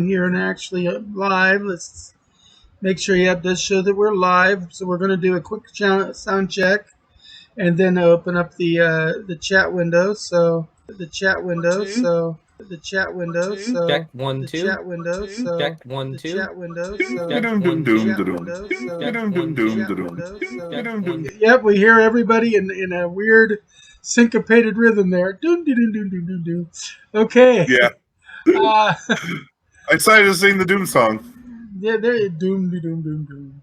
Here and actually live. Let's make sure. Yep, it does show that we're live. So we're going to do a quick sound check and then open up the chat window. So One, two, the chat one, window. two, So Check one the two. chat one, window. two, So Check one the two. chat window. So Check two. one the two. chat window. So Check one the two. chat window. So Check one. yep, we hear everybody in a weird syncopated rhythm there. Doom doo doo doo doo doo doo. Okay. Yeah. Uh, I decided to sing the Doom song. yeah, there. Doom doo doom doom doom.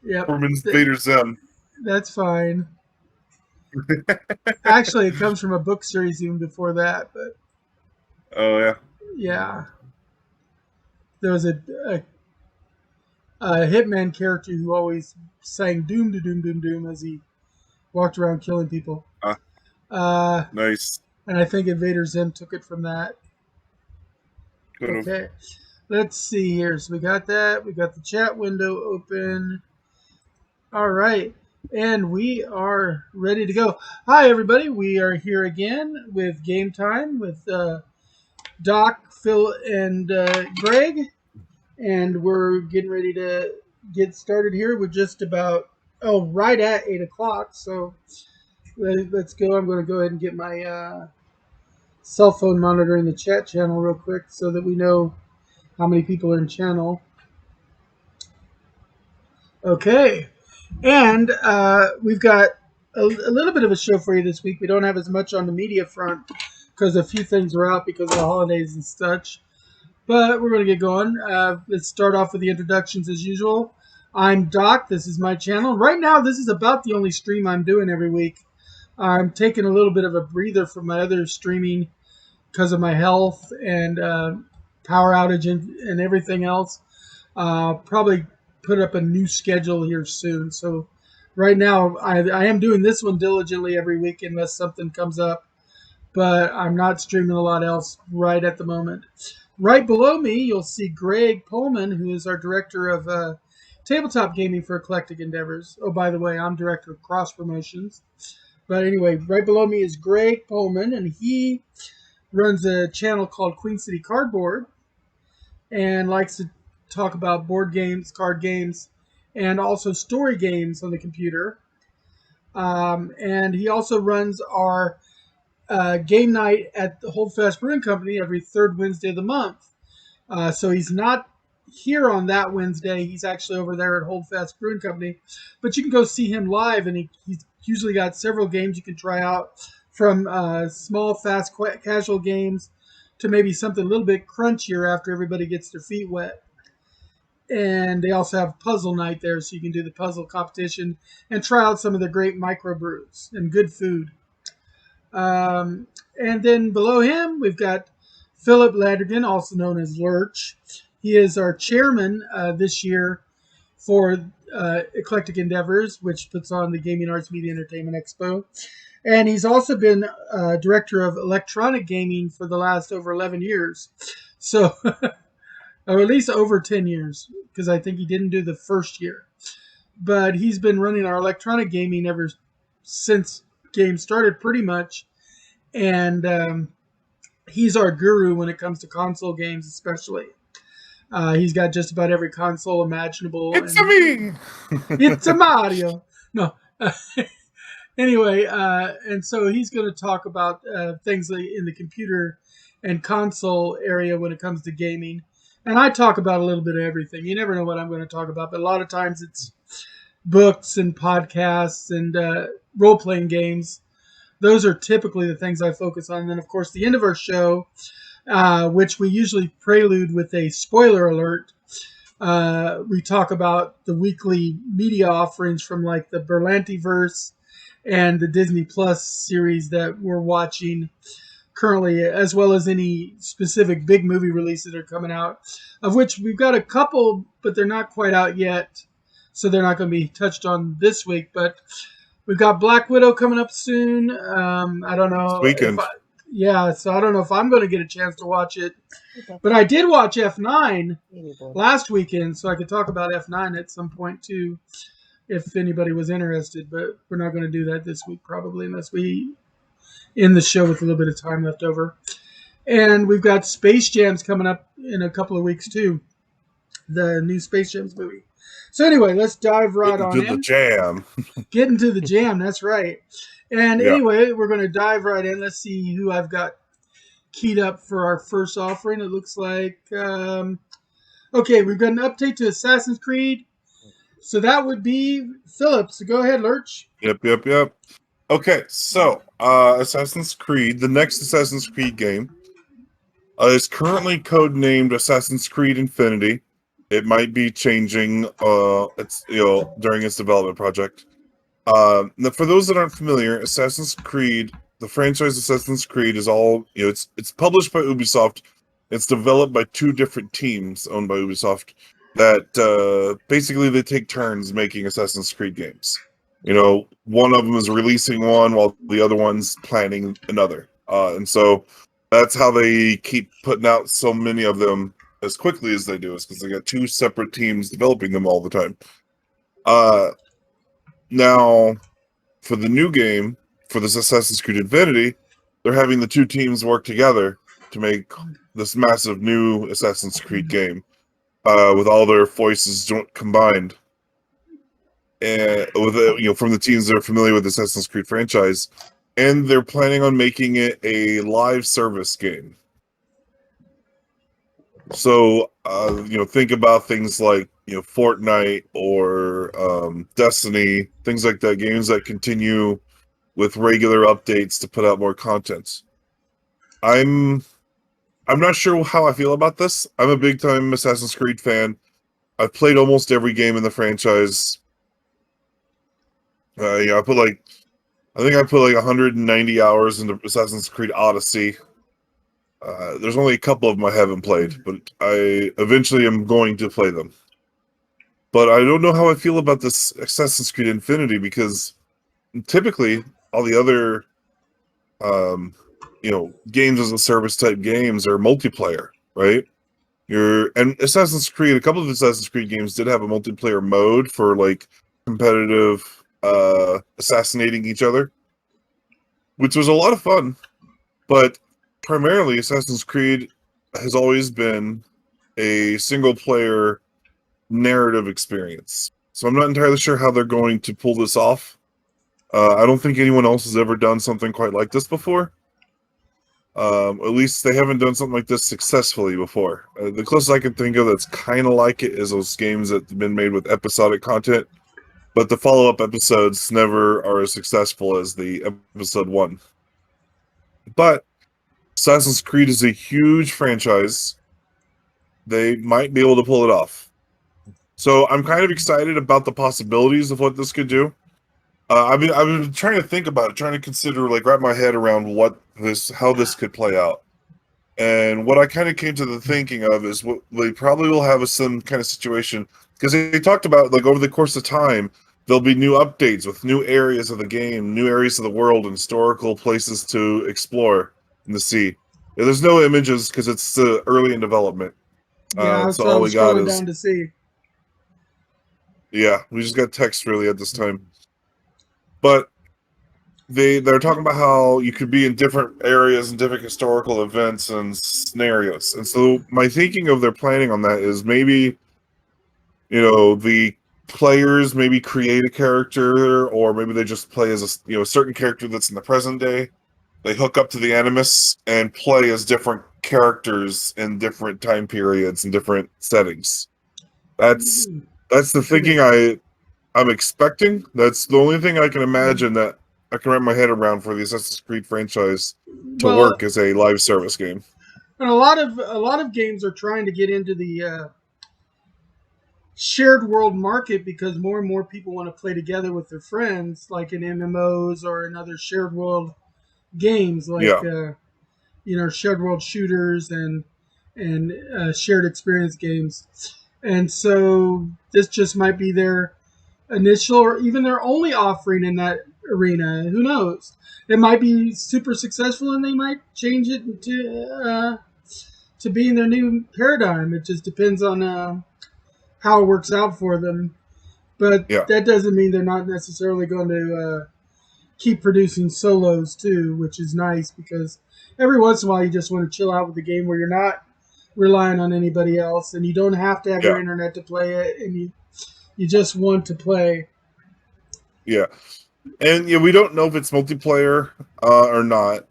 Yep. Perman's Vader Zem. That's fine. Actually, it comes from a book series even before that, but Oh, yeah. yeah, there was a hitman character who always sang "Doom to Doom Doom Doom" as he walked around killing people. Ah, Uh, nice. and I think Invader Zim took it from that. Could have. Okay, let's see here. So we got that. We got the chat window open. All right. And we are ready to go. Hi, everybody. We are here again with Game Time with Doc, Phil, and Greg. And we're getting ready to get started here. We're just about, right at 8 o'clock. So let's go. I'm going to go ahead and get my cell phone monitor in the chat channel real quick so that we know how many people are in channel. Okay. And we've got a little bit of a show for you this week. We don't have as much on the media front because a few things are out because of the holidays and such. But we're going to get going. Let's start off with the introductions as usual. I'm Doc. This is my channel. Right now, this is about the only stream I'm doing every week. I'm taking a little bit of a breather from my other streaming because of my health and power outage and everything else. Probably put up a new schedule here soon. So right now, I am doing this one diligently every week unless something comes up. But I'm not streaming a lot else right at the moment. Right below me, you'll see Greg Pullman, who is our director of tabletop gaming for Eclectic Endeavors. Oh, by the way, I'm director of cross promotions. But anyway, right below me is Greg Pullman, and he runs a channel called Queen City Cardboard and likes to talk about board games, card games, and also story games on the computer. And he also runs our game night at the Holdfast Brewing Company every third Wednesday of the month. So he's not here on that Wednesday. He's actually over there at Holdfast Brewing Company. But you can go see him live, and he's usually got several games you can try out, from small, fast, casual games to maybe something a little bit crunchier after everybody gets their feet wet. And they also have puzzle night there, so you can do the puzzle competition and try out some of the great microbrews and good food. And then below him, we've got Philip Ladrigan, also known as Lurch. He is our chairman this year for Eclectic Endeavors, which puts on the Gaming Arts Media Entertainment Expo. And he's also been director of electronic gaming for the last over 11 years. So, or at least over 10 years, because I think he didn't do the first year. But he's been running our electronic gaming ever since games started, pretty much. And he's our guru when it comes to console games, especially. He's got just about every console imaginable. It's a me! It's a Mario. No. Anyway, and so he's going to talk about things in the computer and console area when it comes to gaming. And I talk about a little bit of everything. You never know what I'm going to talk about, but a lot of times it's books and podcasts and role-playing games. Those are typically the things I focus on. And then, of course, the end of our show, which we usually prelude with a spoiler alert, we talk about the weekly media offerings from like the Berlantiverse and the Disney Plus series that we're watching currently, as well as any specific big movie releases that are coming out, of which we've got a couple, but they're not quite out yet. So they're not going to be touched on this week, but we've got Black Widow coming up soon. I don't know. This weekend. So I don't know if I'm going to get a chance to watch it. But I did watch F9 last weekend, so I could talk about F9 at some point too, if anybody was interested. But we're not going to do that this week probably, unless we end the show with a little bit of time left over. And we've got Space Jams coming up in a couple of weeks too. The new Space Jams movie. So anyway, let's dive right Getting on to the in. jam. Get into the jam. That's right. And Yeah. anyway, we're going to dive right in. Let's see who I've got keyed up for our first offering. It looks like okay, we've got an update to Assassin's Creed. So that would be Philip. So go ahead, Lurch. Yep. Okay, so Assassin's Creed, the next Assassin's Creed game, is currently codenamed Assassin's Creed Infinity. It might be changing. It's during its development project. Now for those that aren't familiar, Assassin's Creed, the franchise Assassin's Creed, is all it's published by Ubisoft. It's developed by two different teams owned by Ubisoft that basically they take turns making Assassin's Creed games. One of them is releasing one while the other one's planning another. And so that's how they keep putting out so many of them as quickly as they do, is because they got two separate teams developing them all the time. Now, for the new game, for this Assassin's Creed Infinity, they're having the two teams work together to make this massive new Assassin's Creed game with all their voices combined. And with from the teams that are familiar with the Assassin's Creed franchise, and they're planning on making it a live service game. So think about things like Fortnite or Destiny, things like that, games that continue with regular updates to put out more content. I'm not sure how I feel about this. I'm a big time Assassin's Creed fan. I've played almost every game in the franchise. I think I put like 190 hours into Assassin's Creed Odyssey. There's only a couple of them I haven't played, but I eventually am going to play them. But I don't know how I feel about this Assassin's Creed Infinity, because typically all the other games as a service type games are multiplayer, right? And Assassin's Creed, a couple of Assassin's Creed games did have a multiplayer mode for like competitive assassinating each other, which was a lot of fun. But primarily, Assassin's Creed has always been a single player narrative experience. So I'm not entirely sure how they're going to pull this off. I don't think anyone else has ever done something quite like this before. At least they haven't done something like this successfully before. The closest I can think of that's kind of like it is those games that have been made with episodic content, but the follow-up episodes never are as successful as the episode one. But Assassin's Creed is a huge franchise. They might be able to pull it off. So I'm kind of excited about the possibilities of what this could do. I've been trying to think about it, trying to consider, like, wrap my head around how this could play out. And what I kind of came to the thinking of is what they probably will have some kind of situation, because they talked about, like, over the course of time, there'll be new updates with new areas of the game, new areas of the world, and historical places to explore in the sea. Yeah, there's no images because it's early in development. Yeah, So so I all we was got scrolling is, down to see. yeah, we just got text really at this time. But they're talking about how you could be in different areas and different historical events and scenarios. And so my thinking of their planning on that is maybe, the players maybe create a character, or maybe they just play as a certain character that's in the present day. They hook up to the Animus and play as different characters in different time periods and different settings. That's the thinking I'm expecting. That's the only thing I can imagine that I can wrap my head around for the Assassin's Creed franchise to Well, work as a live service game. and a lot of games are trying to get into the shared world market because more and more people want to play together with their friends, like in MMOs or in other shared world games, like Yeah, shared world shooters and shared experience games. And so this just might be their initial or even their only offering in that arena. Who knows? It might be super successful and they might change it to being their new paradigm. It just depends on how it works out for them. But yeah, that doesn't mean they're not necessarily going to keep producing solos too, which is nice because every once in a while you just want to chill out with the game where you're not relying on anybody else and you don't have to have your Yeah, internet to play it, and you just want to play. yeah, and yeah, we don't know if it's multiplayer or not.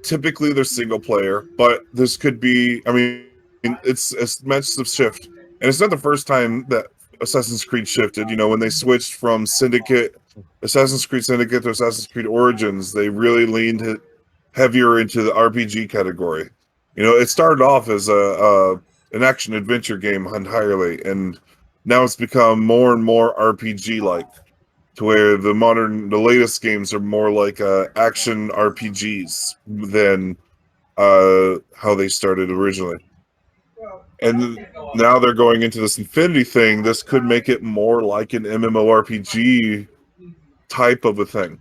Typically, they're single player, but this could be. I mean, it's a massive shift, and it's not the first time that Assassin's Creed shifted. You know, when they switched from Assassin's Creed Syndicate to Assassin's Creed Origins, they really leaned heavier into the RPG category. You know, it started off as an action adventure game entirely, and now it's become more and more RPG like, to where the latest games are more like action RPGs than how they started originally. And now they're going into this Infinity thing. This could make it more like an MMORPG type of a thing.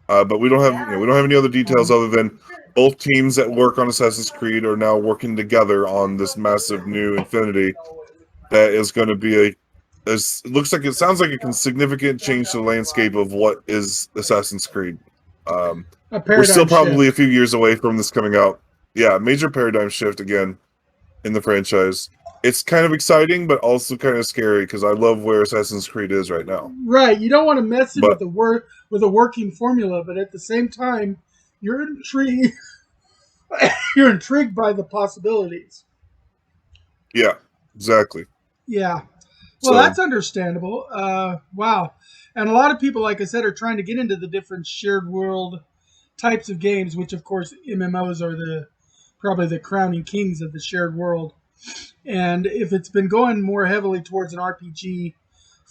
But we don't have any other details other than both teams that work on Assassin's Creed are now working together on this massive new Infinity that is going to be it sounds like a significant change to the landscape of what is Assassin's Creed. Um, A we're still paradigm probably a shift. few years away from this coming out. Yeah, major paradigm shift again in the franchise. It's kind of exciting, but also kind of scary because I love where Assassin's Creed is right now. Right, you don't want to mess it with But with a working formula, but at the same time, you're intrigued. You're intrigued by the possibilities. yeah, exactly. Yeah, well, So that's understandable. Wow, and a lot of people, like I said, are trying to get into the different shared world types of games, which of course MMOs are probably the crowning kings of the shared world. And if it's been going more heavily towards an RPG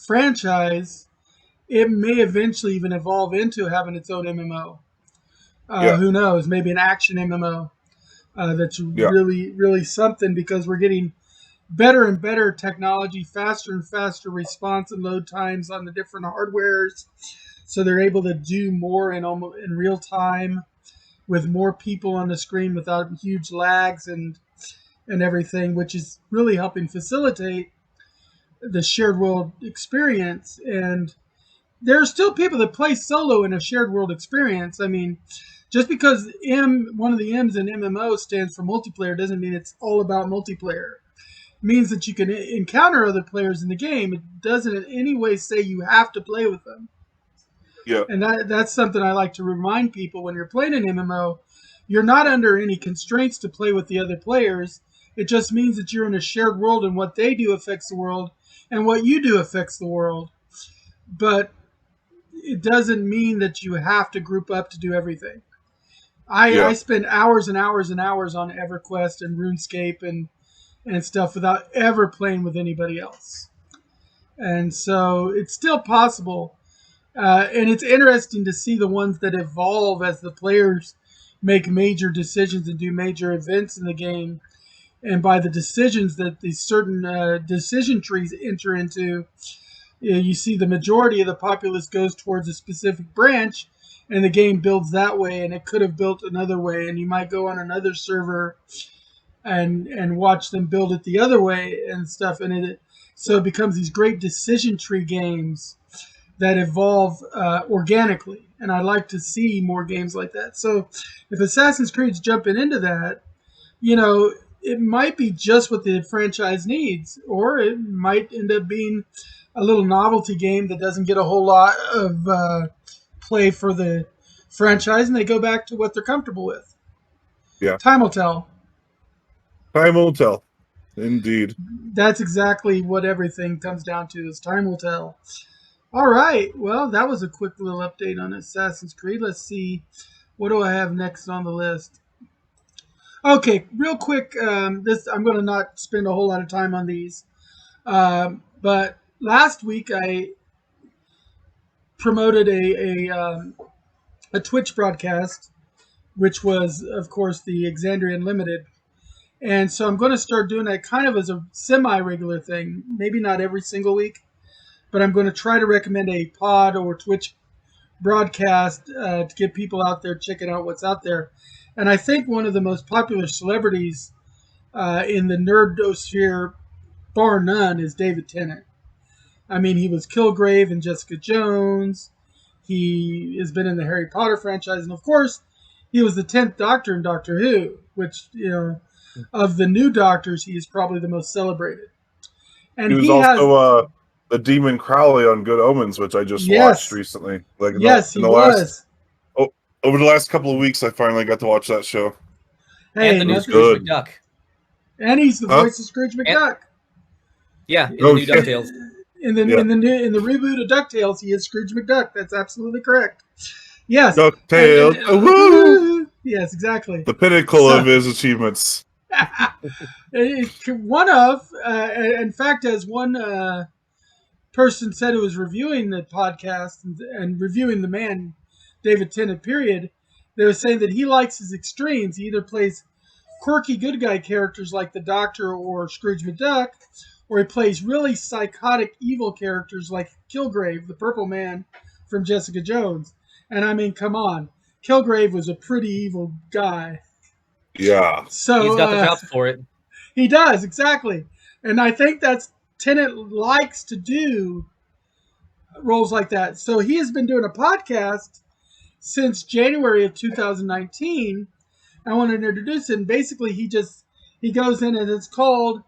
franchise, it may eventually even evolve into having its own MMO. yeah, Who knows? Maybe an action MMO that's yeah, really, really something, because we're getting better and better technology, faster and faster response and load times on the different hardwares, so they're able to do more in real time with more people on the screen without huge lags and everything, which is really helping facilitate the shared world experience. And there are still people that play solo in a shared world experience. I mean, just because one of the M's in MMO stands for multiplayer doesn't mean it's all about multiplayer. It means that you can encounter other players in the game. It doesn't in any way say you have to play with them. yeah, And that's something I like to remind people: when you're playing an MMO, you're not under any constraints to play with the other players. It just means that you're in a shared world, and what they do affects the world, and what you do affects the world. But it doesn't mean that you have to group up to do everything. I yeah, spend hours and hours and hours on EverQuest and RuneScape and stuff without ever playing with anybody else. And so it's still possible. And it's interesting to see the ones that evolve as the players make major decisions and do major events in the game. And by the decisions that these certain decision trees enter into, you see the majority of the populace goes towards a specific branch, and the game builds that way, and it could have built another way, and you might go on another server and watch them build it the other way and stuff, and so it becomes these great decision tree games that evolve organically. And I like to see more games like that. So if Assassin's Creed's jumping into that, you know, it might be just what the franchise needs, or it might end up being a little novelty game that doesn't get a whole lot of play for the franchise, and they go back to what they're comfortable with. yeah. Time will tell. Time will tell. Indeed. That's exactly what everything comes down to, is time will tell. All right. Well, that was a quick little update on Assassin's Creed. Let's see. What do I have next on the list? Okay, real quick. This I'm going to not spend a whole lot of time on these. But last week I promoted a Twitch broadcast, which was, of course, the Exandria Unlimited. And so I'm going to start doing that kind of as a semi-regular thing. Maybe not every single week, but I'm going to try to recommend a pod or Twitch broadcast to get people out there checking out what's out there. And I think one of the most popular celebrities in the nerdosphere, bar none, is David Tennant. I mean, he was Kilgrave in Jessica Jones. He has been in the Harry Potter franchise, and of course, He was the 10th Doctor in Doctor Who, which, of the new Doctors, he is probably the most celebrated. He And was he has, also the Demon Crowley on Good Omens, which I just watched yes, recently. Like yes, in he the last was. over the last couple of weeks, I finally got to watch that show. And Hey, the new It was nothing. Scrooge good. McDuck. And he's the Huh? voice of Scrooge And, McDuck. yeah, in the Oh new yeah, DuckTales. In the yeah. in the reboot of DuckTales, he is Scrooge McDuck. That's absolutely correct. Yes. DuckTales. Woo! Yes, exactly. The pinnacle So, of his achievements. one of, in fact, as one person said who was reviewing the podcast and reviewing the man, David Tennant, period, they were saying that he likes his extremes. He either plays quirky good guy characters like the Doctor or Scrooge McDuck, or he plays really psychotic evil characters like Kilgrave, the Purple Man from Jessica Jones. And I mean, come on, Kilgrave was a pretty evil guy. Yeah. He's So got the chops for it. he does, exactly. And I think that's Tennant likes to do roles like that. So he has been doing a podcast since January of 2019. I wanted to introduce him. Basically, he goes in and it's called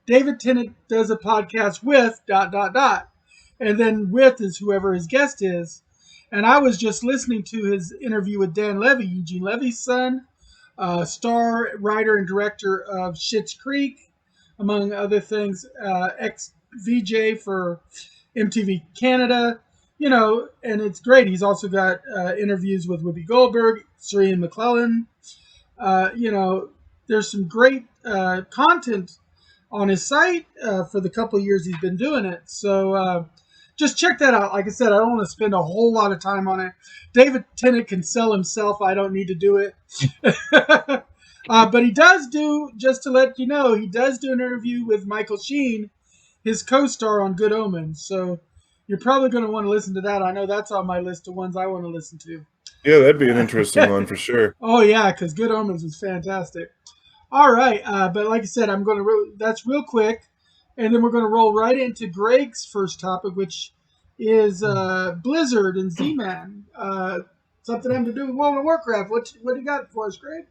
David Tennant Does a Podcast with ... And then with is whoever his guest is. And I was just listening to his interview with Dan Levy, Eugene Levy's son, star writer and director of Schitt's Creek, among other things, ex VJ for MTV Canada, and it's great. He's also got interviews with Whoopi Goldberg, Sir McClellan. There's some great content on his site for the couple of years he's been doing it. So just check that out. Like I said, I don't want to spend a whole lot of time on it. David Tennant can sell himself. I don't need to do it. But he does do, just to let you know, he does do an interview with Michael Sheen, his co-star on Good Omens. So you're probably going to want to listen to that. I know that's on my list of ones I want to listen to. Yeah, that'd be an interesting one for sure. Oh, yeah, because Good Omens was fantastic. All right, but like I said, I'm going to that's real quick, and then we're going to roll right into Greg's first topic, which is Blizzard and Z-Man. Something having to do with World of Warcraft. What do you got for us, Greg?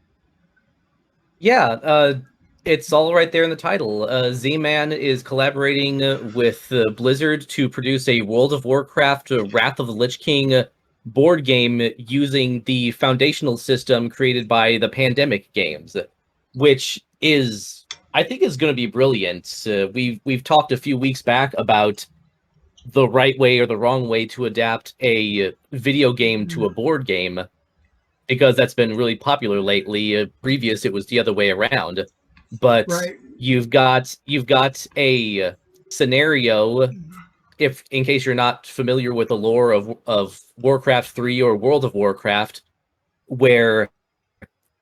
Yeah, it's all right there in the title. Z-Man is collaborating with Blizzard to produce a World of Warcraft Wrath of the Lich King board game using the foundational system created by the Pandemic games, which I think is going to be brilliant. We've talked a few weeks back about the right way or the wrong way to adapt a video game to a board game, because that's been really popular lately. Previous, it was the other way around. But Right. you've got a scenario, if in case you're not familiar with the lore of Warcraft 3 or World of Warcraft, where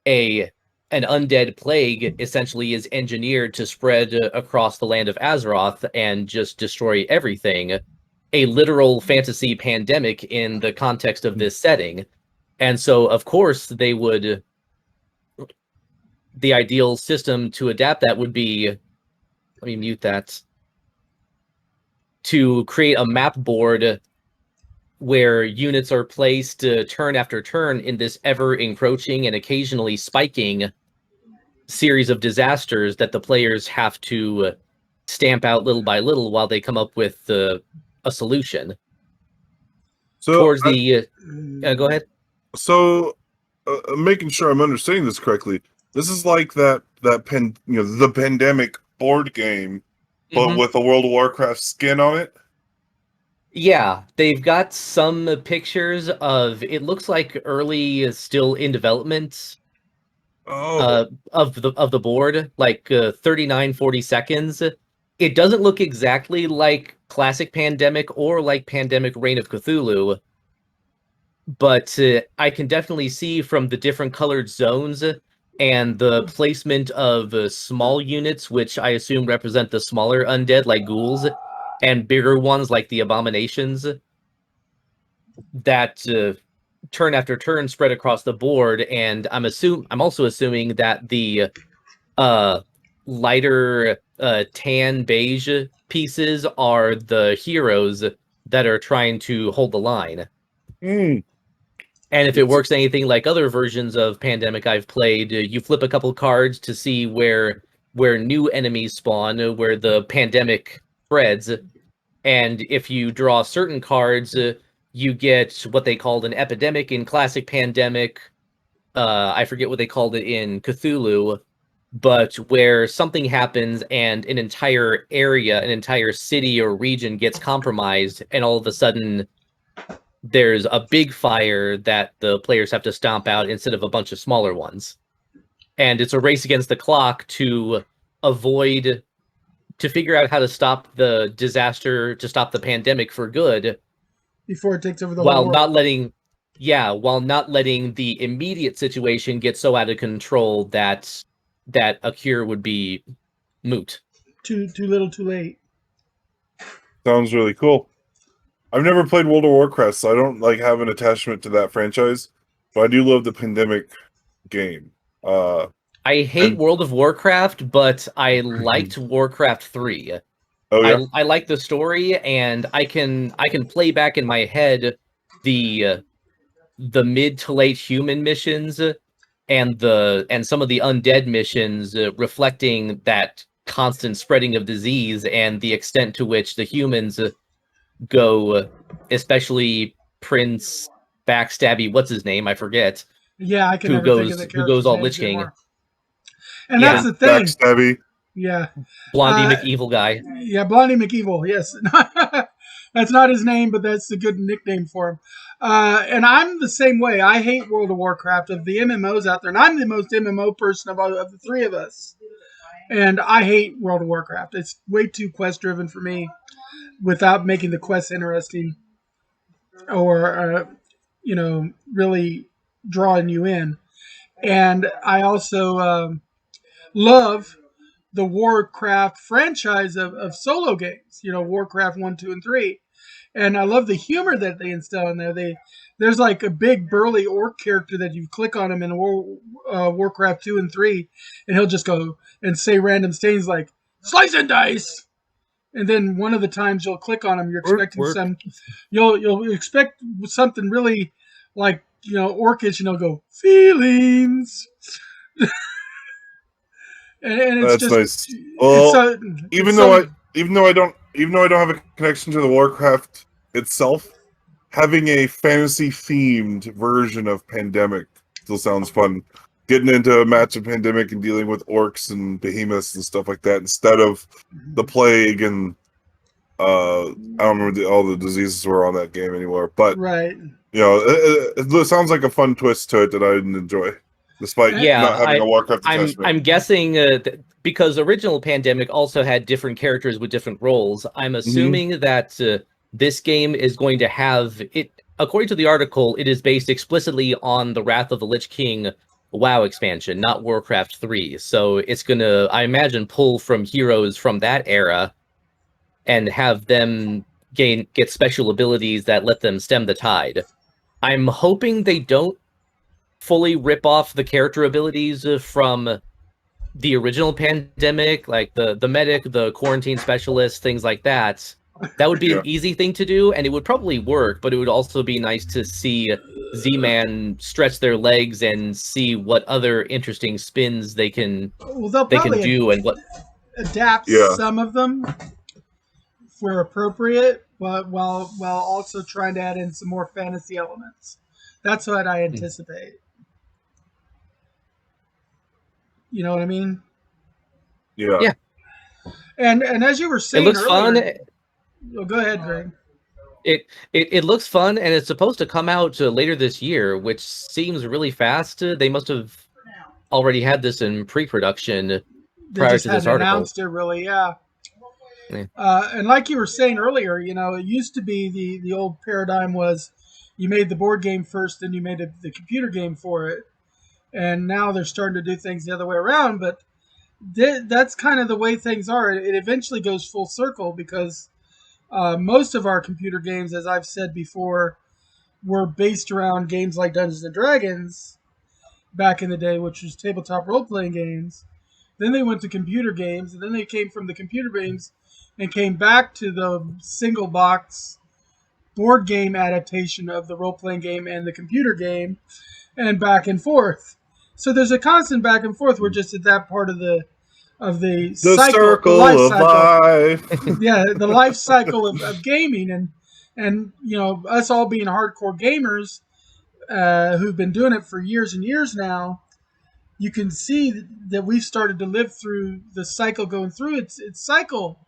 an undead plague essentially is engineered to spread across the land of Azeroth and just destroy everything. A literal fantasy pandemic in the context of this setting. And so, of course, the ideal system to adapt that would be, let me mute that, to create a map board where units are placed turn after turn in this ever-encroaching and occasionally spiking series of disasters that the players have to stamp out little by little while they come up with a solution. So Towards the... go ahead. So, making sure I'm understanding this correctly, this is like the Pandemic board game, but with a World of Warcraft skin on it. Yeah, they've got some pictures of, it looks like early, still in development of the board, like 39-40 seconds. It doesn't look exactly like classic Pandemic or like Pandemic Reign of Cthulhu, but I can definitely see from the different colored zones and the placement of small units, which I assume represent the smaller undead like ghouls, and bigger ones like the abominations, that turn after turn spread across the board. And I'm also assuming that the lighter tan beige pieces are the heroes that are trying to hold the line. And if it works anything like other versions of Pandemic I've played, you flip a couple cards to see where new enemies spawn, where the pandemic spreads. And if you draw certain cards, you get what they called an epidemic in classic Pandemic. I forget what they called it in Cthulhu, but where something happens and an entire area, an entire city or region gets compromised, and all of a sudden there's a big fire that the players have to stomp out instead of a bunch of smaller ones. And it's a race against the clock to figure out how to stop the disaster, to stop the pandemic for good, before it takes over the while whole world. while not letting the immediate situation get so out of control that a cure would be moot. Too little, too late. Sounds really cool. I've never played World of Warcraft, so I don't have an attachment to that franchise. But I do love the Pandemic game. I hate World of Warcraft, but I liked Warcraft 3. Oh yeah, I like the story, and I can play back in my head the mid to late human missions and some of the undead missions, reflecting that constant spreading of disease and the extent to which the humans go, especially Prince Backstabby, what's his name? I forget. Yeah, I can never think of the Who goes character's all names Lich King. anymore. And that's the thing. Backstabby. Yeah. Blondie McEvil guy. Yeah, Blondie McEvil, yes. That's not his name, but that's a good nickname for him. And I'm the same way. I hate World of Warcraft of the MMOs out there, and I'm the most MMO person of the three of us. And I hate World of Warcraft. It's way too quest-driven for me without making the quests interesting or, really drawing you in. And I also love the Warcraft franchise of solo games, Warcraft 1, 2, and 3. And I love the humor that they instill in there. There's like a big burly orc character that you click on him in Warcraft 2 and 3, and he'll just go and say random things like, slice and dice! And then one of the times you'll click on him, you're expecting you'll expect something really like, orcish, and he'll go, feelings! And it's That's just nice. Well, even though I don't have a connection to the Warcraft itself, having a fantasy themed version of Pandemic still sounds fun. Getting into a match of Pandemic and dealing with orcs and behemoths and stuff like that instead of the plague and I don't remember all the diseases were on that game anymore. But right, it sounds like a fun twist to it that I didn't enjoy. Despite not having a Warcraft attachment. I'm guessing because original Pandemic also had different characters with different roles. I'm assuming that this game is going to have it. According to the article, it is based explicitly on the Wrath of the Lich King WoW expansion, not Warcraft 3. So it's gonna, I imagine, pull from heroes from that era and have them get special abilities that let them stem the tide. I'm hoping they don't fully rip off the character abilities from the original Pandemic, like the medic, the quarantine specialist, things like that. That would be an easy thing to do, and it would probably work, but it would also be nice to see Z-Man stretch their legs and see what other interesting spins they can do and what adapt some of them where appropriate, but while also trying to add in some more fantasy elements. That's what I anticipate. You know what I mean? Yeah. Yeah. And as you were saying, it looks earlier, fun. Oh, go ahead, Greg. It looks fun, and it's supposed to come out later this year, which seems really fast. They must have already had this in pre-production prior to this article. Announced it, really, yeah. And like you were saying earlier, it used to be the old paradigm was you made the board game first, then you made the computer game for it. And now they're starting to do things the other way around, but that's kind of the way things are. It eventually goes full circle because most of our computer games, as I've said before, were based around games like Dungeons and Dragons back in the day, which was tabletop role-playing games. Then they went to computer games, and then they came from the computer games and came back to the single box board game adaptation of the role-playing game and the computer game, and back and forth. So there's a constant back and forth. We're just at that part of the cycle, circle the life of cycle. life. Yeah, the life cycle of gaming, and us all being hardcore gamers who've been doing it for years and years now. You can see that we've started to live through the cycle, going through its cycle.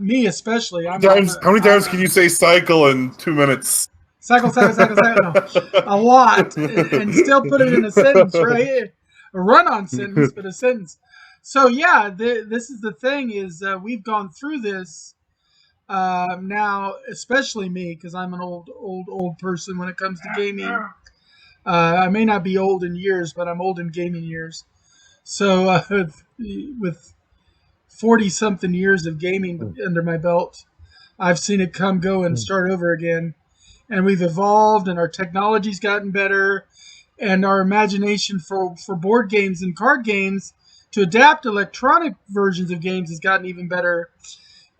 Me especially. How many times can you say cycle in 2 minutes? Cycle. A lot, and still put it in a sentence, right? A run-on sentence, but a sentence. So yeah, this is the thing: is we've gone through this now, especially me, because I'm an old person when it comes to gaming. I may not be old in years, but I'm old in gaming years. So with 40-something years of gaming under my belt, I've seen it come, go, and start over again. And we've evolved, and our technology's gotten better, and our imagination for board games and card games to adapt electronic versions of games has gotten even better.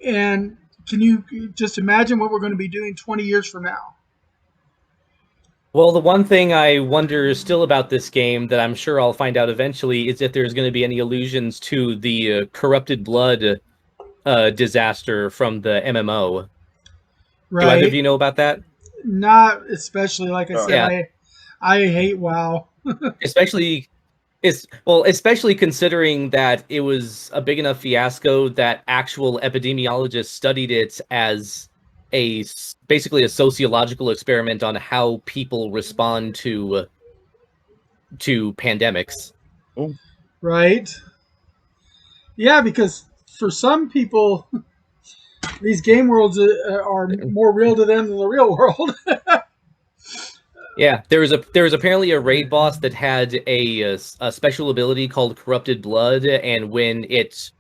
And can you just imagine what we're going to be doing 20 years from now? Well, the one thing I wonder still about this game that I'm sure I'll find out eventually is if there's going to be any allusions to the Corrupted Blood disaster from the MMO. Right. Do either of you know about that? Not especially. Like I said, yeah. I hate WoW. especially considering that it was a big enough fiasco that actual epidemiologists studied it as basically a sociological experiment on how people respond to pandemics. Oh. Right. Yeah, because for some people, these game worlds are more real to them than the real world. Yeah, there was apparently a raid boss that had a special ability called Corrupted Blood, and when it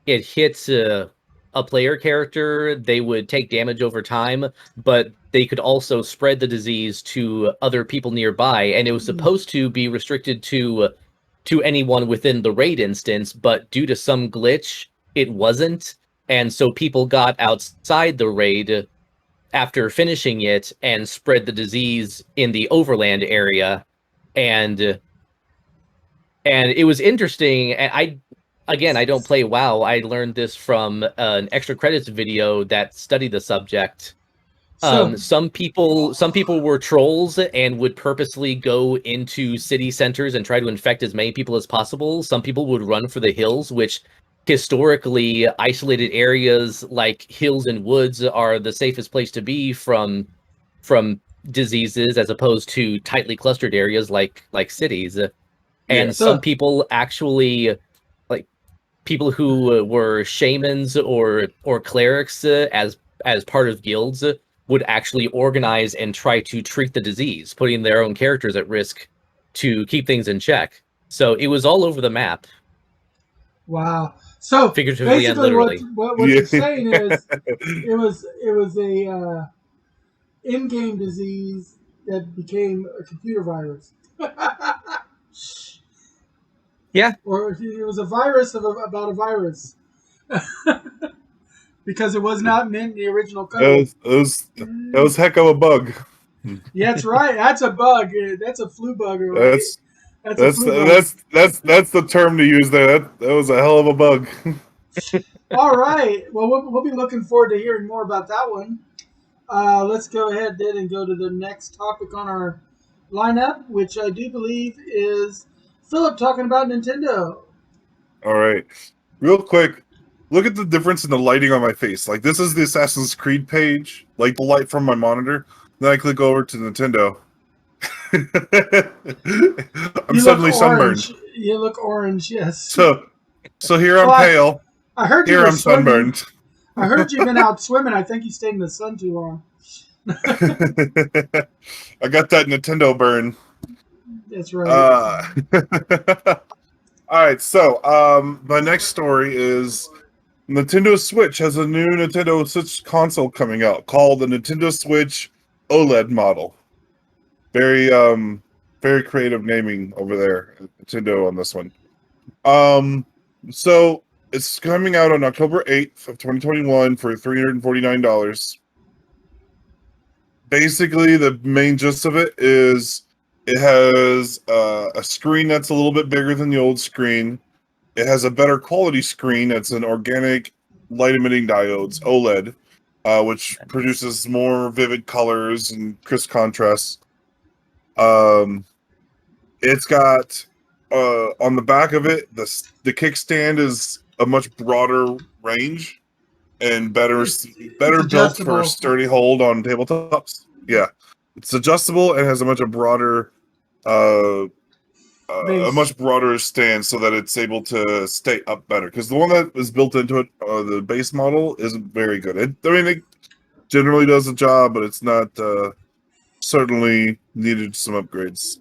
hits a player character, they would take damage over time, but they could also spread the disease to other people nearby, and it was supposed to be restricted to anyone within the raid instance, but due to some glitch, it wasn't, and so people got outside the raid after finishing it and spread the disease in the overland area, and it was interesting. And I don't play WoW. I learned this from an extra credits video that studied the subject. So, some people were trolls and would purposely go into city centers and try to infect as many people as possible. Some people would run for the hills, which historically isolated areas like hills and woods are the safest place to be from diseases, as opposed to tightly clustered areas like cities. And some people actually, like people who were shamans or clerics as part of guilds, would actually organize and try to treat the disease, putting their own characters at risk to keep things in check. So it was all over the map. Wow. So figuratively and literally. What you're saying is it was a in-game disease that became a computer virus. Yeah. Or it was a virus about a virus. Because it was not meant in the original code. That was heck of a bug. Yeah, that's right. That's a bug. That's a flu bugger, right? That's the term to use there. That was a hell of a bug. All right. Well, we'll be looking forward to hearing more about that one. Let's go ahead then and go to the next topic on our lineup, which I do believe is Philip talking about Nintendo. All right. Real quick, look at the difference in the lighting on my face. Like, this is the Assassin's Creed page, like the light from my monitor. Then I click over to Nintendo. I'm suddenly sunburned. You look orange, yes. So here I'm pale. I heard here I'm sunburned. I heard you've been out swimming. I think you stayed in the sun too long. I got that Nintendo burn. That's right. All right, so my next story is Nintendo Switch has a new Nintendo Switch console coming out called the Nintendo Switch OLED model. Very very creative naming over there, Nintendo, on this one. So it's coming out on October 8th of 2021 for $349. basically, the main gist of it is it has a screen that's a little bit bigger than the old screen. It has a better quality screen. It's an organic light emitting diodes, OLED, which produces more vivid colors and crisp contrasts. It's got on the back of it, the kickstand is a much broader range and better It's built for a adjustable. sturdy hold on tabletops. Yeah, it's adjustable and has a much broader a Base. much broader stand so that it's able to stay up better. Because the one that is built into it, the base model, isn't very good. It generally does the job, but it's not certainly needed some upgrades.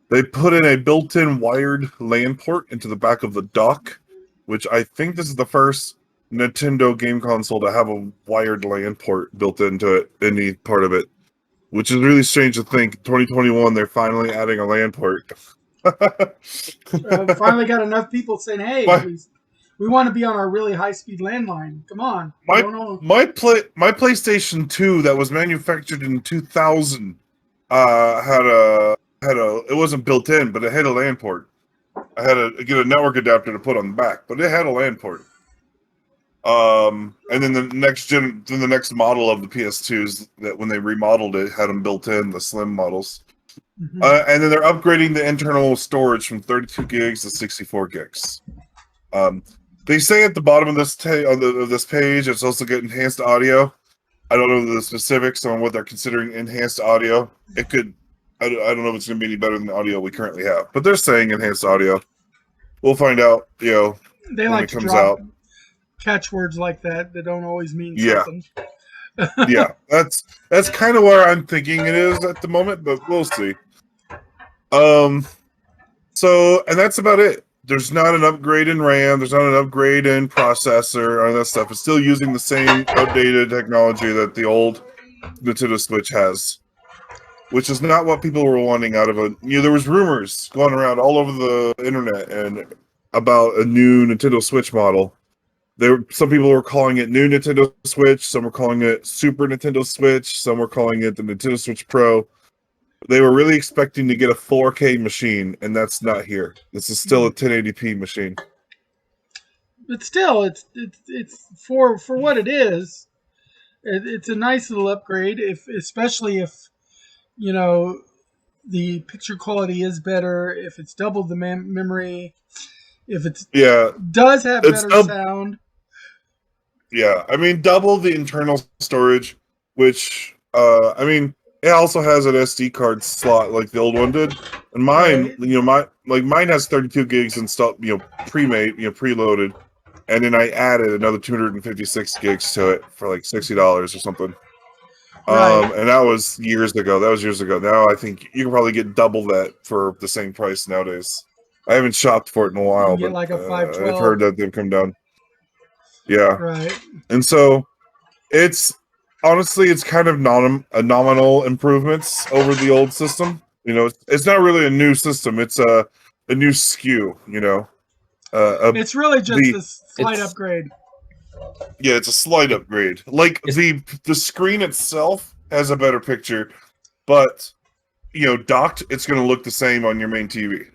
They put in a built-in wired LAN port into the back of the dock, which I think this is the first Nintendo game console to have a wired LAN port built into it, any part of it, which is really strange to think. 2021, they're finally adding a LAN port. Finally got enough people saying, "Hey, My- we want to be on our really high-speed landline. Come on." My PlayStation 2 that was manufactured in 2000 had a it wasn't built in, but it had a LAN port. I had to get a network adapter to put on the back, but it had a LAN port. And then the next model of the PS2s that when they remodeled it had them built in, the slim models. Mhm. And then they're upgrading the internal storage from 32 gigs to 64 gigs. They say at the bottom of this of this page, it's also got enhanced audio. I don't know the specifics on what they're considering enhanced audio. It could, I don't know if it's going to be any better than the audio we currently have, but they're saying enhanced audio. We'll find out, They when like it to comes drop out. catchwords like that don't always mean Yeah. something. Yeah, that's kind of where I'm thinking it is at the moment, but we'll see. So, and that's about it. There's not an upgrade in RAM. There's not an upgrade in processor or that stuff. It's still using the same outdated technology that the old Nintendo Switch has, which is not what people were wanting out of it. There was rumors going around all over the internet and about a new Nintendo Switch model. Some people were calling it new Nintendo Switch. Some were calling it Super Nintendo Switch. Some were calling it the Nintendo Switch Pro. They were really expecting to get a 4K machine, and that's not here. This is still a 1080p machine. But still, it's for what it is. It's a nice little upgrade, especially if the picture quality is better, if it's double the memory, if it does have it's better sound. Yeah, I mean double the internal storage, which it also has an SD card slot like the old one did. And mine, Right. mine has 32 gigs installed, pre-made, preloaded, and then I added another 256 gigs to it for like $60 or something. Right. And that was years ago. Now I think you can probably get double that for the same price nowadays. I haven't shopped for it in a You while, can get but like a I've 512. heard that they've come down. Yeah, Right. and so it's honestly it's kind of nominal improvements over the old system. It's not really a new system. It's a new SKU. It's really just a slight it's- upgrade. Yeah, it's a slight upgrade. Like the screen itself has a better picture, but docked, it's going to look the same on your main TV.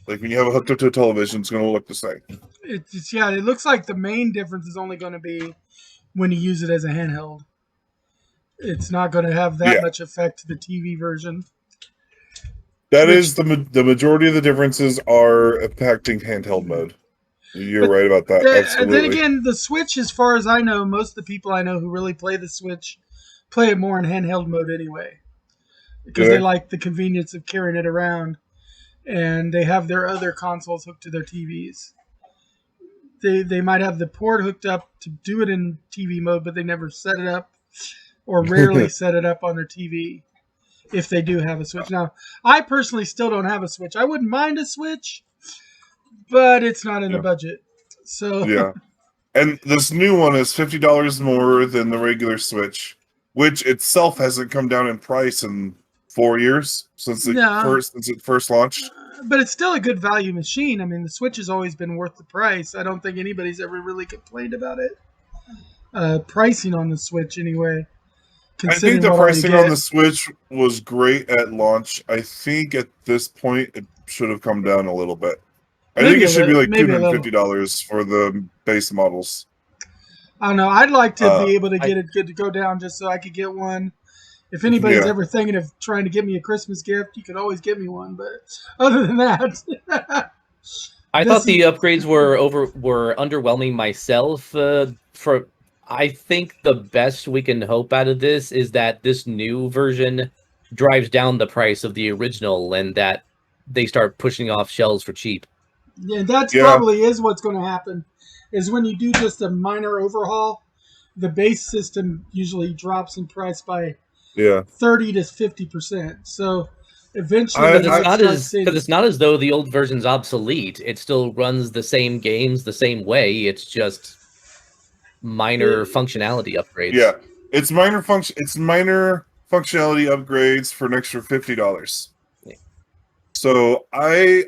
Like when you have it hooked up to a television, it's going to look the same. It looks like the main difference is only going to be when you use it as a handheld. It's not going to have that much effect to the TV version. That is the majority of the differences are impacting handheld mode. You're right about that. Absolutely. Then again, the Switch, as far as I know, most of the people I know who really play the Switch play it more in handheld mode anyway, because they like the convenience of carrying it around, and they have their other consoles hooked to their TVs. They might have the port hooked up to do it in TV mode, but they never set it up, or rarely set it up on their TV if they do have a Switch. Now, I personally still don't have a Switch. I wouldn't mind a Switch, but it's not in the budget. So yeah, and this new one is $50 more than the regular Switch, which itself hasn't come down in price in 4 years since it first launched. But it's still a good value machine. I mean, the Switch has always been worth the price. I don't think anybody's ever really complained about it. pricing on the Switch anyway. I think Considering the what all you pricing on get. the Switch was great at launch. I think at this point it should have come down a little bit. I think Maybe it a should be little, like maybe a little. $250 for the base models. I don't know. I'd like to Uh, be able to I- get it good to go down just so I could get one. If anybody's Yeah. ever thinking of trying to get me a Christmas gift, you could always get me one. But other than that, I This thought the upgrades were underwhelming myself. I think the best we can hope out of this is that this new version drives down the price of the original, and that they start pushing off shelves for cheap. yeah, that's Yeah. probably is what's going to happen. Is when you do just a minor overhaul, the base system usually drops in price by Yeah. 30 to 50%. So eventually, I- you Because might it's not start as seeing. because it's not as though the old version's obsolete. It still runs the same games the same way. It's just minor functionality upgrades. Yeah. It's minor functionality upgrades for an extra $50. Yeah. So I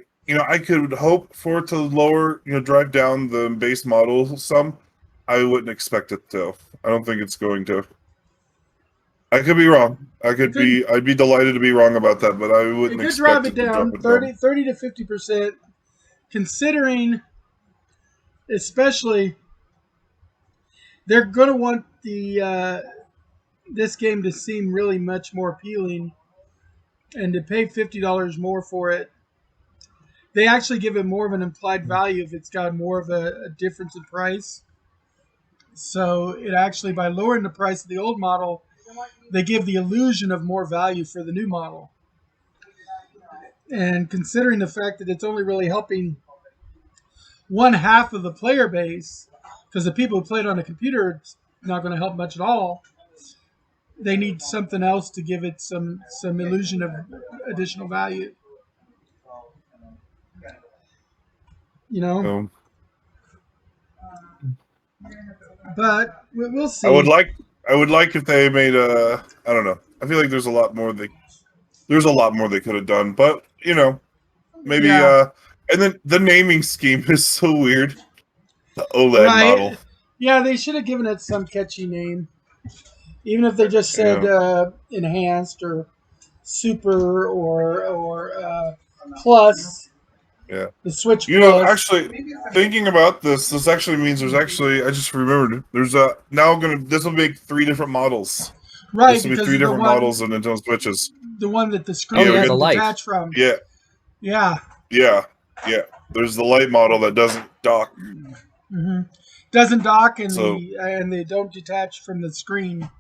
could hope for it to lower, drive down the base model some. I wouldn't expect it to. I don't think it's going to. I could be wrong. I'd be delighted to be wrong about that, but I You wouldn't could expect drive it it to drop down it 30 to 50%, considering, especially, they're going to want this game to seem really much more appealing, and to pay $50 more for it. They actually give it more of an implied value if it's got more of a difference in price. So it actually, by lowering the price of the old model, they give the illusion of more value for the new model. And considering the fact that it's only really helping one half of the player base, because the people who play it on a computer, it's not going to help much at all. They need something else to give it some illusion of additional value. You know, though. but we'll see. I would like if they made I don't know. I feel like there's a lot more they could have done, but maybe Yeah. and then the naming scheme is so weird. The OLED Right. model. Yeah, they should have given it some catchy name. Even if they just said enhanced or super or plus. Yeah. The Switch Plus. Actually, thinking about this actually means I just remembered there's this will make 3 different models. Right, This will be because 3 the different one, models of Nintendo Switches. the one that the screen Oh, yeah, can the light. detach from. Yeah, Yeah. yeah. There's the light model that doesn't dock. hmm Doesn't dock and So- and they don't detach from the screen.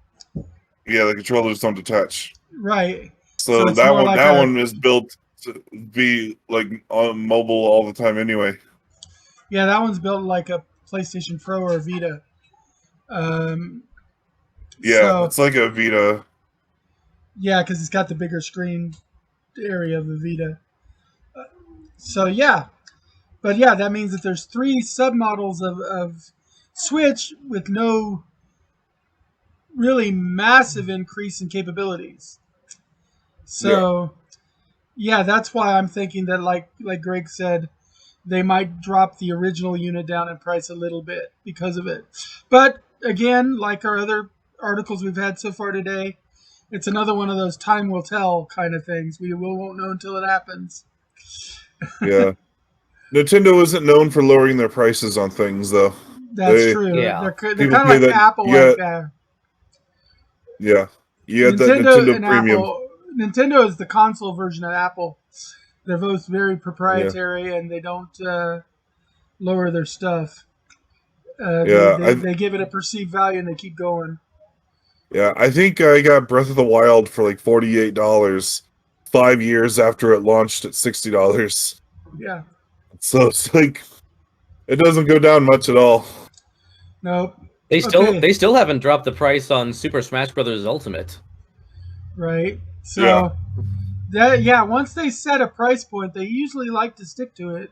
Yeah, the controllers don't detach. Right. So So it's that more one like that a- one is built to be like on mobile all the time anyway. Yeah, that one's built like a PlayStation Pro or a Vita. Yeah, So, it's like a Vita. yeah, because it's got the bigger screen area of the Vita. So yeah, but yeah, that means that there's 3 submodels of Switch with no really massive increase in capabilities. So yeah, that's why I'm thinking that like Greg said, they might drop the original unit down in price a little bit because of it. But again, like our other articles we've had so far today, it's another one of those time will tell kind of things. We won't know until it happens. Yeah. Nintendo isn't known for lowering their prices on things though. That's true. Yeah. They're kind People of pay like that- Apple, yeah. like Yeah. You got that Nintendo Nintendo and Premium. Apple. Nintendo is the console version of Apple. They're both very proprietary, and they don't lower their stuff. They give it a perceived value, and they keep going. Yeah, I think I got Breath of the Wild for like $48 5 years after it launched at $60. Yeah. So it's like it doesn't go down much at all. Nope. They Okay. still haven't dropped the price on Super Smash Bros. Ultimate. Right. So once they set a price point, they usually like to stick to it.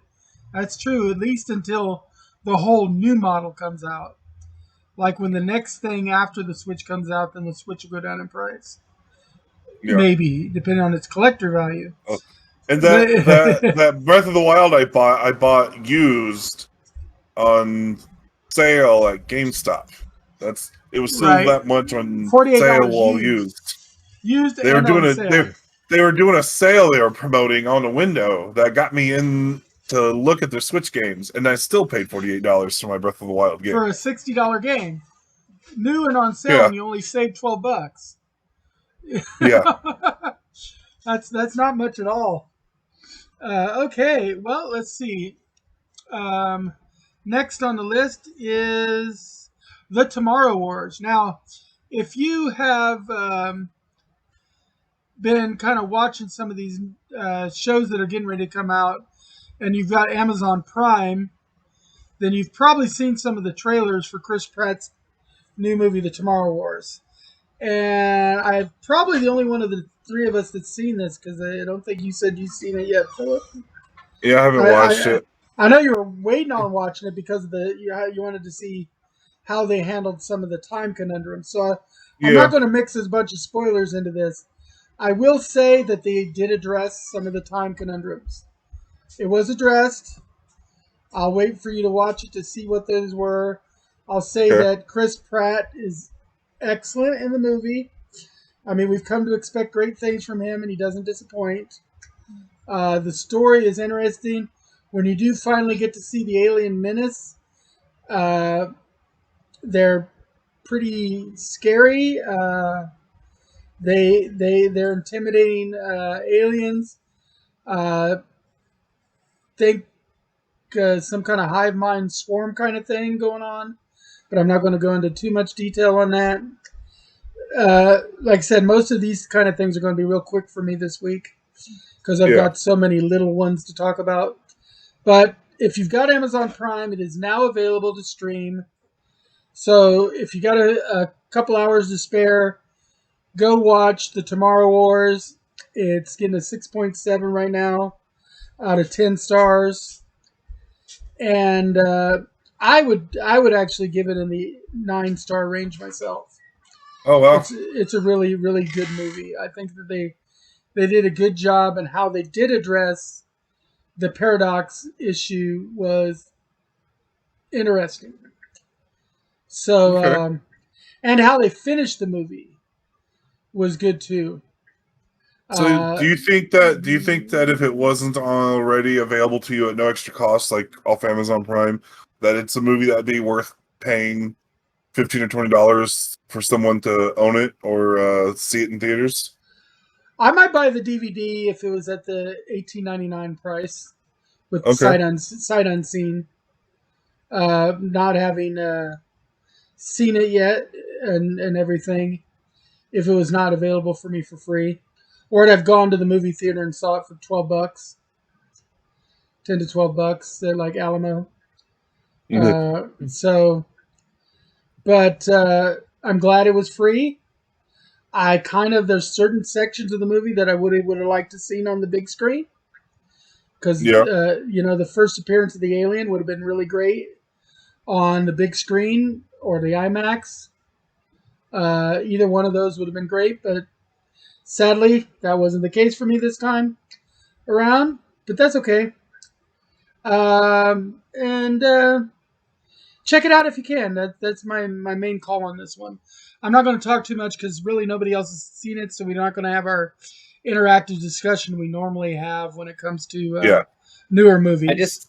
That's true, at least until the whole new model comes out. Like when the next thing after the Switch comes out, then the Switch will go down in price. Yeah. Maybe, depending on its collector value. And that Breath of the Wild I bought used on sale at GameStop. It was still Right. that much on $48 sale while used. used. Used They were and doing on a sale. they were doing a sale they were promoting on the window that got me in to look at their Switch games, and I still paid $48 for my Breath of the Wild game. For a $60 game. New and on sale, Yeah. and you only saved $12. Yeah. That's not much at all. Okay, well, let's see. Next on the list is The Tomorrow Wars. Now, if you have been kind of watching some of these shows that are getting ready to come out, and you've got Amazon Prime, then you've probably seen some of the trailers for Chris Pratt's new movie, The Tomorrow Wars. And I'm probably the only one of the three of us that's seen this, because I don't think you said you've seen it yet, Philip. Yeah, I haven't watched it. I know you were waiting on watching it because of you wanted to see how they handled some of the time conundrum. So I'm not going to mix a bunch of spoilers into this. I will say that they did address some of the time conundrums. It was addressed. I'll wait for you to watch it to see what those were. I'll say that Chris Pratt is excellent in the movie. I mean, we've come to expect great things from him, and he doesn't disappoint. The story is interesting. When you do finally get to see the alien menace, they're pretty scary. They're intimidating aliens. Think some kind of hive mind swarm kind of thing going on, but I'm not going to go into too much detail on that. Like I said, most of these kind of things are going to be real quick for me this week because I've got so many little ones to talk about. But if you've got Amazon Prime, it is now available to stream. So if you got a couple hours to spare, go watch The Tomorrow Wars. It's getting a 6.7 right now out of 10 stars. And I would actually give it in the 9-star range myself. Oh wow! It's a really, really good movie. I think that they did a good job, and how they did address the paradox issue was interesting. So, and how they finished the movie was good too. So, do you think that if it wasn't already available to you at no extra cost, like off Amazon Prime, that it's a movie that'd be worth paying $15 or $20 for someone to own it or see it in theaters? I might buy the DVD if it was at the $18.99 price with sight unseen. Not having seen it yet and everything, if it was not available for me for free, or I'd have gone to the movie theater and saw it for $12, $10 to $12 at like Alamo. But I'm glad it was free. There's certain sections of the movie that I would have liked to seen on the big screen, because the first appearance of the alien would have been really great on the big screen or the IMAX. Either one of those would have been great, but sadly, that wasn't the case for me this time around. But that's okay. And check it out if you can. That's my main call on this one. I'm not going to talk too much because really nobody else has seen it, so we're not going to have our interactive discussion we normally have when it comes to newer movies.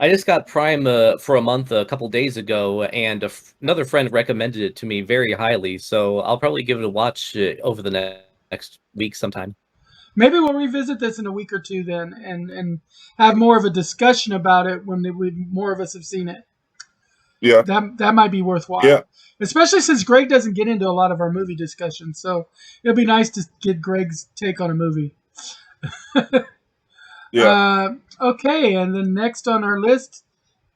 I just got Prime for a month a couple days ago, and another friend recommended it to me very highly. So I'll probably give it a watch over the next week sometime. Maybe we'll revisit this in a week or two then, and have more of a discussion about it when more of us have seen it. Yeah, that might be worthwhile. Yeah, especially since Greg doesn't get into a lot of our movie discussions, so it'll be nice to get Greg's take on a movie. Yeah. Okay, and then next on our list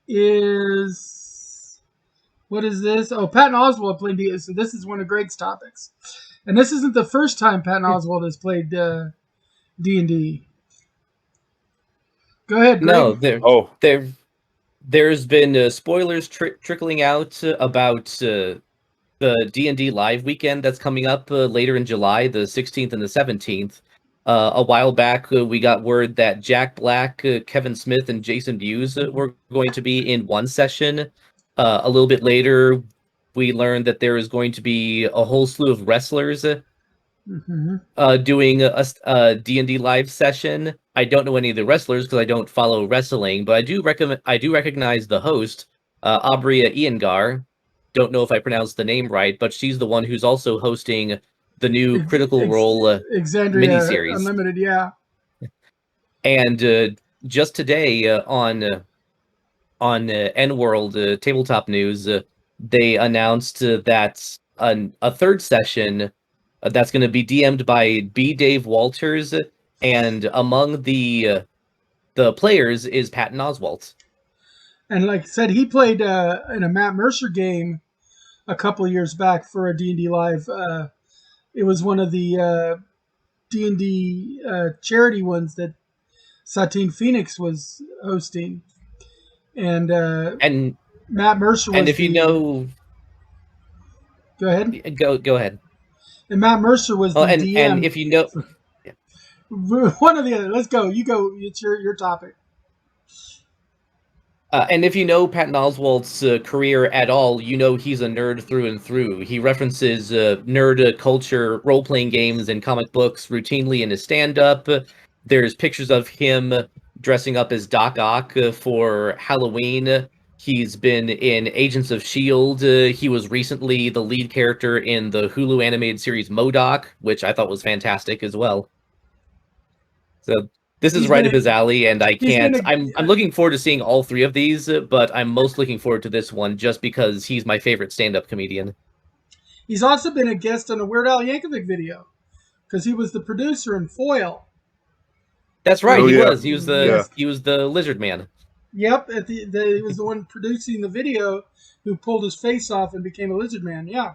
is, what is this? Oh, Patton Oswalt played D. So this is one of Greg's topics, and this isn't the first time Patton Oswalt has played D&D. Go ahead, Greg. No, there's been spoilers trickling out about the D&D live weekend that's coming up later in July, the 16th and the 17th. A while back, we got word that Jack Black, Kevin Smith, and Jason Mewes were going to be in one session. A little bit later, we learned that there is going to be a whole slew of wrestlers Mm-hmm. doing a D&D live session. I don't know any of the wrestlers because I don't follow wrestling, but I do recognize the host, Abria Iyengar. Don't know if I pronounced the name right, but she's the one who's also hosting the new Critical Role Exandria miniseries. Unlimited, yeah. And just today on N-World Tabletop News, they announced that a third session that's going to be DM'd by B. Dave Walters, and among the players is Patton Oswalt. And like I said, he played in a Matt Mercer game a couple of years back for a D&D Live. It was one of the D&D charity ones that Satine Phoenix was hosting. And Matt Mercer was and if you know, Go ahead. go ahead. And Matt Mercer was the DM. And if you know, one or the other. Let's go. You go. It's your topic. And if you know Patton Oswalt's career at all, you know he's a nerd through and through. He references nerd culture, role-playing games, and comic books routinely in his stand-up. There's pictures of him dressing up as Doc Ock for Halloween. He's been in Agents of S.H.I.E.L.D. He was recently the lead character in the Hulu animated series MODOK, which I thought was fantastic as well. So this is right up his alley, and I'm looking forward to seeing all three of these, but I'm most looking forward to this one just because he's my favorite stand-up comedian. He's also been a guest on a Weird Al Yankovic video because he was the producer in Foil. That's right. Oh, he yeah. was. He was the Lizard Man. Yep, he was the one producing the video who pulled his face off and became a Lizard Man. Yeah.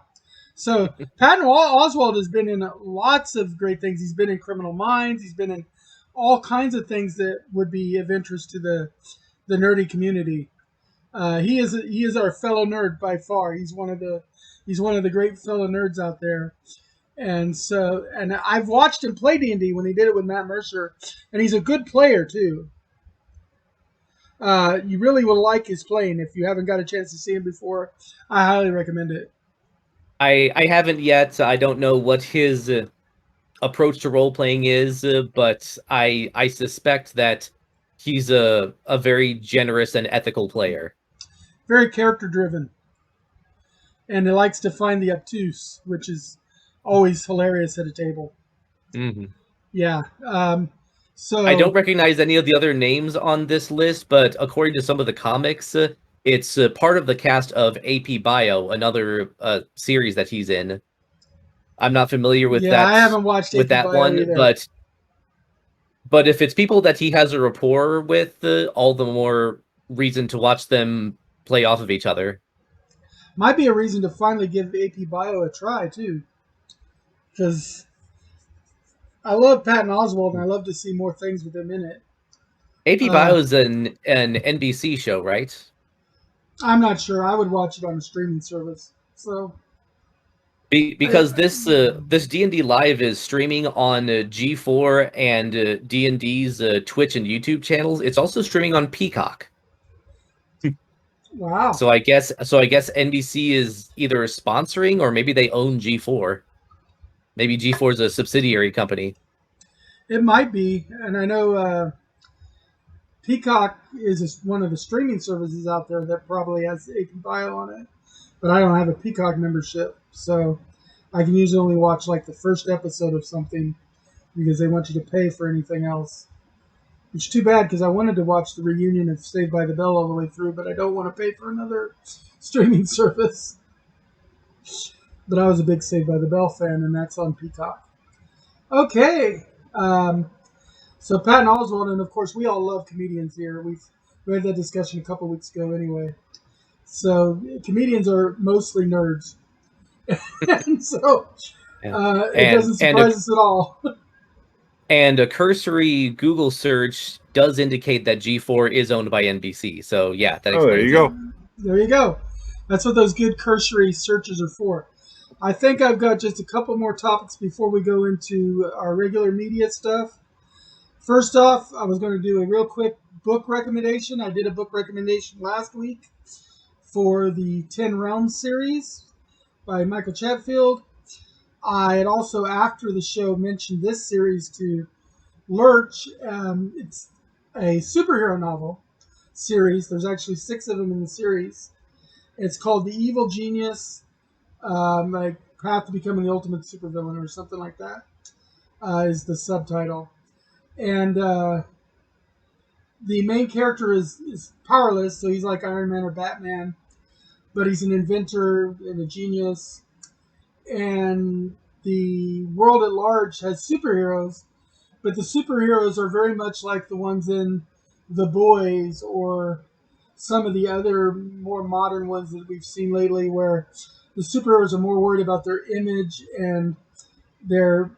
So Patton Oswalt has been in lots of great things. He's been in Criminal Minds. He's been in all kinds of things that would be of interest to the nerdy community. He is our fellow nerd by far. He's one of the great fellow nerds out there. And I've watched him play D&D when he did it with Matt Mercer, and he's a good player too. You really will like his playing. If you haven't got a chance to see him before, I highly recommend it. I haven't yet. I don't know what his approach to role playing is, but I suspect that he's a very generous and ethical player. Very character driven, and he likes to find the obtuse, which is always hilarious at a table. Mm-hmm. Yeah. So I don't recognize any of the other names on this list, but according to some of the comics, it's part of the cast of AP Bio, another series that he's in. I'm not familiar with that. I haven't watched with that Bio one, either. but if it's people that he has a rapport with, all the more reason to watch them play off of each other. Might be a reason to finally give AP Bio a try too, because I love Patton Oswalt and I love to see more things with him in it. AP Bio is an NBC show, right? I'm not sure. I would watch it on a streaming service. So because this D&D Live is streaming on G4 and D&D's Twitch and YouTube channels. It's also streaming on Peacock. Wow. So I guess NBC is either sponsoring or maybe they own G4. Maybe G4 is a subsidiary company. It might be, and I know Peacock is one of the streaming services out there that probably has AP Bio on it, but I don't have a Peacock membership, so I can usually only watch like the first episode of something because they want you to pay for anything else. Which is too bad because I wanted to watch the reunion of Saved by the Bell all the way through, but I don't want to pay for another streaming service. But I was a big Saved by the Bell fan, and that's on Peacock. Okay. So Patton Oswalt, and of course we all love comedians here. We had that discussion a couple weeks ago anyway. So comedians are mostly nerds. And so it doesn't surprise us at all. And a cursory Google search does indicate that G4 is owned by NBC. So yeah, that explains there you go. There you go. That's what those good cursory searches are for. I think I've got just a couple more topics before we go into our regular media stuff. First off, I was going to do a real quick book recommendation. I did a book recommendation last week for the 10 Realms series. by Michael Chatfield. I had also, after the show, mentioned this series to Lurch. It's a superhero novel series. There's actually 6 of them in the series. It's called The Evil Genius, like Path to Becoming the Ultimate Supervillain or something like that, is the subtitle. And the main character is powerless, so he's like Iron Man or Batman, but he's an inventor and a genius. And the world at large has superheroes, but the superheroes are very much like the ones in The Boys or some of the other more modern ones that we've seen lately, where the superheroes are more worried about their image and their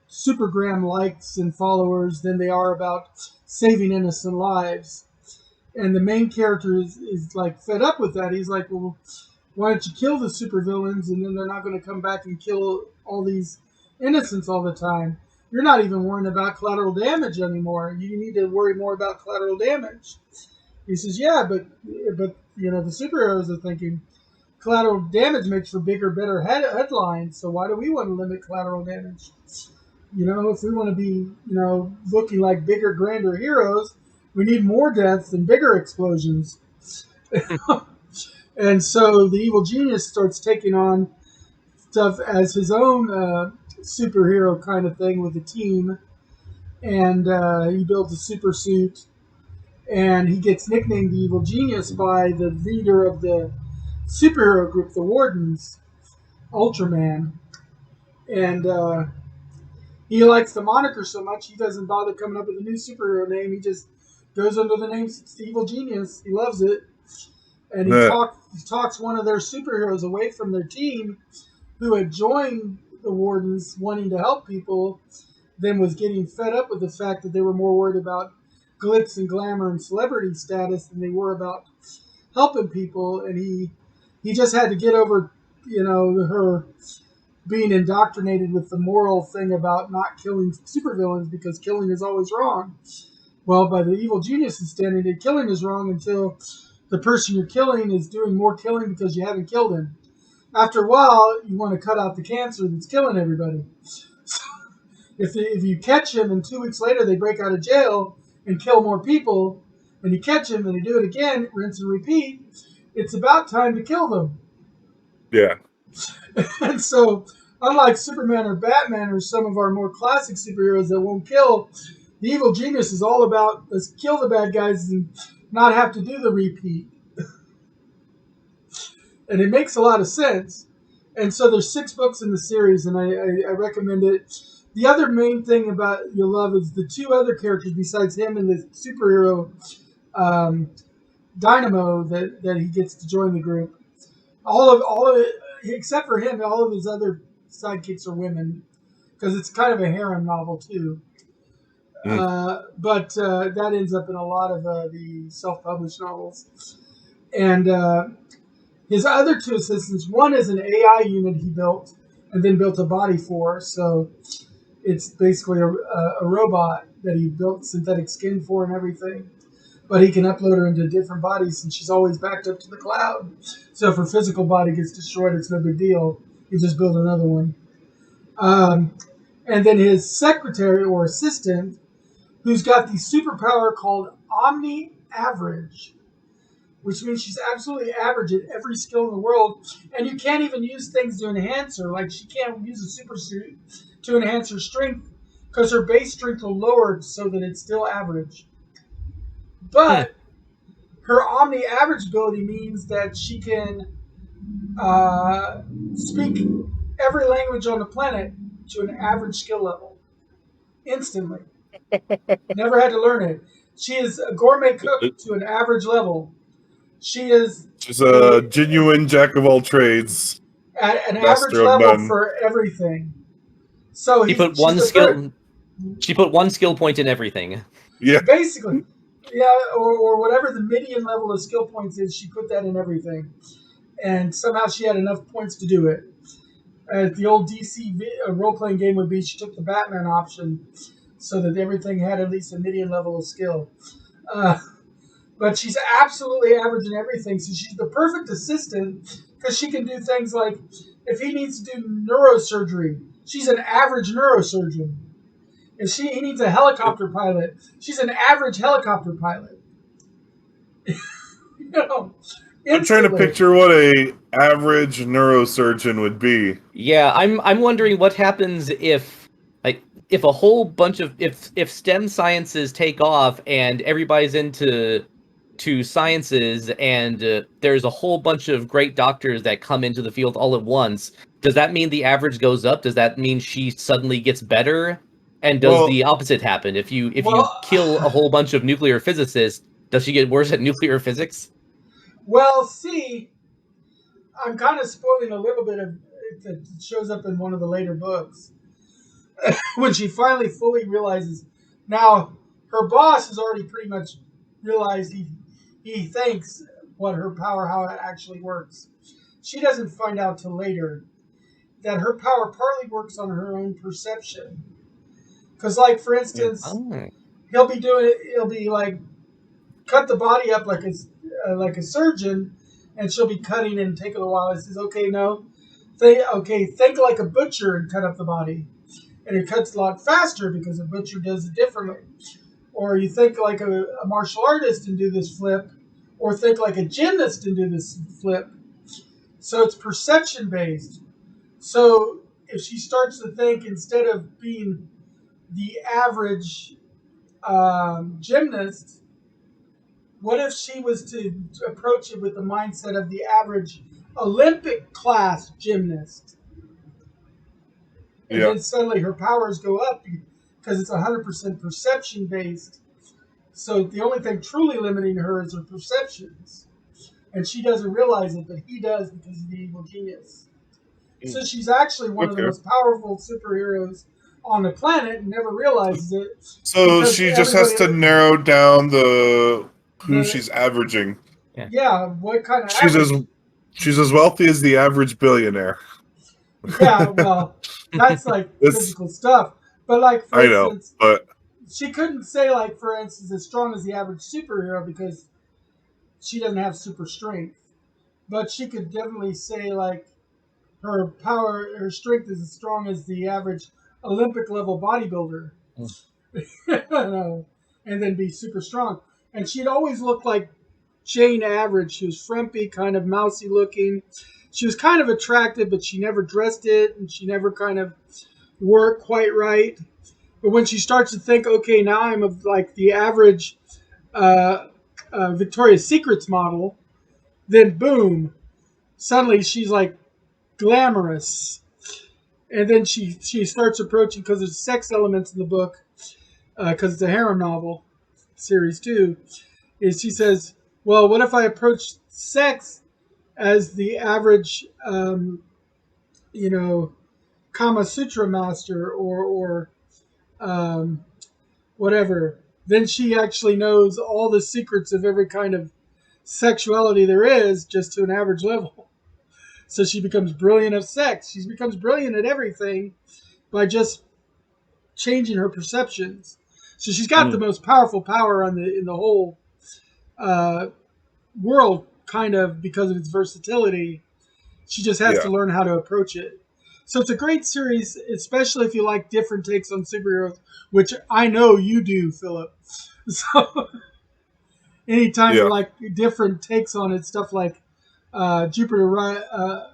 supergram likes and followers than they are about saving innocent lives. And the main character is like fed up with that. He's like, well, why don't you kill the supervillains and then they're not going to come back and kill all these innocents all the time? You're not even worrying about collateral damage anymore. You need to worry more about collateral damage. He says, yeah, but the superheroes are thinking collateral damage makes for bigger, better headlines. So why do we want to limit collateral damage? If we want to be, looking like bigger, grander heroes, we need more deaths and bigger explosions. And so the evil genius starts taking on stuff as his own superhero kind of thing with a team. And he builds a super suit. And he gets nicknamed the evil genius by the leader of the superhero group, the Wardens, Ultraman. And he likes the moniker so much he doesn't bother coming up with a new superhero name. He just goes under the name Evil Genius. He loves it. And he talks one of their superheroes away from their team who had joined the Wardens wanting to help people, then was getting fed up with the fact that they were more worried about glitz and glamour and celebrity status than they were about helping people. And he just had to get over, her being indoctrinated with the moral thing about not killing supervillains because killing is always wrong. Well, by the evil genius's standard, killing is wrong until the person you're killing is doing more killing because you haven't killed him. After a while, you want to cut out the cancer that's killing everybody. So if you catch him and 2 weeks later they break out of jail and kill more people, and you catch them and they do it again, rinse and repeat, it's about time to kill them. Yeah. And so, unlike Superman or Batman or some of our more classic superheroes that won't kill, the evil genius is all about let's kill the bad guys and not have to do the repeat. And it makes a lot of sense. And so there's 6 books in the series, and I recommend it. The other main thing about you'll love is the 2 other characters besides him and the superhero Dynamo that he gets to join the group. All of it, except for him, all of his other sidekicks are women, because it's kind of a harem novel too. But that ends up in a lot of the self-published novels. And his other 2 assistants, one is an AI unit he built and then built a body for. So it's basically a robot that he built synthetic skin for and everything. But he can upload her into different bodies, and she's always backed up to the cloud. So if her physical body gets destroyed, it's no big deal. You just build another one. And then his secretary or assistant, who's got the superpower called Omni Average, which means she's absolutely average at every skill in the world. And you can't even use things to enhance her. Like, she can't use a super suit to enhance her strength because her base strength will lower so that it's still average. But her omni average ability means that she can speak every language on the planet to an average skill level instantly. Never had to learn it. She is a gourmet cook to an average level. She's a genuine jack of all trades. At an average level for everything. So she put one skill point in everything. Yeah. Basically. Yeah, or whatever the median level of skill points is, she put that in everything. And somehow she had enough points to do it. The old DC role-playing game would be she took the Batman option so that everything had at least a median level of skill. But but she's absolutely average in everything. So she's the perfect assistant because she can do things like if he needs to do neurosurgery, she's an average neurosurgeon. If he needs a helicopter pilot, she's an average helicopter pilot. You know, I'm trying to instantly. picture what a average neurosurgeon would be. Yeah, I'm wondering what happens if a whole bunch of if STEM sciences take off and everybody's into sciences and there's a whole bunch of great doctors that come into the field all at once. Does that mean the average goes up? Does that mean she suddenly gets better? And does Well- the opposite happen? If you Well- kill a whole bunch of nuclear physicists, does she get worse at nuclear physics? Well, see, I'm kind of spoiling a little bit of it that shows up in one of the later books. When she finally fully realizes, now her boss has already pretty much realized he thinks what her power, how it actually works. She doesn't find out till later that her power partly works on her own perception. Because, like, for instance, Oh. he'll be like cut the body up like a surgeon, and she'll be cutting and take a while. It says, okay, no, think like a butcher and cut up the body, and it cuts a lot faster because a butcher does it differently. Or you think like a martial artist and do this flip, or think like a gymnast and do this flip. So it's perception based. So if she starts to think instead of being the average gymnast, what if she was to approach it with the mindset of the average Olympic class gymnast? And then suddenly her powers go up because it's 100% perception based. So the only thing truly limiting her is her perceptions. And she doesn't realize it, but he does because he's the evil genius. So she's actually one of the most powerful superheroes on the planet and never realizes it. So she just has to narrow down who she's averaging. Yeah, what kind of She's as wealthy as the average billionaire. Yeah, well, that's like physical stuff. But like, for instance, but she couldn't say like, for instance, as strong as the average superhero because she doesn't have super strength. But she could definitely say like her strength is as strong as the average Olympic level bodybuilder. And then be super strong. And she'd always look like Jane Average. She was frumpy, kind of mousy looking. She was kind of attractive, but she never dressed it, and she never kind of wore it quite right. But when she starts to think, okay, now I'm like the average Victoria's Secrets model, then boom, suddenly she's like glamorous. And then she starts approaching, because there's sex elements in the book, because it's a harem novel, series 2, is she says, well, what if I approach sex as the average, Kama Sutra master or whatever? Then she actually knows all the secrets of every kind of sexuality there is, just to an average level. So she becomes brilliant at sex. She becomes brilliant at everything by just changing her perceptions. So she's got the most powerful power in the whole world, kind of, because of its versatility. She just has to learn how to approach it. So it's a great series, especially if you like different takes on superheroes, which I know you do, Philip. So anytime you like different takes on it, stuff like Jupiter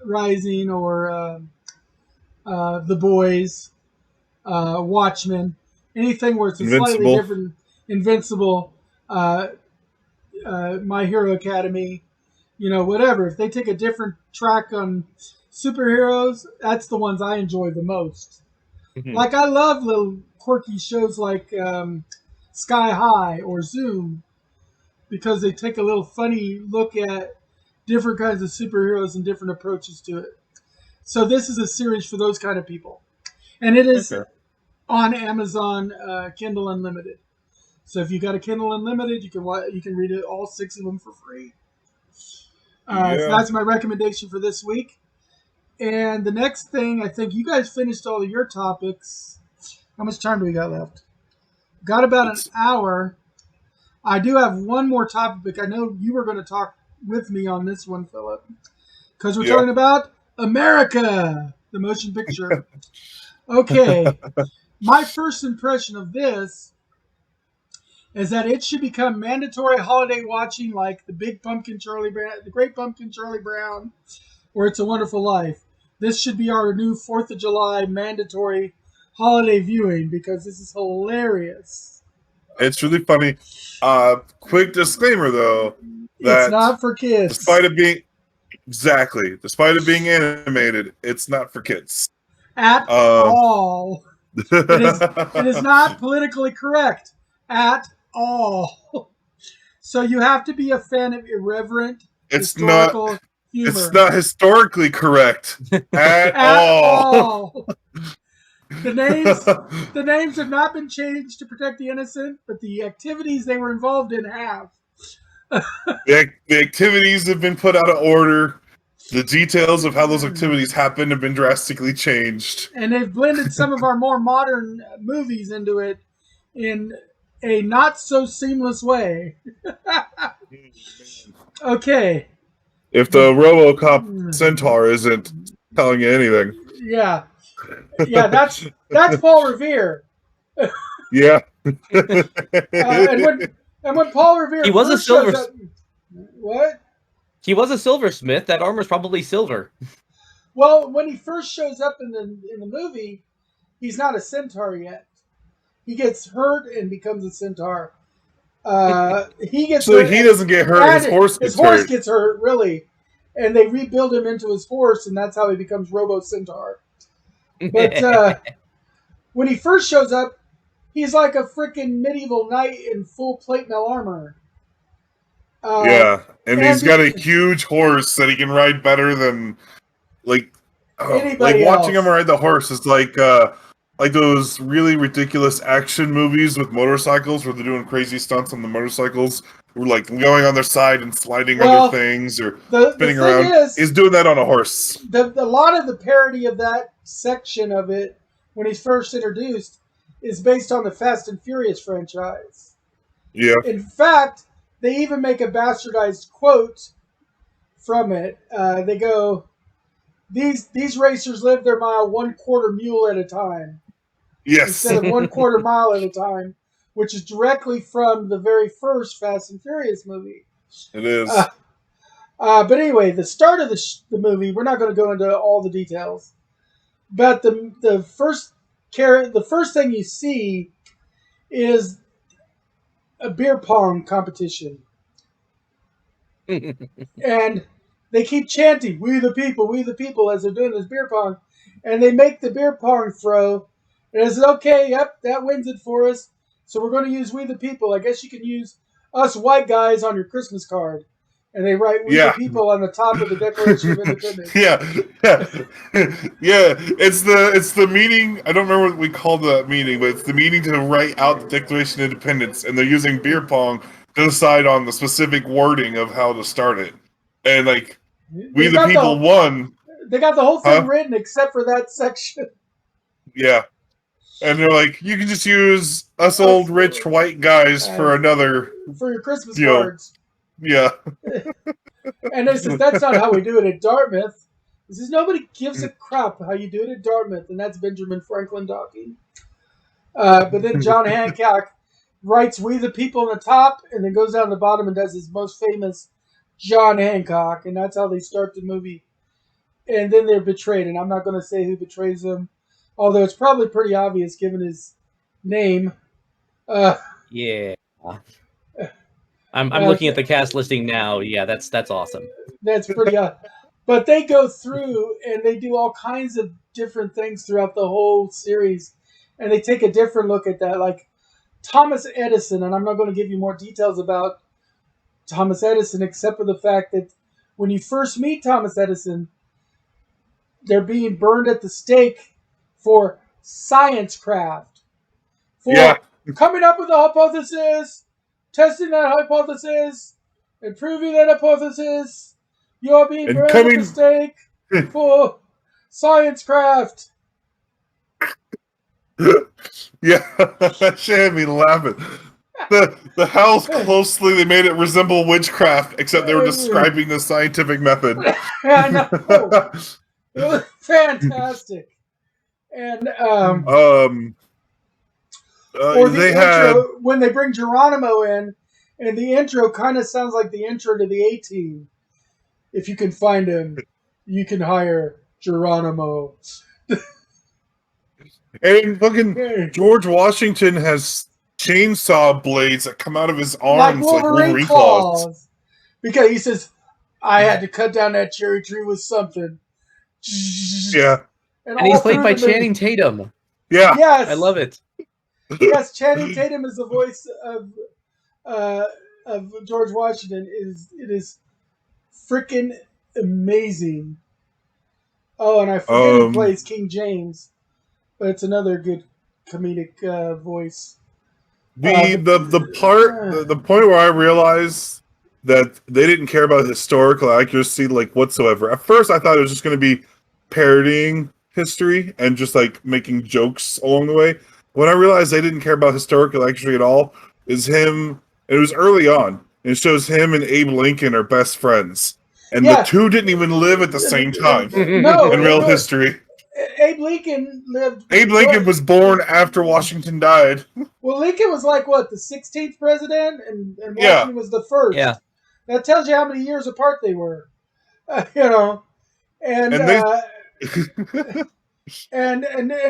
Rising or The Boys, Watchmen, anything where it's a slightly different, Invincible, My Hero Academy, whatever. If they take a different track on superheroes, that's the ones I enjoy the most. Mm-hmm. Like, I love little quirky shows like Sky High or Zoom, because they take a little funny look at different kinds of superheroes and different approaches to it. So this is a series for those kind of people. And it is on Amazon Kindle Unlimited. So if you got a Kindle Unlimited, you can read it, all 6 of them, for free. So that's my recommendation for this week. And the next thing, I think you guys finished all of your topics. How much time do we got left? Got about an hour. I do have one more topic. I know you were going to talk with me on this one, Philip, because we're talking about America, the motion picture. Okay. My first impression of this is that it should become mandatory holiday watching, like the Big Pumpkin Charlie Brown, the Great Pumpkin Charlie Brown, or It's a Wonderful Life. This should be our new 4th of July mandatory holiday viewing because this is hilarious. It's really funny. Quick disclaimer, though, that it's not for kids. Despite it being animated, it's not for kids at all. It is not politically correct at all. So you have to be a fan of irreverent historical humor. It's not historically correct at all. The names have not been changed to protect the innocent, but the activities they were involved in have. The activities have been put out of order. The details of how those activities happen have been drastically changed. And they've blended some of our more modern movies into it in a not so seamless way. Okay. If the RoboCop Centaur isn't telling you anything. Yeah. Yeah, that's Paul Revere. Yeah. And when Paul Revere he was a silver. What? He was a silversmith. That armor's probably silver. Well, when he first shows up in the movie, he's not a centaur yet. He gets hurt and becomes a centaur. He doesn't get hurt. His horse gets hurt, really, and they rebuild him into his horse, and that's how he becomes Robo Centaur. But when he first shows up, he's like a freaking medieval knight in full plate mail armor. And he's got a huge horse that he can ride better than watching him ride the horse is like those really ridiculous action movies with motorcycles where they're doing crazy stunts on the motorcycles. We're like going on their side and sliding under things or spinning around. He's doing that on a horse. A lot of the parody of that section of it when he's first introduced is based on the Fast and Furious franchise. Yeah. In fact, they even make a bastardized quote from it. They go, "These racers live their mile 1/4 mule at a time." Yes. Instead of 1/4 mile at a time, which is directly from the very first Fast and Furious movie. It is. But anyway, the start of the movie, we're not going to go into all the details. But the first thing you see is a beer pong competition. And they keep chanting, "We the people," as they're doing this beer pong. And they make the beer pong throw. And I said, okay, yep, that wins it for us. So we're going to use "We the people." I guess you can use us white guys on your Christmas card. And they write "We the people" on the top of the Declaration of Independence. Yeah. It's the meeting. I don't remember what we called that meeting, but it's the meeting to write out the Declaration of Independence, and they're using beer pong to decide on the specific wording of how to start it. And "We the people" won. They got the whole thing written except for that section. Yeah. And they're like, you can just use us old rich white guys for your Christmas cards. Yeah. And they says, "That's not how we do it at Dartmouth." He says, "Nobody gives a crap how you do it at Dartmouth," and that's Benjamin Franklin talking. But then John Hancock writes "We the people" on the top, and then goes down the bottom and does his most famous John Hancock, and that's how they start the movie. And then they're betrayed, and I'm not going to say who betrays them, although it's probably pretty obvious given his name. Yeah. I'm looking at the cast listing now. Yeah, that's awesome. That's pretty but they go through and they do all kinds of different things throughout the whole series, and they take a different look at that. Like Thomas Edison, and I'm not going to give you more details about Thomas Edison except for the fact that when you first meet Thomas Edison, they're being burned at the stake for science craft. For coming up with a hypothesis, testing that hypothesis, and proving that hypothesis. You're being burned at the stake for science craft. Yeah, that shit had me laughing. the how closely they made it resemble witchcraft, except they were describing the scientific method. I know. It was fantastic. And or the they intro had when they bring Geronimo in, and the intro kind of sounds like the intro to the A-Team. If you can find him, you can hire Geronimo. and fucking George Washington has chainsaw blades that come out of his arms like Wolverine claws. Because he says, "I had to cut down that cherry tree with something." Yeah, and he's played by Channing Tatum. Yeah, yes, I love it. Yes, Channing Tatum is the voice of George Washington. It is freaking amazing. Oh, and I forget who plays King James, but it's another good comedic voice. The point where I realized that they didn't care about historical accuracy like whatsoever. At first, I thought it was just going to be parodying history and just like making jokes along the way. When I realized they didn't care about historical accuracy at all, is him. It was early on. And it shows him and Abe Lincoln are best friends, and the two didn't even live at the same time. No, in real history. Abe Lincoln lived. Abe Lincoln was born after Washington died. Well, Lincoln was like what, the 16th president, and Washington was the first. Yeah, that tells you how many years apart they were. And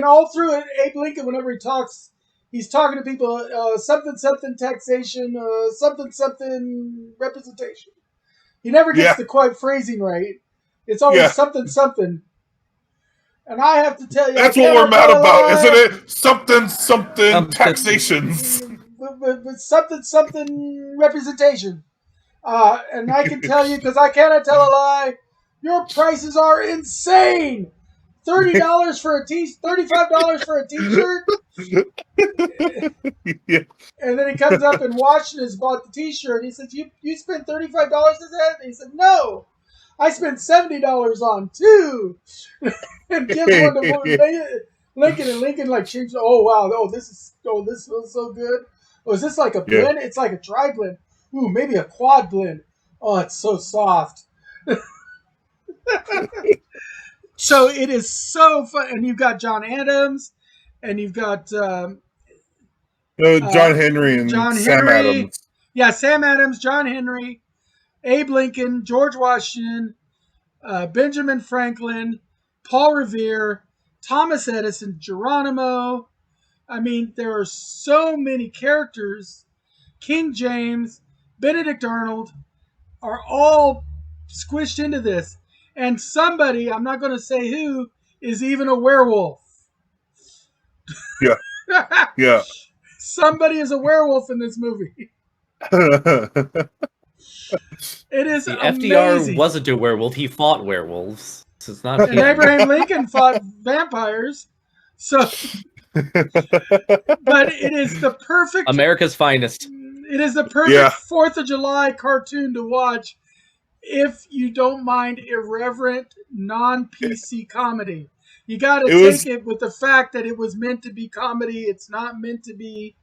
all through it, Abe Lincoln, whenever he talks, he's talking to people, something taxation, something representation. He never gets the quite phrasing right. It's always something. And I have to tell you, that's what we're mad about, isn't it? Something taxations. But something representation. And I can tell you, because I cannot tell a lie, your prices are insane. $30 for $35 for a T-shirt. Yeah. And then he comes up and Washington's bought the T-shirt. He says, "You spent $35 on that?" And he said, "No, I spent $70 on two." And gives one to Lincoln, and Lincoln like changed. Oh wow! This feels so good. Oh, is this like a blend? It's like a dry blend. Ooh, maybe a quad blend. Oh, it's so soft. So it is so fun, and you've got John Adams, and you've got John Henry and Sam Adams. Yeah, Sam Adams, John Henry, Abe Lincoln, George Washington, Benjamin Franklin, Paul Revere, Thomas Edison, Geronimo. I mean, there are so many characters. King James, Benedict Arnold are all squished into this. And somebody, I'm not going to say who, is even a werewolf. Yeah. Yeah. Somebody is a werewolf in this movie. It is amazing. FDR wasn't a werewolf. He fought werewolves. So it's not. And Abraham Lincoln fought vampires. So, but it is the perfect America's finest. It is the perfect 4th of July cartoon to watch if you don't mind irreverent, non-PC comedy. You got to take it with the fact that it was meant to be comedy. It's not meant to be.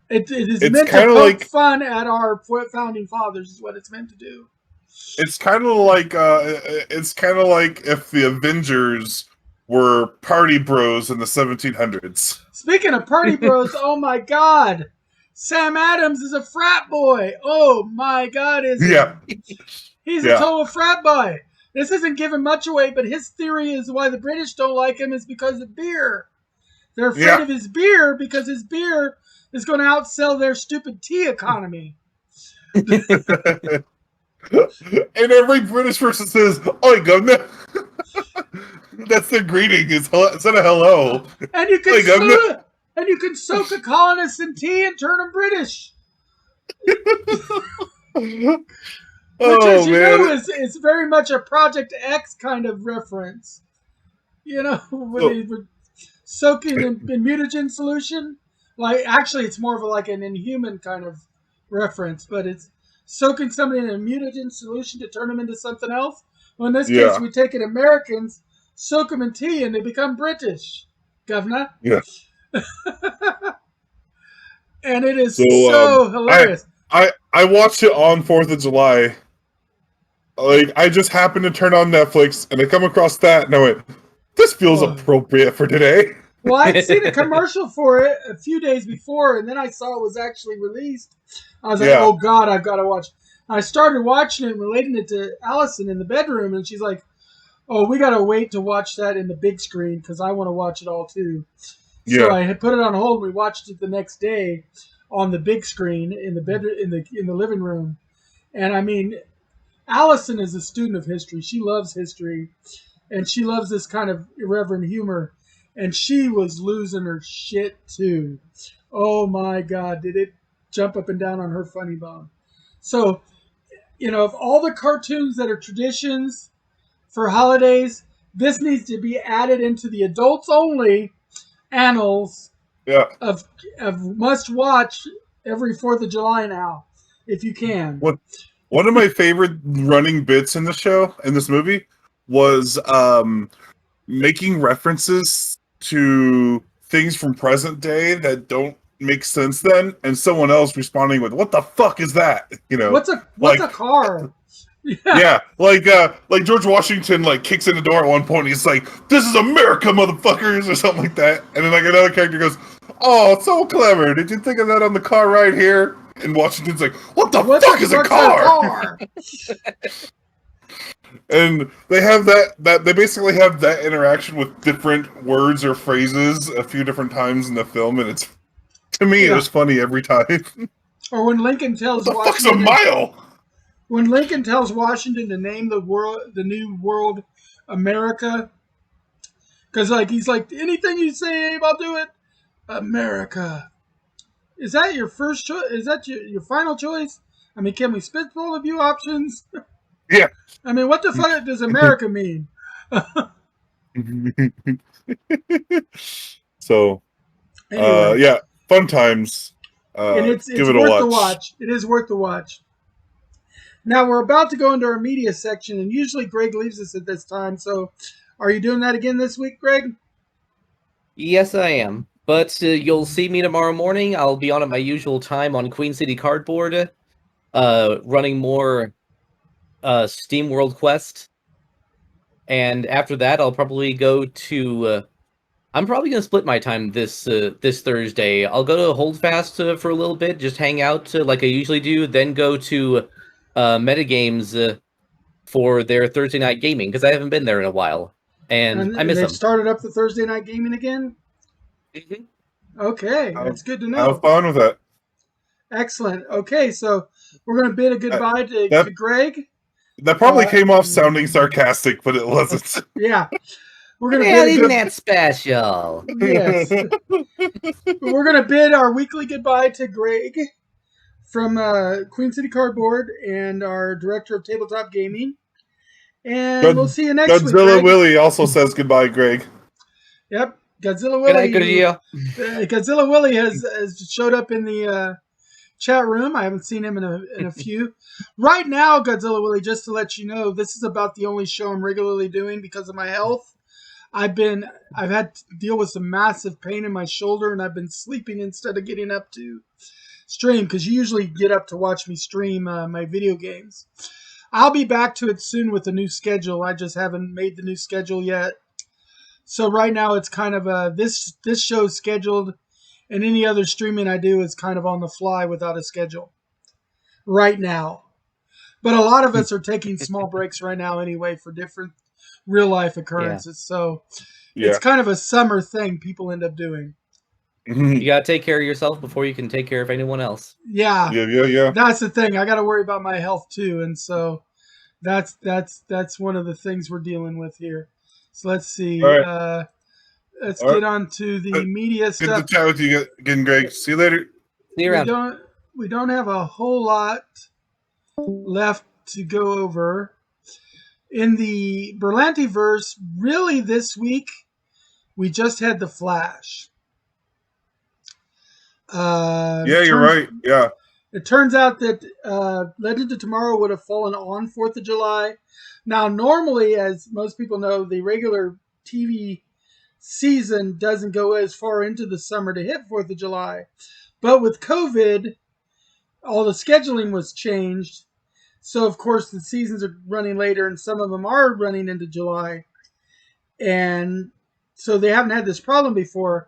It is meant to poke fun at our founding fathers. Is what it's meant to do. It's kind of like if the Avengers were party bros in the 1700s. Speaking of party bros, oh my God, Sam Adams is a frat boy. Oh my God, is he? Yeah. He's a total frat boy. This isn't giving much away, but his theory is why the British don't like him is because of beer. They're afraid of his beer because his beer is going to outsell their stupid tea economy. And every British person says, "Oi, governor." That's their greeting. Instead of hello. And you can soak a colonist in tea and turn them British. Which, as you know, is very much a Project X kind of reference. You know, when they were soaking in mutagen solution. Like, actually, it's more of an Inhuman kind of reference, but it's soaking somebody in a mutagen solution to turn them into something else. Well, in this case, we take it Americans, soak them in tea, and they become British. Governor. Yeah. And it is So hilarious. I watched it on 4th of July. Like, I just happened to turn on Netflix and I come across that and I went, this feels appropriate for today. Well, I'd seen a commercial for it a few days before, and then I saw it was actually released. I was like, oh, God, I've got to watch. I started watching it and relating it to Allison in the bedroom, and she's like, oh, we got to wait to watch that in the big screen because I want to watch it all, too. So I had put it on hold, and we watched it the next day on the big screen in the bedroom, in the living room. And, I mean, Allison is a student of history. She loves history, and she loves this kind of irreverent humor. And she was losing her shit, too. Oh, my God. Did it jump up and down on her funny bone. So, of all the cartoons that are traditions for holidays, this needs to be added into the adults-only annals of must-watch every 4th of July now, if you can. One of my favorite running bits in this movie, was making references to things from present day that don't make sense then, and someone else responding with, "What the fuck is that?" What's a car? Yeah, like George Washington kicks in the door at one point and he's like, "This is America, motherfuckers," or something like that. And then another character goes, "Oh, it's so clever. Did you think of that on the car right here?" And Washington's like, "What the fuck is a car?" And they have that they basically have that interaction with different words or phrases a few different times in the film, and it's, to me, it was funny every time. Or when Lincoln tells What the fuck's a mile? When Lincoln tells Washington to name the new world America, because he's like, anything you say, Abe, I'll do it. America. Is that your first choice? Is that your final choice? I mean, can we spitball a few options? Yeah. I mean, what the fuck does America mean? So, anyway. Fun times. And it's give it worth a the watch. It is worth the watch. Now we're about to go into our media section, and usually Greg leaves us at this time. So, are you doing that again this week, Greg? Yes, I am. But you'll see me tomorrow morning. I'll be on at my usual time on Queen City Cardboard, running more Steam World Quest. And after that, I'll probably go to... I'm probably going to split my time this Thursday. I'll go to Holdfast for a little bit, just hang out like I usually do, then go to Metagames for their Thursday night gaming, because I haven't been there in a while. And I miss them. They've started up the Thursday night gaming again? Mm-hmm. Okay, that's good to know. Have fun with that. Excellent. Okay, so we're going to bid a goodbye to Greg. That probably came off sounding sarcastic, but it wasn't. Yeah. We're gonna isn't that special? Yes. We're going to bid our weekly goodbye to Greg from Queen City Cardboard and our director of tabletop gaming. And we'll see you next week. Godzilla Willie also says goodbye, Greg. Yep. Godzilla Willie. Good night, Godzilla Willie has showed up in the chat room. I haven't seen him in a few. Right now, Godzilla Willie, just to let you know, this is about the only show I'm regularly doing because of my health. I've had to deal with some massive pain in my shoulder, and I've been sleeping instead of getting up to stream, because you usually get up to watch me stream my video games. I'll be back to it soon with a new schedule. I just haven't made the new schedule yet. So right now it's kind of this show's scheduled, and any other streaming I do is kind of on the fly without a schedule right now. But a lot of us are taking small breaks right now anyway for different real life occurrences. Yeah. So it's kind of a summer thing people end up doing. You gotta take care of yourself before you can take care of anyone else. Yeah. That's the thing. I gotta worry about my health too, and so that's one of the things we're dealing with here. So let's see. Right. Let's get on to the media stuff. Good to chat with you again, Greg. See you later. See you around. We don't have a whole lot left to go over. In the Berlantiverse, really this week, we just had The Flash. You're right. Yeah. It turns out that Legend of Tomorrow would have fallen on 4th of July. Now, normally, as most people know, the regular TV season doesn't go as far into the summer to hit 4th of July. But with COVID, all the scheduling was changed. So, of course, the seasons are running later, and some of them are running into July. And so they haven't had this problem before.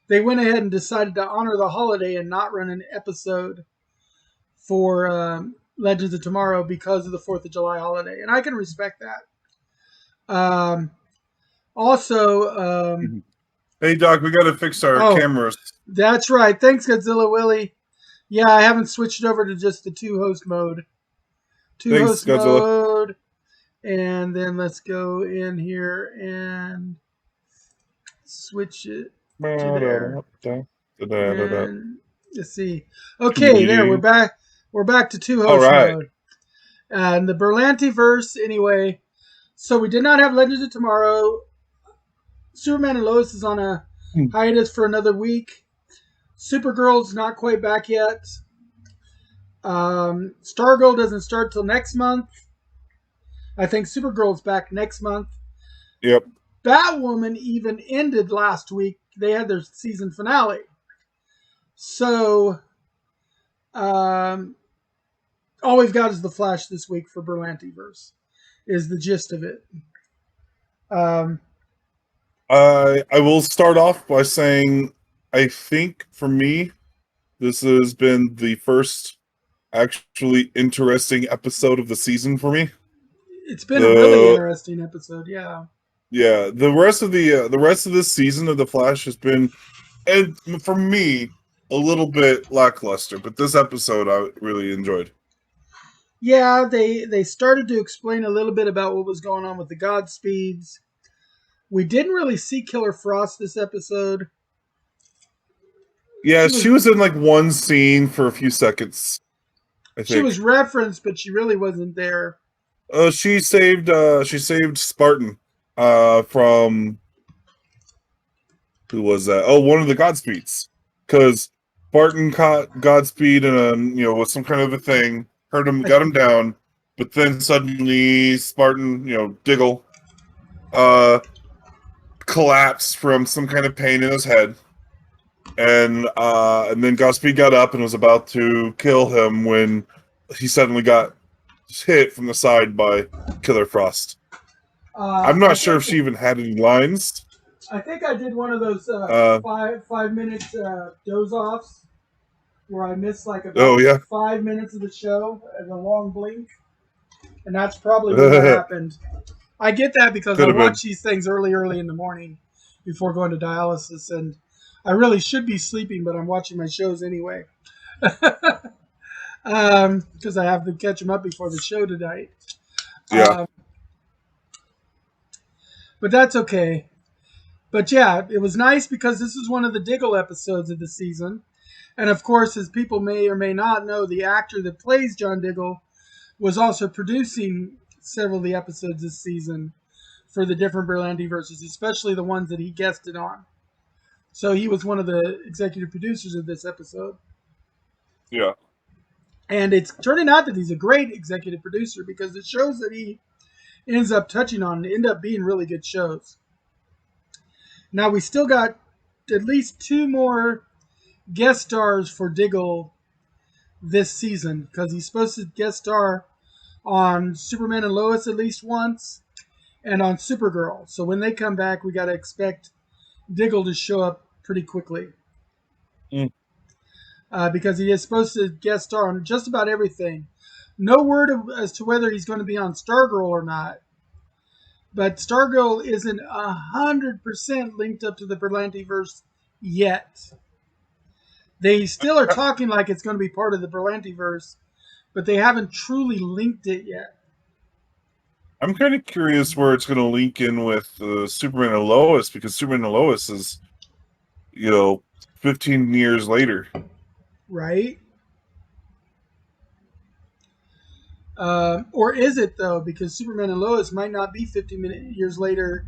They went ahead and decided to honor the holiday and not run an episode for Legends of Tomorrow because of the 4th of July holiday. And I can respect that. Also, hey, Doc, we got to fix our cameras. That's right. Thanks, Godzilla Willie. Yeah, I haven't switched over to just the two-host mode. Two-host mode. And then let's go in here and switch it to there. And let's see. Okay, there, we're back. We're back to two-host mode. And the Berlantiverse, anyway. So we did not have Legends of Tomorrow. Superman and Lois is on a hiatus for another week. Supergirl's not quite back yet. Stargirl doesn't start till next month. I think Supergirl's back next month. Yep. Batwoman even ended last week. They had their season finale. So, all we've got is the Flash this week for Berlantiverse, is the gist of it. I will start off by saying, I think for me, this has been the first actually interesting episode of the season for me. It's been a really interesting episode, yeah. Yeah, the rest of this season of The Flash has been, and for me, a little bit lackluster. But this episode I really enjoyed. Yeah, they started to explain a little bit about what was going on with the Godspeeds. We didn't really see Killer Frost this episode. Yeah, she was in like one scene for a few seconds. I think she was referenced, but she really wasn't there. She saved Spartan from, who was that? Oh, one of the Godspeeds, because Spartan caught Godspeed in with some kind of a thing, got him down, but then suddenly Spartan, Diggle, collapsed from some kind of pain in his head, and then Godspeed got up and was about to kill him when he suddenly got hit from the side by Killer Frost. I'm not sure if she even had any lines. I think I did one of those 5 minute doze offs where I missed like about 5 minutes of the show as a long blink, and that's probably what happened. I get that because I watch these things early in the morning before going to dialysis, and I really should be sleeping, but I'm watching my shows anyway. Because I have to catch them up before the show tonight. Yeah. But that's okay. But yeah, it was nice because this is one of the Diggle episodes of the season. And of course, as people may or may not know, the actor that plays John Diggle was also producing several of the episodes this season for the different Berlantiverses, especially the ones that he guested on. So he was one of the executive producers of this episode. Yeah. And it's turning out that he's a great executive producer because the shows that he ends up touching on end up being really good shows. Now, we still got at least 2 more guest stars for Diggle this season because he's supposed to guest star on Superman and Lois at least once and on Supergirl. So when they come back, we got to expect Diggle to show up pretty quickly. Because he is supposed to guest star on just about everything. No word as to whether he's going to be on Stargirl or not. But Stargirl isn't 100% linked up to the Berlantiverse yet. They still are talking like it's going to be part of the Berlantiverse, but they haven't truly linked it yet. I'm kind of curious where it's going to link in with Superman and Lois, because Superman and Lois is, 15 years later. Right? Or is it, though? Because Superman and Lois might not be 50 years later.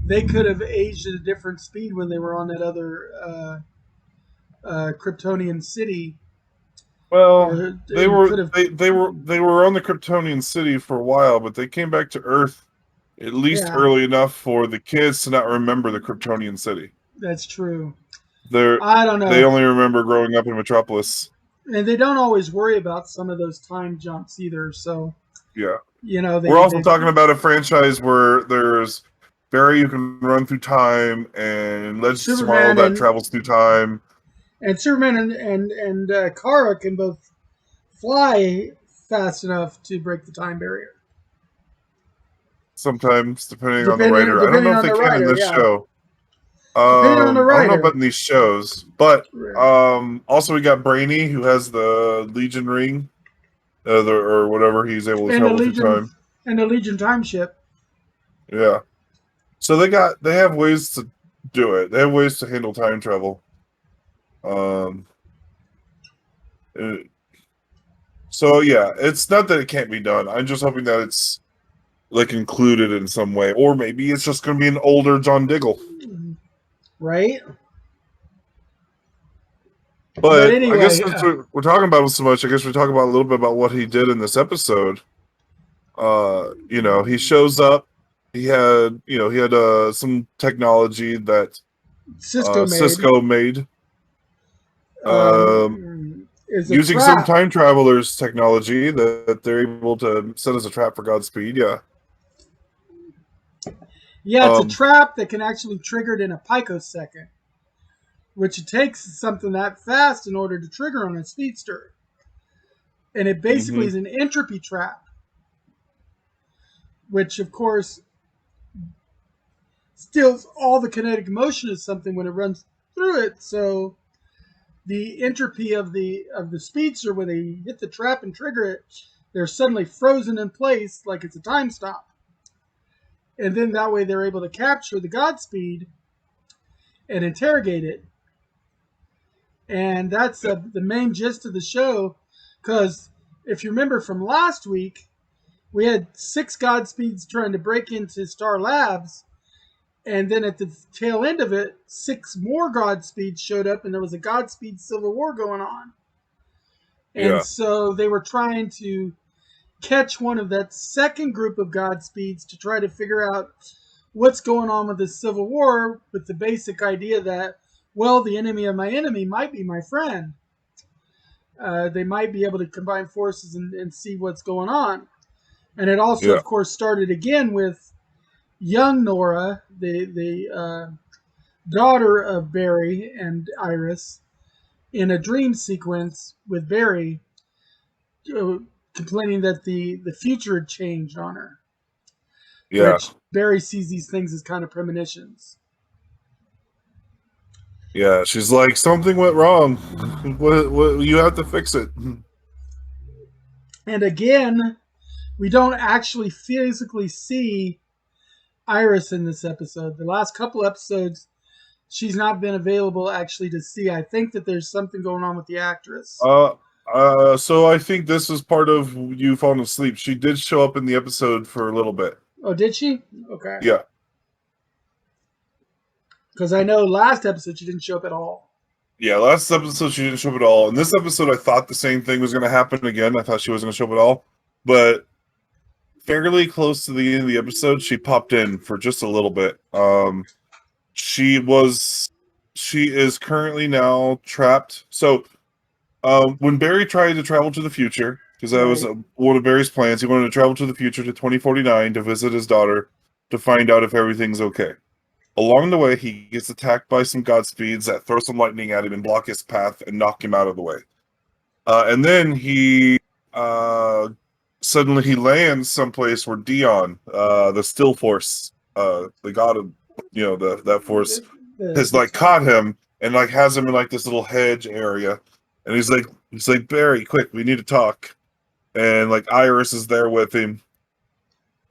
They could have aged at a different speed when they were on that other Kryptonian city. Well, they were on the Kryptonian city for a while, but they came back to Earth at least early enough for the kids to not remember the Kryptonian city. That's true. I don't know. They only remember growing up in Metropolis. And they don't always worry about some of those time jumps either. So, Yeah. we're We're also talking about a franchise where there's Barry who can run through time, and Legends of Tomorrow that travels through time. And Superman and Kara can both fly fast enough to break the time barrier. Sometimes, depending on the writer. I don't know if they can in this show. Depending on the I don't know writer. about in these shows. But also we got Brainy, who has the Legion ring. Or whatever, he's able to travel through time. And the Legion time ship. Yeah. So they have ways to do it. They have ways to handle time travel. So yeah, it's not that it can't be done. I'm just hoping that it's like included in some way, or maybe it's just going to be an older John Diggle, right? But anyway, I guess since we're talking about him so much, I guess we talk about a little bit about what he did in this episode. He shows up. He had some technology that Cisco made. Using some time travelers' technology that they're able to set as a trap for Godspeed. Yeah. Yeah, it's a trap that can actually trigger it in a picosecond, which it takes something that fast in order to trigger on a speedster. And it basically is an entropy trap, which of course steals all the kinetic motion of something when it runs through it. So the entropy of the speedster, when they hit the trap and trigger it, they're suddenly frozen in place like it's a time stop. And then that way they're able to capture the Godspeed and interrogate it. And that's the main gist of the show. Because if you remember from last week, we had 6 Godspeeds trying to break into Star Labs. And then at the tail end of it, 6 more Godspeeds showed up, and there was a Godspeed Civil War going on. And so they were trying to catch one of that second group of Godspeeds to try to figure out what's going on with this Civil War, with the basic idea that, well, the enemy of my enemy might be my friend. They might be able to combine forces and see what's going on. And it also, of course, started again with young Nora, the daughter of Barry and Iris, in a dream sequence with Barry, complaining that the future had changed on her. Yeah. Which Barry sees these things as kind of premonitions. Yeah, she's like, something went wrong. What, you have to fix it. And again, we don't actually physically see Iris in this episode. The last couple episodes, she's not been available actually to see. I think that there's something going on with the actress. So I think this is part of you falling asleep. She did show up in the episode for a little bit. Oh, did she? Okay. Yeah. Because I know last episode she didn't show up at all. Yeah, last episode she didn't show up at all. In this episode, I thought the same thing was going to happen again. I thought she wasn't going to show up at all. But fairly close to the end of the episode, she popped in for just a little bit. She is currently now trapped. So when Barry tried to travel to the future, because that was one of Barry's plans, he wanted to travel to the future to 2049 to visit his daughter to find out if everything's okay. Along the way, he gets attacked by some Godspeeds that throw some lightning at him and block his path and knock him out of the way. And then he suddenly he lands someplace where Dion, the Still Force, the god of that force, has like caught him and like has him in like this little hedge area. And he's like, Barry, quick, we need to talk. And like Iris is there with him.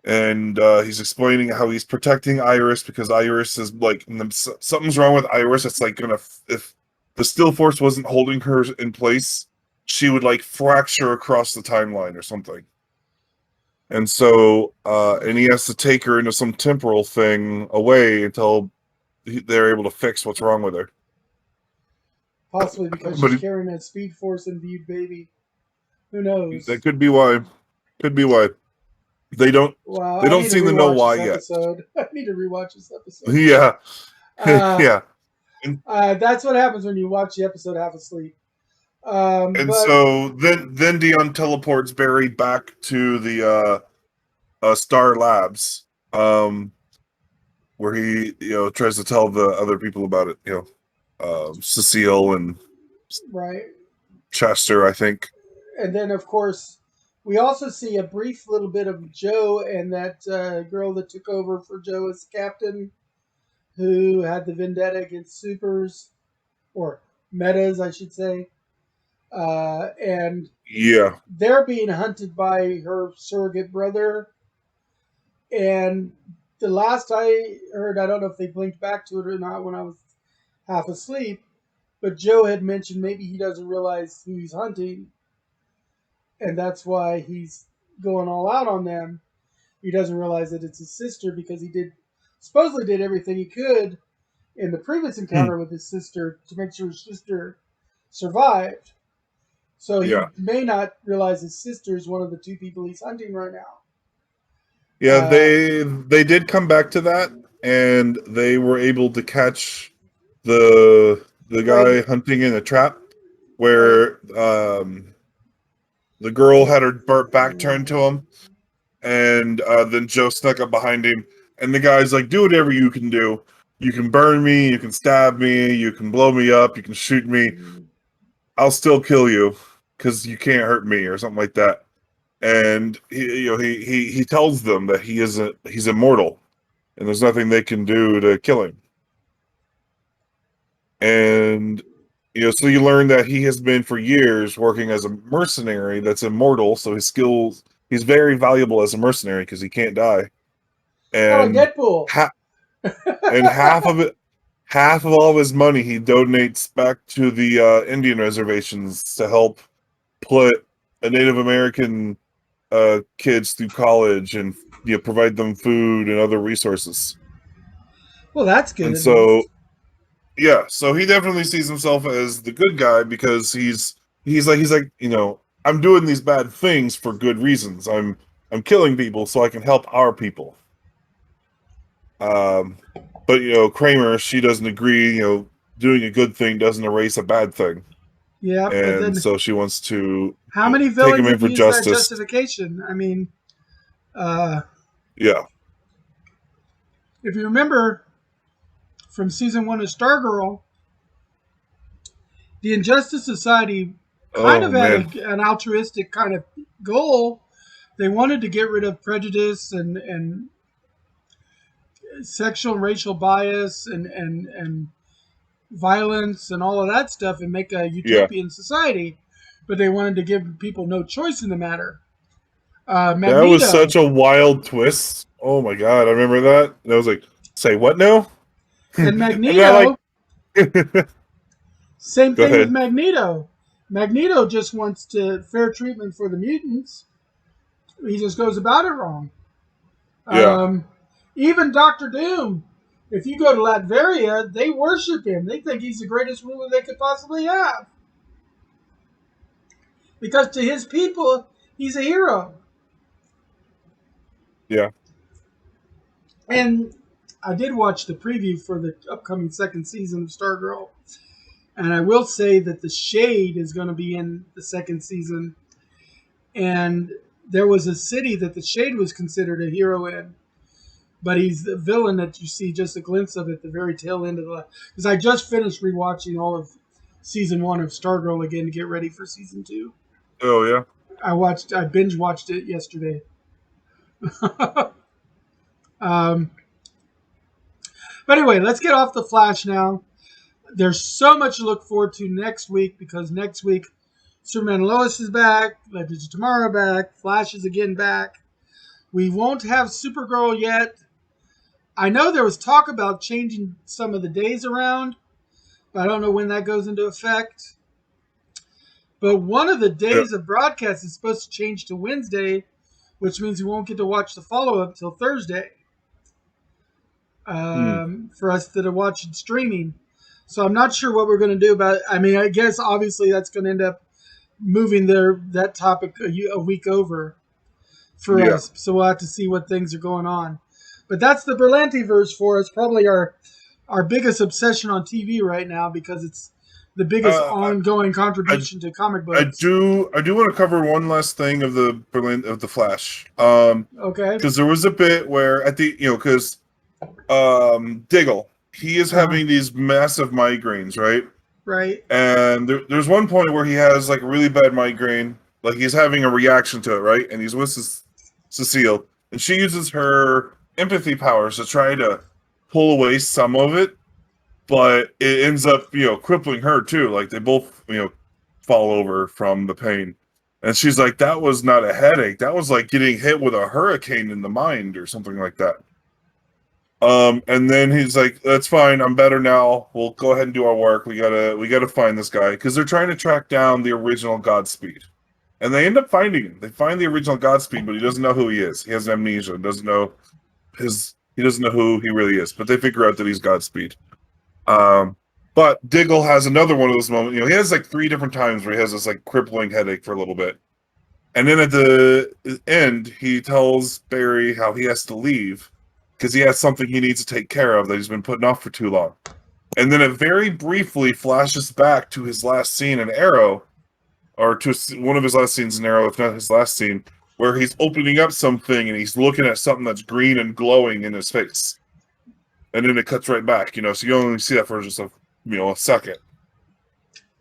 And he's explaining how he's protecting Iris because Iris is like, something's wrong with Iris. It's like if the Still Force wasn't holding her in place, she would like fracture across the timeline or something. And so, and he has to take her into some temporal thing away until they're able to fix what's wrong with her. Possibly because she's carrying that Speed Force imbued baby. Who knows? That could be why. Could be why. They don't. Wow, they don't seem to know why yet. I need to rewatch this episode. Yeah. Yeah. That's what happens when you watch the episode half asleep. And But so then Dion teleports Barry back to the Star Labs, where he tries to tell the other people about it. Cecile and right, Chester, I think. and then of course we also see a brief little bit of Joe and that girl that took over for Joe as captain, who had the vendetta against supers or metas, I should say, and Yeah, they're being hunted by her surrogate brother. And the last I heard, I don't know if they blinked back to it or not when I was half asleep, but Joe had mentioned maybe he doesn't realize who he's hunting, and that's why he's going all out on them. He doesn't realize that it's his sister because he supposedly did everything he could in the previous encounter with his sister to make sure his sister survived. So he yeah, may not realize his sister is one of the two people he's hunting right now. yeah. They did come back to that, and they were able to catch the guy hunting in a trap, where the girl had her back turned to him, and then Joe snuck up behind him, and the guy's like, "Do whatever you can do. You can burn me, you can stab me, you can blow me up, you can shoot me. I'll still kill you because you can't hurt me," or something like that. And he tells them that he's immortal, and there's nothing they can do to kill him. And so you learn that he has been for years working as a mercenary that's immortal, so his skills, he's very valuable as a mercenary because he can't die. Kind of And like Deadpool. and half of all of his money he donates back to the Indian reservations to help put a Native American kids through college and provide them food and other resources. Well, that's good. And so so he definitely sees himself as the good guy because he's like I'm doing these bad things for good reasons. I'm killing people so I can help our people. But Kramer, she doesn't agree. Doing a good thing doesn't erase a bad thing. Yeah, but And then so she wants to how many take him villains in have for used that justice. justification? I mean, Yeah. if you remember from season 1 of Stargirl, the Injustice Society kind Oh of had man. an altruistic kind of goal. They wanted to get rid of prejudice and sexual and racial bias and violence and all of that stuff and make a Yeah. utopian society, but they wanted to give people no choice in the matter. That was Magneto, such a wild twist. Oh my god, I remember that. And I was like, say what now? and And I Magneto, like same Go thing with ahead. Magneto. Magneto just wants fair treatment for the mutants. He just goes about it wrong. Yeah. Even Doctor Doom, if you go to Latveria, they worship him. They think he's the greatest ruler they could possibly have. Because to his people, he's a hero. Yeah. And I did watch the preview for the upcoming second season of Stargirl. And I will say that the Shade is going to be in the second season. And there was a city that the Shade was considered a hero in. But he's the villain that you see just a glimpse of at the very tail end of the. Because I just finished rewatching all of season 1 of Stargirl again to get ready for season 2. Oh yeah. I binge watched it yesterday. But anyway, let's get off the Flash now. There's so much to look forward to next week because next week Superman and Lois is back, Legends of Tomorrow back, Flash is again back. We won't have Supergirl yet. I know there was talk about changing some of the days around, but I don't know when that goes into effect. But one of the days of broadcast is supposed to change to Wednesday, which means we won't get to watch the follow-up until Thursday for us that are watching streaming. So I'm not sure what we're going to do about it. I mean, I guess obviously that's going to end up moving that topic a week over for us. So we'll have to see what things are going on. But that's the Berlanti verse for us. Probably our our biggest obsession on TV right now because it's the biggest ongoing contribution to comic I books. do want to cover one last thing of the Flash. Okay. Because there was a bit where at the because Diggle, he is having these massive migraines, right? Right. And there's one point where he has like a really bad migraine, like he's having a reaction to it, right? And he's with Cecile, and she uses her empathy powers to try to pull away some of it, but it ends up crippling her too. Like they both fall over from the pain. And she's like, that was not a headache. That was like getting hit with a hurricane in the mind or something like that. And then he's like, that's fine. I'm better now. We'll go ahead and do our work. We gotta find this guy because they're trying to track down the original Godspeed. And they end up finding him. They find the original Godspeed, but he doesn't know who he is. He has amnesia. He doesn't know who he really is. But they figure out that he's Godspeed. But Diggle has another one of those moments. He has like 3 different times where he has this like crippling headache for a little bit. And then at the end, he tells Barry how he has to leave because he has something he needs to take care of that he's been putting off for too long. And then it very briefly flashes back to his last scene in Arrow, or to one of his last scenes in Arrow, if not his last scene, where he's opening up something and he's looking at something that's green and glowing in his face. And then it cuts right back, so you only see that for just a second.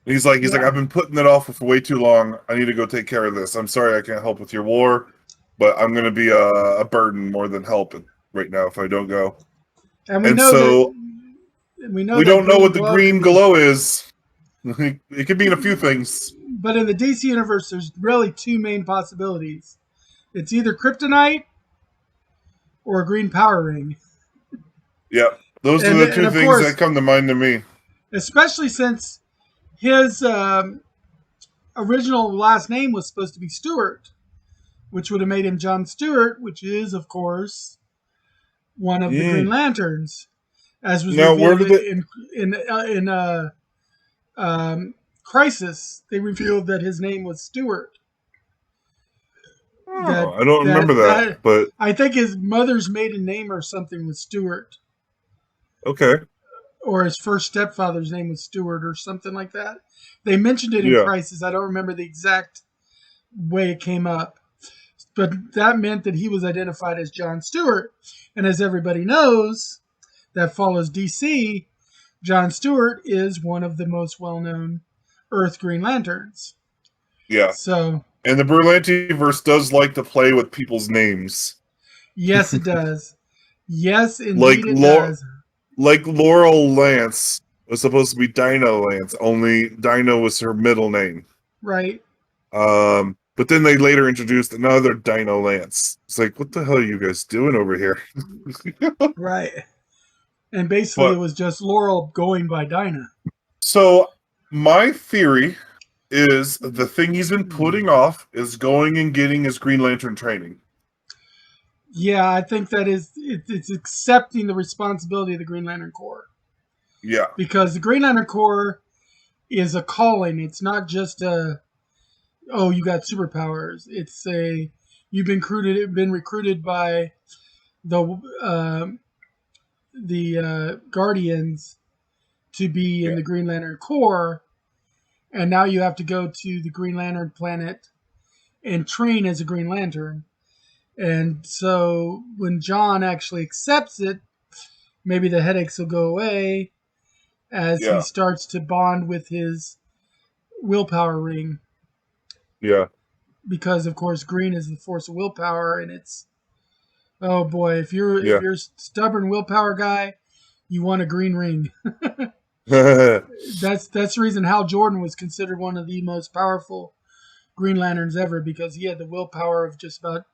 He's like, I've been putting it off for way too long. I need to go take care of this. I'm sorry I can't help with your war, but I'm going to be a burden more than help right now if I don't go. And we don't know what the green glow is. It could mean a few things. But in the DC universe, there's really 2 main possibilities. It's either kryptonite or a green power ring. Yeah, those are the 2 things that come to mind to me. Especially since his original last name was supposed to be Stewart, which would have made him John Stewart, which is, of course, one of the Green Lanterns, as was revealed in Crisis. They revealed that his name was Stewart. I don't remember that, but I think his mother's maiden name or something was Stewart. Okay. Or his first stepfather's name was Stewart or something like that. They mentioned it in Crisis. I don't remember the exact way it came up. But that meant that he was identified as John Stewart. And as everybody knows that follows DC, John Stewart is one of the most well-known Earth Green Lanterns. Yeah. So, and the Berlantiverse does like to play with people's names. Yes, it does. Yes, indeed it does. Like Laurel Lance was supposed to be Dino Lance, only Dino was her middle name. Right. But then they later introduced another Dino Lance. It's like, what the hell are you guys doing over here? Right. And basically it was just Laurel going by Dinah. So my theory is the thing he's been putting off is going and getting his Green Lantern training. Yeah, I think that it's accepting the responsibility of the Green Lantern Corps. Yeah. Because the Green Lantern Corps is a calling. It's not just you got superpowers. It's you've been recruited by the Guardians to be in the Green Lantern Corps, and now you have to go to the Green Lantern planet and train as a Green Lantern. And so when John actually accepts it, maybe the headaches will go away as he starts to bond with his willpower ring. Yeah. Because of course green is the force of willpower, and it's oh boy, if you're a stubborn willpower guy, you want a green ring. That's the reason Hal Jordan was considered one of the most powerful Green Lanterns ever, because he had the willpower of just about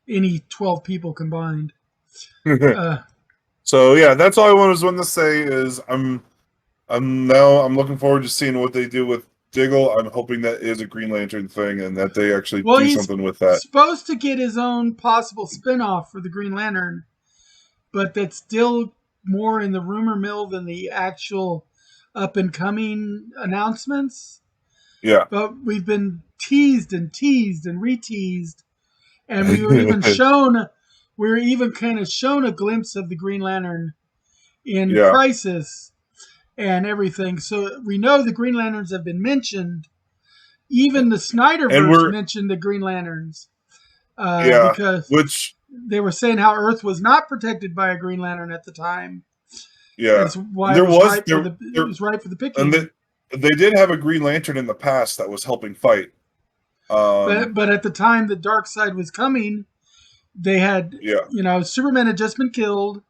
any 12 people combined. So yeah, that's all I wanted to say is I'm looking forward to seeing what they do with Diggle. I'm hoping that is a Green Lantern thing and that they actually do something with that. He's supposed to get his own possible spinoff for the Green Lantern, but that's still more in the rumor mill than the actual up and coming announcements. Yeah. But we've been teased and re-teased, and we were even shown a glimpse of the Green Lantern in Crisis and everything. So we know the Green Lanterns have been mentioned. Even the Snyderverse mentioned the Green Lanterns. Because they were saying how Earth was not protected by a Green Lantern at the time. Yeah. That's why it was right for the picking. And they did have a Green Lantern in the past that was helping fight. But at the time the Dark Side was coming, they had, Superman had just been killed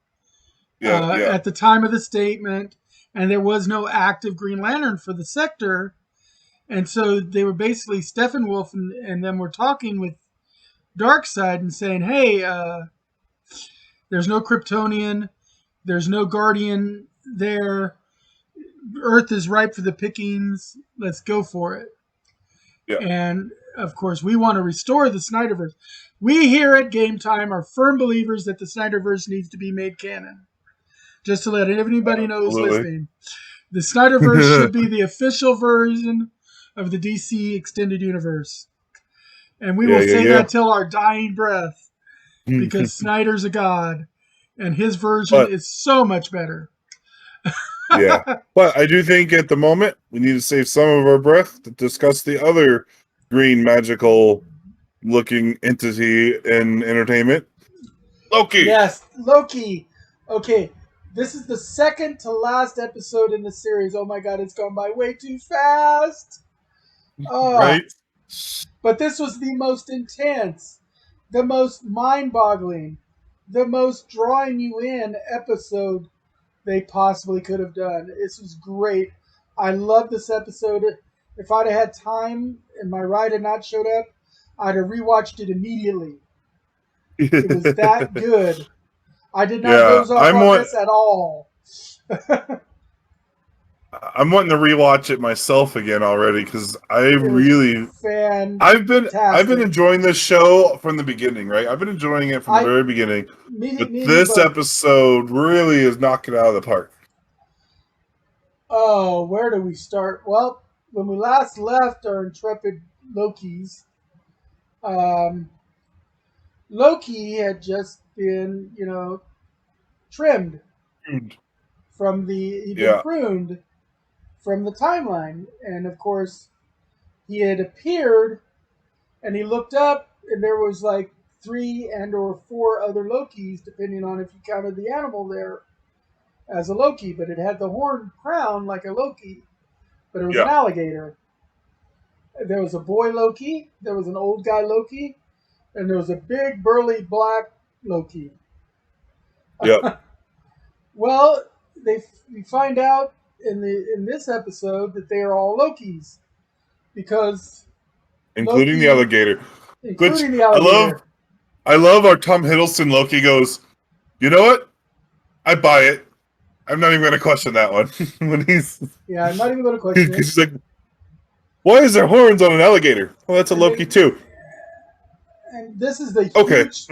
at the time of the statement, and there was no active Green Lantern for the sector. And so they were basically, Steppenwolf and them were talking with Darkseid and saying, hey, there's no Kryptonian, there's no Guardian there, Earth is ripe for the pickings, let's go for it. Yeah. And of course we want to restore the Snyderverse. We here at Game Time are firm believers that the Snyderverse needs to be made canon. Just to let anybody know who's listening. The Snyderverse should be the official version of the DC Extended Universe. And we will say that till our dying breath, because Snyder's a god, and his version is so much better. But I do think at the moment we need to save some of our breath to discuss the other green magical looking entity in entertainment, Loki. Yes, Loki. Okay, this is the second to last episode in the series. Oh my god, it's gone by way too fast. Right? But this was the most intense, the most mind-boggling, the most drawing you in episode they possibly could have done. This was great. I love this episode. If I'd have had time and my ride had not showed up, I'd have rewatched it immediately. It was that good. I did not doze off on this at all. I'm wanting to rewatch it myself again already because I've been enjoying this show from the beginning, right? I've been enjoying it from the very beginning. But this episode really is knocking it out of the park. Oh, where do we start? Well, when we last left our intrepid Lokis, Loki had just been, trimmed from he'd been pruned from the timeline. And of course, he had appeared and he looked up and there was like 3 and or 4 other Lokis, depending on if you counted the animal there as a Loki. But it had the horned crown like a Loki, but it was an alligator. There was a boy Loki, there was an old guy Loki, and there was a big burly black Loki. Yep. Well, we find out in this episode that they are all Lokis, because including the alligator. Including the alligator. I love our Tom Hiddleston Loki goes, you know what? I buy it. I'm not even going to question that one. I'm not even going to question it. He's like, why is there horns on an alligator? Well, that's a Loki too. And this is the huge,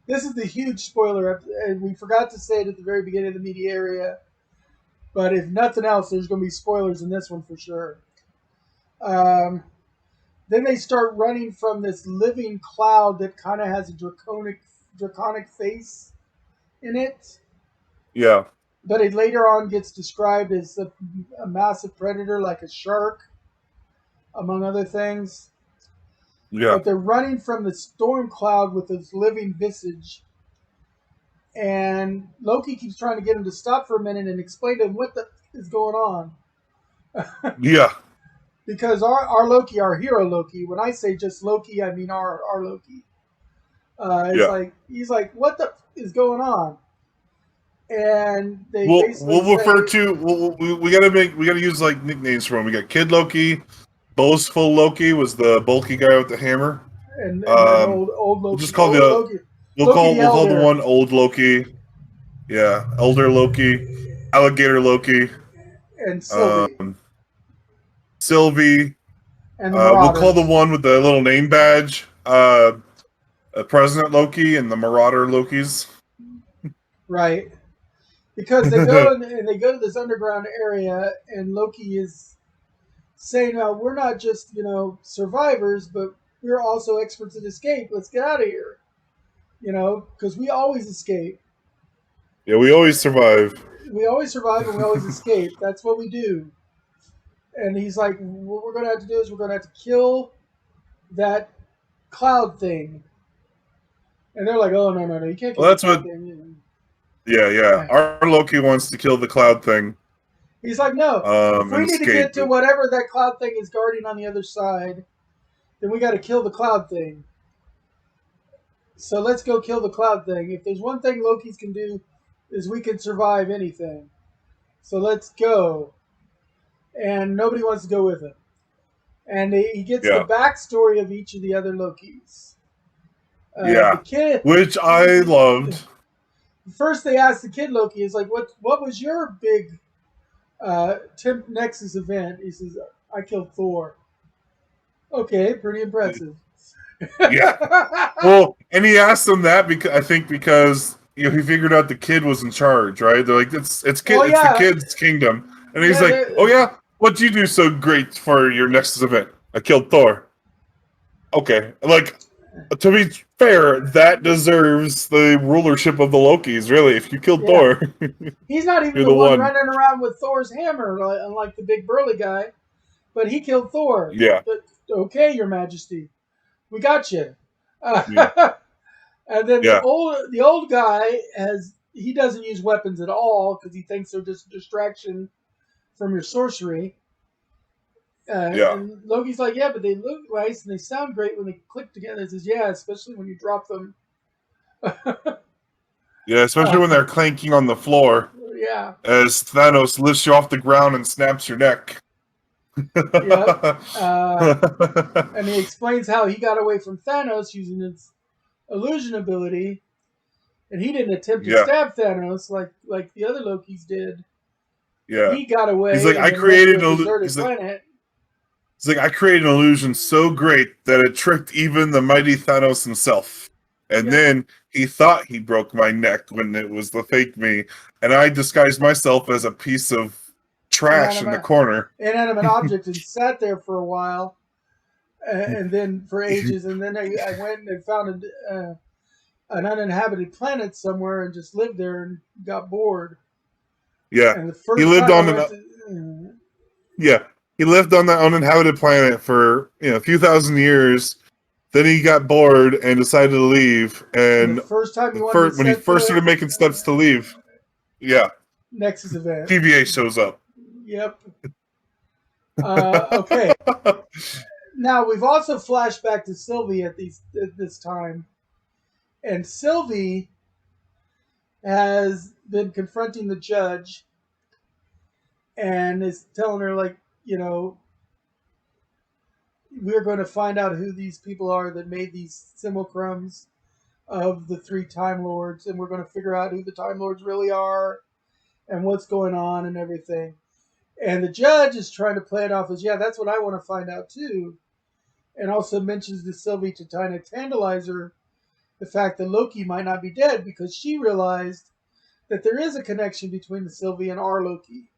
this is the huge spoiler, and we forgot to say it at the very beginning of the media area. But if nothing else, there's going to be spoilers in this one for sure. Then they start running from this living cloud that kind of has a draconic face in it. Yeah. But it later on gets described as a massive predator like a shark, among other things. Yeah. But they're running from the storm cloud with this living visage. And Loki keeps trying to get him to stop for a minute and explain to him what is going on. Yeah. Because our Loki, our hero Loki, when I say just Loki, I mean our Loki. He's like, what the is going on? And they we'll refer to we gotta use like nicknames for him. We got Kid Loki, Boastful Loki was the bulky guy with the hammer, and old Loki. We'll just call we'll call the one old Loki. Yeah, older Loki, alligator Loki, and Sylvie. Sylvie. And we'll call the one with the little name badge President Loki and the Marauder Lokis. Right. Because they go and they go to this underground area, and Loki is saying, "We're not just survivors, but we're also experts at escape. Let's get out of here, because we always escape." Yeah, we always survive. We always survive and we always escape. That's what we do. And he's like, what we're going to have to do is we're going to have to kill that cloud thing. And they're like, oh, no, you can't kill Well, the that's cloud what. thing. Yeah. Our Loki wants to kill the cloud thing. He's like, no, if we And need to get escape. to whatever that cloud thing is guarding on the other side, then we got to kill the cloud thing. So let's go kill the cloud thing. If there's one thing Loki's can do, is we can survive anything. So let's go. And nobody wants to go with him. And he gets the Yeah. backstory of each of the other Lokis. Yeah. The kid, Which I loved. first they asked the kid Loki, is like, what was your big Nexus event? He says, I killed Thor. Okay, pretty impressive. Yeah. Well, and he asked them that because he figured out the kid was in charge, right? They're like, it's Oh, it's yeah. the kid's kingdom, and he's Yeah, like, oh yeah, what'd you do so great for your Nexus event? I killed Thor. Okay, like, to be fair, that deserves the rulership of the Lokis. Really, if you killed Yeah. Thor, He's not even you're the the one one. running around with Thor's hammer, unlike the big burly guy. But he killed Thor. Yeah. But, okay, Your Majesty, we got you. Yeah. And then Yeah. the old guy he doesn't use weapons at all because he thinks they're just a distraction from your sorcery. Yeah. And Loki's like, yeah, but they look nice and they sound great when they click together. He says, yeah, especially when you drop them. Yeah, especially when they're clanking on the floor Yeah. as Thanos lifts you off the ground and snaps your neck. Yep. And he explains how he got away from Thanos using his illusion ability, and he didn't attempt to Yeah. stab Thanos like the other Lokis did. Yeah. He got away. He's like, and I then went to created a a deserted planet. He's like, I created an illusion so great that it tricked even the mighty Thanos himself. And Yeah. then he thought he broke my neck when it was the fake me, and I disguised myself as a piece of trash in the corner. Inanimate object, and sat there for a while, and then for ages, and then I went and found an uninhabited planet somewhere and just lived there and got bored. Yeah, And the first he lived time on I went yeah, he lived on that uninhabited planet for a few thousand years. Then he got bored and decided to leave. And the first time you wanted to when he first started making steps to leave, yeah, Nexus event. TVA shows up. Yep. Okay. Now we've also flashed back to Sylvie at this time, and Sylvie has been confronting the judge and is telling her, like, we're going to find out who these people are that made these simulacrums of the 3 Time Lords, and we're going to figure out who the Time Lords really are and what's going on and everything. And the judge is trying to play it off as, yeah, that's what I want to find out too. And also mentions to Sylvie to kind of tantalize her the fact that Loki might not be dead, because she realized that there is a connection between the Sylvie and our Loki.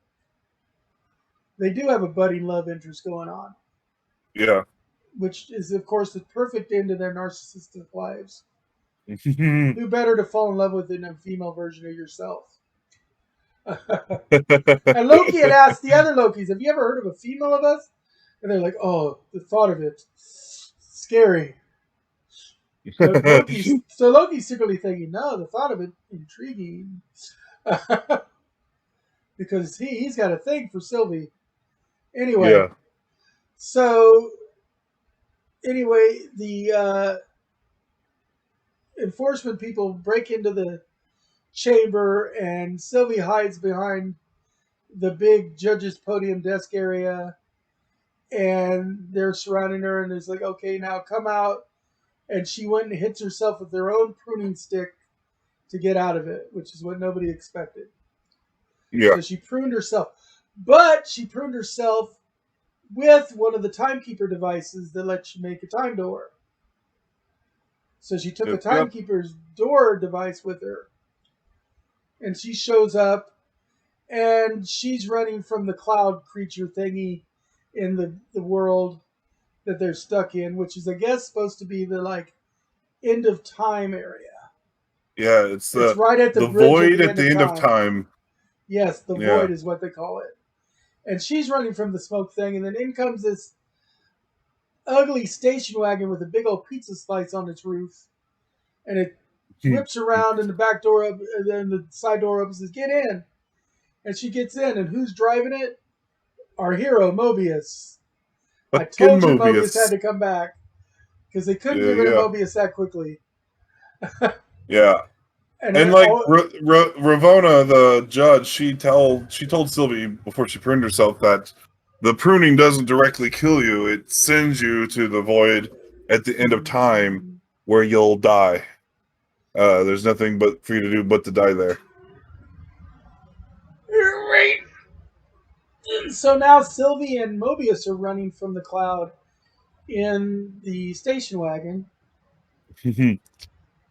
They do have a budding love interest going on. Yeah. Which is, of course, the perfect end to their narcissistic lives. Who better to fall in love with than a female version of yourself? And Loki had asked the other Lokis, have you ever heard of a female of us? And they're like, oh, the thought of it, scary. So Loki's secretly thinking, no, the thought of it, intriguing. Because he's got a thing for Sylvie. Anyway, the enforcement people break into the chamber, and Sylvie hides behind the big judge's podium desk area, and they're surrounding her, and it's like, okay, now come out. And she went and hits herself with her own pruning stick to get out of it, which is what nobody expected. Yeah. So she pruned herself. But she pruned herself with one of the timekeeper devices that lets you make a time door. So she took a timekeeper's door device with her. And she shows up, and she's running from the cloud creature thingy in the world that they're stuck in, which is, I guess, supposed to be the, like, end of time area. Yeah, it's It's right at the the bridge void at the end of time. Yes, the Yeah. void is what they call it. And she's running from the smoke thing, and then in comes this ugly station wagon with a big old pizza slice on its roof, and it whips around, and the back door up, and then the side door opens. Says, "Get in," and she gets in, and who's driving it? Our hero, Mobius. I Fucking told you Mobius had Mobius. to come back because they couldn't Yeah, get rid of yeah, Mobius that quickly. yeah. And And like Ravona, the judge, she told Sylvie before she pruned herself that the pruning doesn't directly kill you; it sends you to the void at the end of time where you'll die. There's nothing but for you to do but to die there. right. So now Sylvie and Mobius are running from the cloud in the station wagon,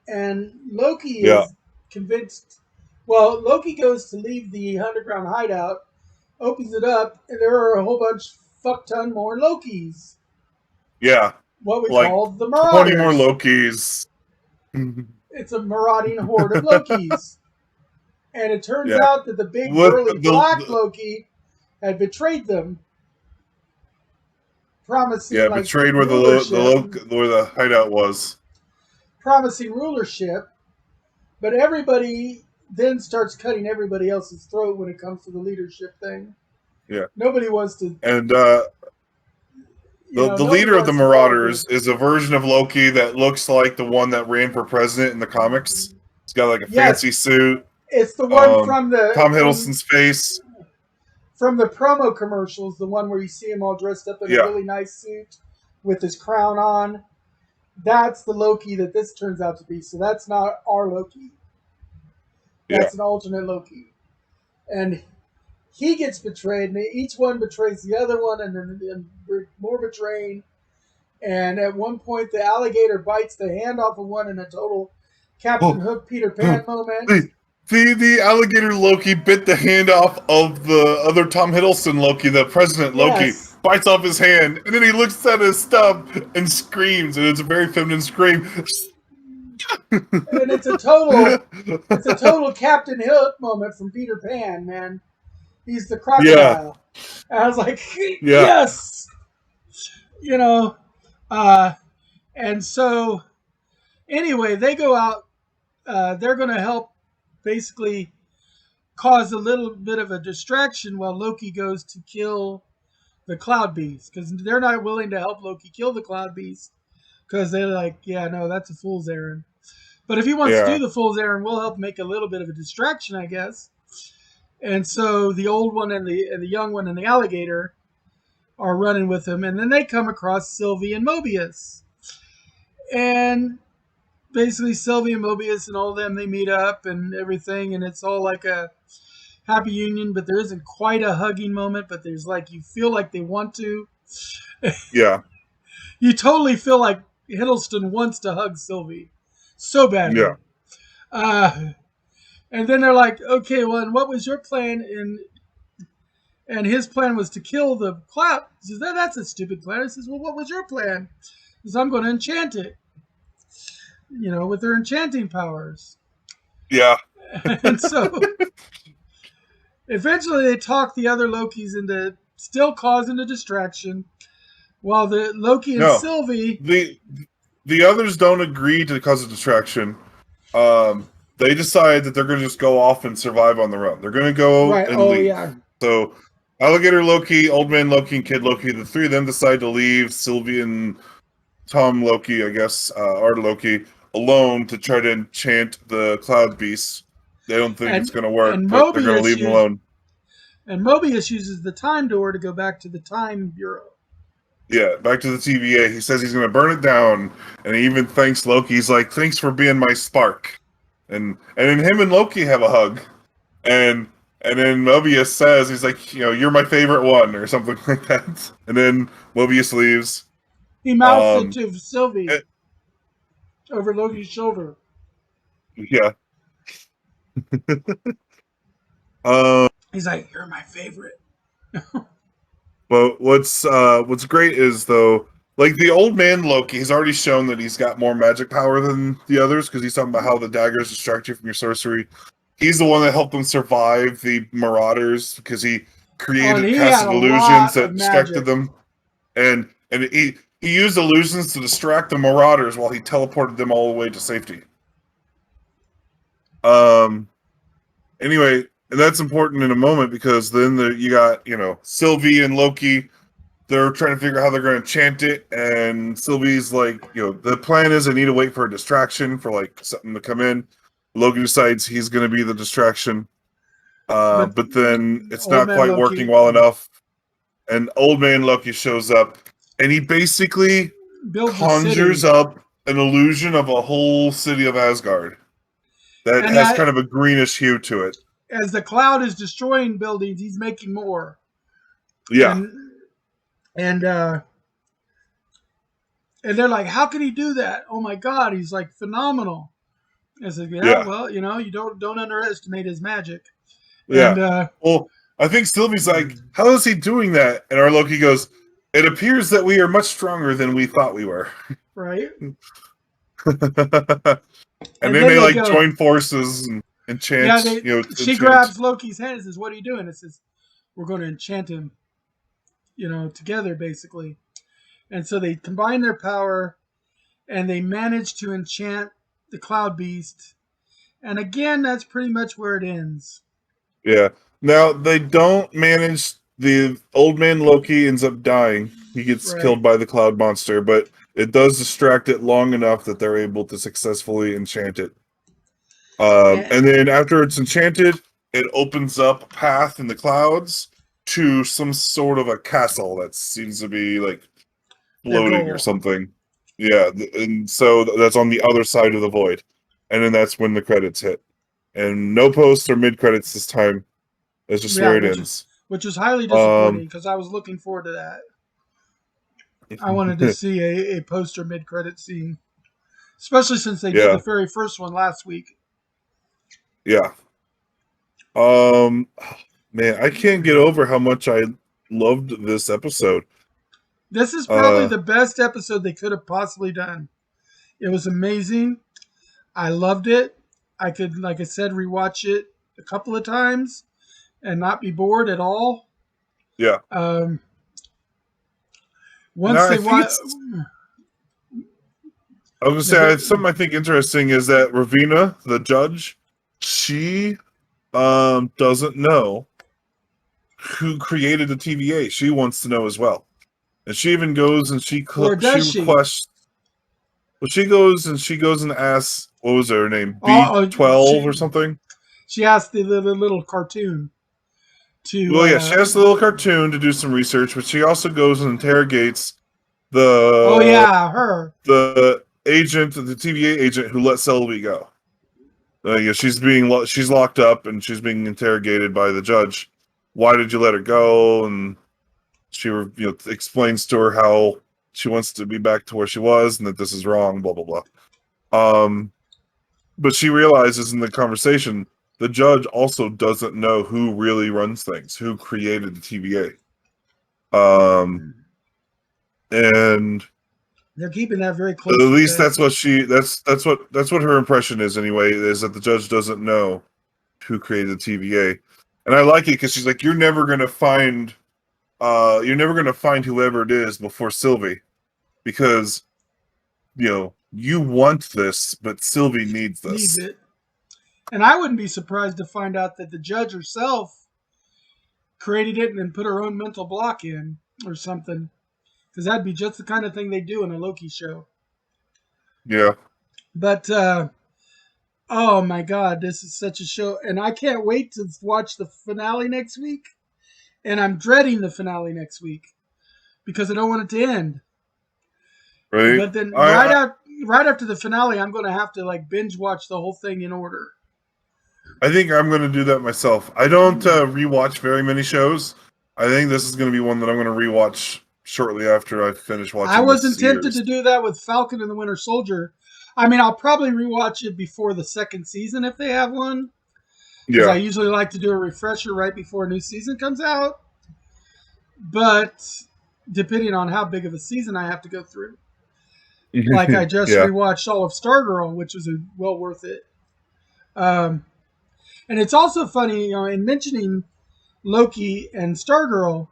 and Loki Yeah. is convinced. Well, Loki goes to leave the underground hideout, opens it up, and there are a whole bunch, fuck ton more Lokis. Yeah. What we Like call the 20 more Marauders. Lokis. It's a marauding horde of Lokis. And it turns Yeah. out that the big With burly black Loki had betrayed them, promising like betrayed where rulership, where the hideout was. promising rulership, but everybody then starts cutting everybody else's throat when it comes to the leadership thing. Yeah. Nobody wants to, And the nobody leader of the wants to follow the. Marauders is a version of Loki that looks like the one that ran for president in the comics. He's got like a Yes, fancy suit. it's the one from Tom Hiddleston's face. from the promo commercials, the one where you see him all dressed up in a really nice suit with his crown on. That's the Loki that this turns out to be. So that's not our Loki. That's an alternate Loki. And he gets betrayed, and each one betrays the other one, and then more betraying. And at one point, the alligator bites the hand off of one in a total Captain Hook Peter Pan moment. The alligator Loki bit the hand off of the other Tom Hiddleston Loki, the president Loki, bites off his hand, and then he looks at his stub and screams, and it's a very feminine scream. And it's a total Captain Hook moment from Peter Pan, man. He's the crocodile. And I was like, yes! And so anyway, they go out. They're going to help basically cause a little bit of a distraction while Loki goes to kill the Cloud Beast, because they're not willing to help Loki kill the Cloud Beast because they're like, yeah, no, that's a fool's errand. But if he wants to do the fool's errand, we'll help make a little bit of a distraction, I guess. And so the old one and the young one and the alligator are running with him, and then they come across Sylvie and Mobius. And basically Sylvie and Mobius and all of them, they meet up and everything, and it's all like a happy union, but there isn't quite a hugging moment, but there's like, you feel like they want to. Yeah. You totally feel like Hiddleston wants to hug Sylvie so badly. Yeah. And then they're like, okay, well, and what was your plan? And his plan was to kill the cloud. He says, that's a stupid plan. He says, well, what was your plan? He says, I'm going to enchant it, with their enchanting powers. Yeah. And so eventually they talk the other Lokis into still causing a distraction, while the Loki and Sylvie... The others don't agree to cause a distraction. They decide that they're going to just go off and survive on their own. They're going to go and leave. Yeah. So Alligator Loki, Old Man Loki, and Kid Loki, the three of them decide to leave Sylvie and Tom Loki, I guess, our Loki, alone to try to enchant the Cloud Beast. They don't think it's going to work, but they're going to leave him alone. And Mobius uses the time door to go back to the Time Bureau. Yeah, back to the TVA. He says he's going to burn it down, and he even thanks Loki. He's like, "Thanks for being my spark." And then him and Loki have a hug, and then Mobius says, he's like, "You're my favorite one," or something like that. And then Mobius leaves. He mouths it to Sylvie over Loki's shoulder. Yeah. He's like, "You're my favorite." But what's great is, though, like the old man Loki, he's already shown that he's got more magic power than the others because he's talking about how the daggers distract you from your sorcery. He's the one that helped them survive the Marauders because he and he casted had a illusions lot that of distracted magic. them, and he used illusions to distract the Marauders while he teleported them all the way to safety. Anyway, and that's important in a moment because then you got Sylvie and Loki. They're trying to figure out how they're going to chant it, and Sylvie's like, the plan is I need to wait for a distraction for like something to come in. Loki decides he's going to be the distraction, but then it's not quite working well enough, and Old Man Loki shows up, and he basically conjures up an illusion of a whole city of Asgard that has kind of a greenish hue to it. As the cloud is destroying buildings, he's making more. Yeah. And they're like, how can he do that? Oh my God, he's like phenomenal. I said, yeah. Well, you don't underestimate his magic. Yeah. Well, I think Sylvie's like, how is he doing that? And our Loki goes, it appears that we are much stronger than we thought we were. Right. and then they like join forces and chant. She grabs Loki's hand and says, what are you doing? It says, we're going to enchant him, together basically. And so they combine their power and they manage to enchant the Cloud Beast. And again, that's pretty much where it ends. Yeah. Now, they don't manage... The old man Loki ends up dying. He gets killed by the cloud monster, but it does distract it long enough that they're able to successfully enchant it. And then after it's enchanted, it opens up a path in the clouds to some sort of a castle that seems to be like floating or something. Yeah, and so that's on the other side of the void. And then that's when the credits hit. And no post or mid-credits this time. That's just where it ends. Which was highly disappointing because I was looking forward to that. I wanted to see a post or mid-credit scene. Especially since they did the very first one last week. Yeah. Man, I can't get over how much I loved this episode. This is probably the best episode they could have possibly done. It was amazing. I loved it. I could, like I said, rewatch it a couple of times and not be bored at all. Yeah. Once they watch... I was going to say, something I think interesting is that Ravina, the judge, she doesn't know who created the TVA. She wants to know as well. And she even goes and she requests... Well, she goes and asks, what was her name? B12 or something? She asked the little cartoon. She has the little cartoon to do some research, but she also goes and interrogates the agent, the TVA agent who let Selby go. She's locked up and she's being interrogated by the judge. Why did you let her go? And she explains to her how she wants to be back to where she was and that this is wrong. Blah blah blah. But she realizes in the conversation, the judge also doesn't know who really runs things, who created the TVA. And they're keeping that very close. At least that's what her impression is anyway, is that the judge doesn't know who created the TVA. And I like it because she's like, you're never gonna find whoever it is before Sylvie. Because you want this, but Sylvie needs this. Needs it. And I wouldn't be surprised to find out that the judge herself created it and then put her own mental block in or something. Because that'd be just the kind of thing they do in a Loki show. Yeah. But, oh my God, this is such a show. And I can't wait to watch the finale next week. And I'm dreading the finale next week. Because I don't want it to end. Right. But then right after the finale, I'm going to have to binge watch the whole thing in order. I think I'm going to do that myself. I don't rewatch very many shows. I think this is going to be one that I'm going to rewatch shortly after I finish watching. I wasn't tempted to do that with Falcon and the Winter Soldier. I mean, I'll probably rewatch it before the second season if they have one. Because I usually like to do a refresher right before a new season comes out. But depending on how big of a season I have to go through. Like I just Yeah. rewatched all of Stargirl, which was well worth it. And it's also funny, in mentioning Loki and Stargirl,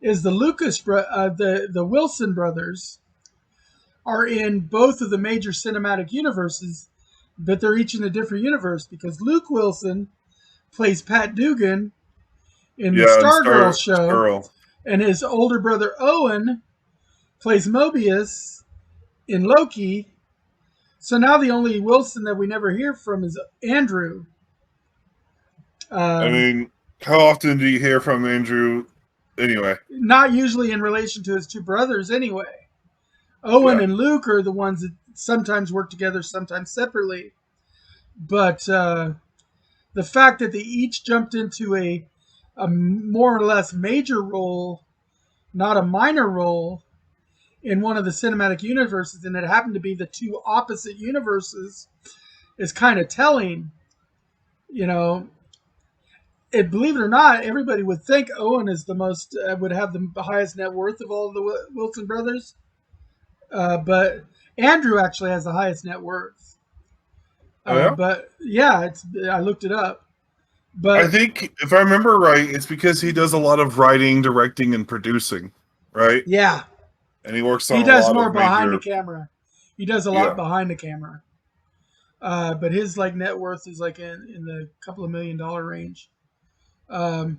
is the the Wilson brothers are in both of the major cinematic universes, but they're each in a different universe because Luke Wilson plays Pat Dugan in the Yeah, and Stargirl show, Stargirl. and his older brother Owen plays Mobius in Loki. So now the only Wilson that we never hear from is Andrew. I mean, how often do you hear from Andrew anyway? Not usually in relation to his two brothers anyway. Owen Yeah. and Luke are the ones that sometimes work together, sometimes separately. But the fact that they each jumped into a more or less major role, not a minor role, in one of the cinematic universes, and it happened to be the two opposite universes, is kind of telling. Believe it or not, everybody would think Owen is the most would have the highest net worth of all of the Wilson brothers, but Andrew actually has the highest net worth. Oh, yeah? But yeah, I looked it up. But I think, if I remember right, it's because he does a lot of writing, directing, and producing, right? yeah, And he works on he a does lot more of behind the major... camera. He does a lot behind the camera. But his net worth is in the couple of $1 million range. But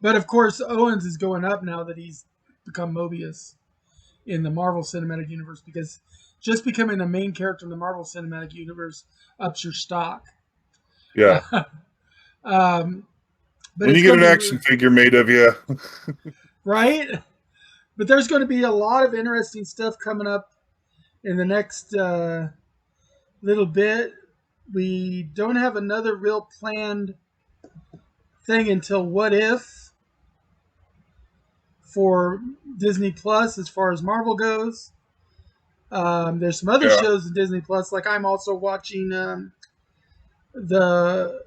of course, Owens is going up now that he's become Mobius in the Marvel Cinematic Universe, because just becoming a main character in the Marvel Cinematic Universe ups your stock. Yeah. But When you get an action figure made of you. right? But there's going to be a lot of interesting stuff coming up in the next little bit. We don't have another real planned thing until What If for Disney Plus as far as Marvel goes. There's some other shows in Disney Plus, like I'm also watching the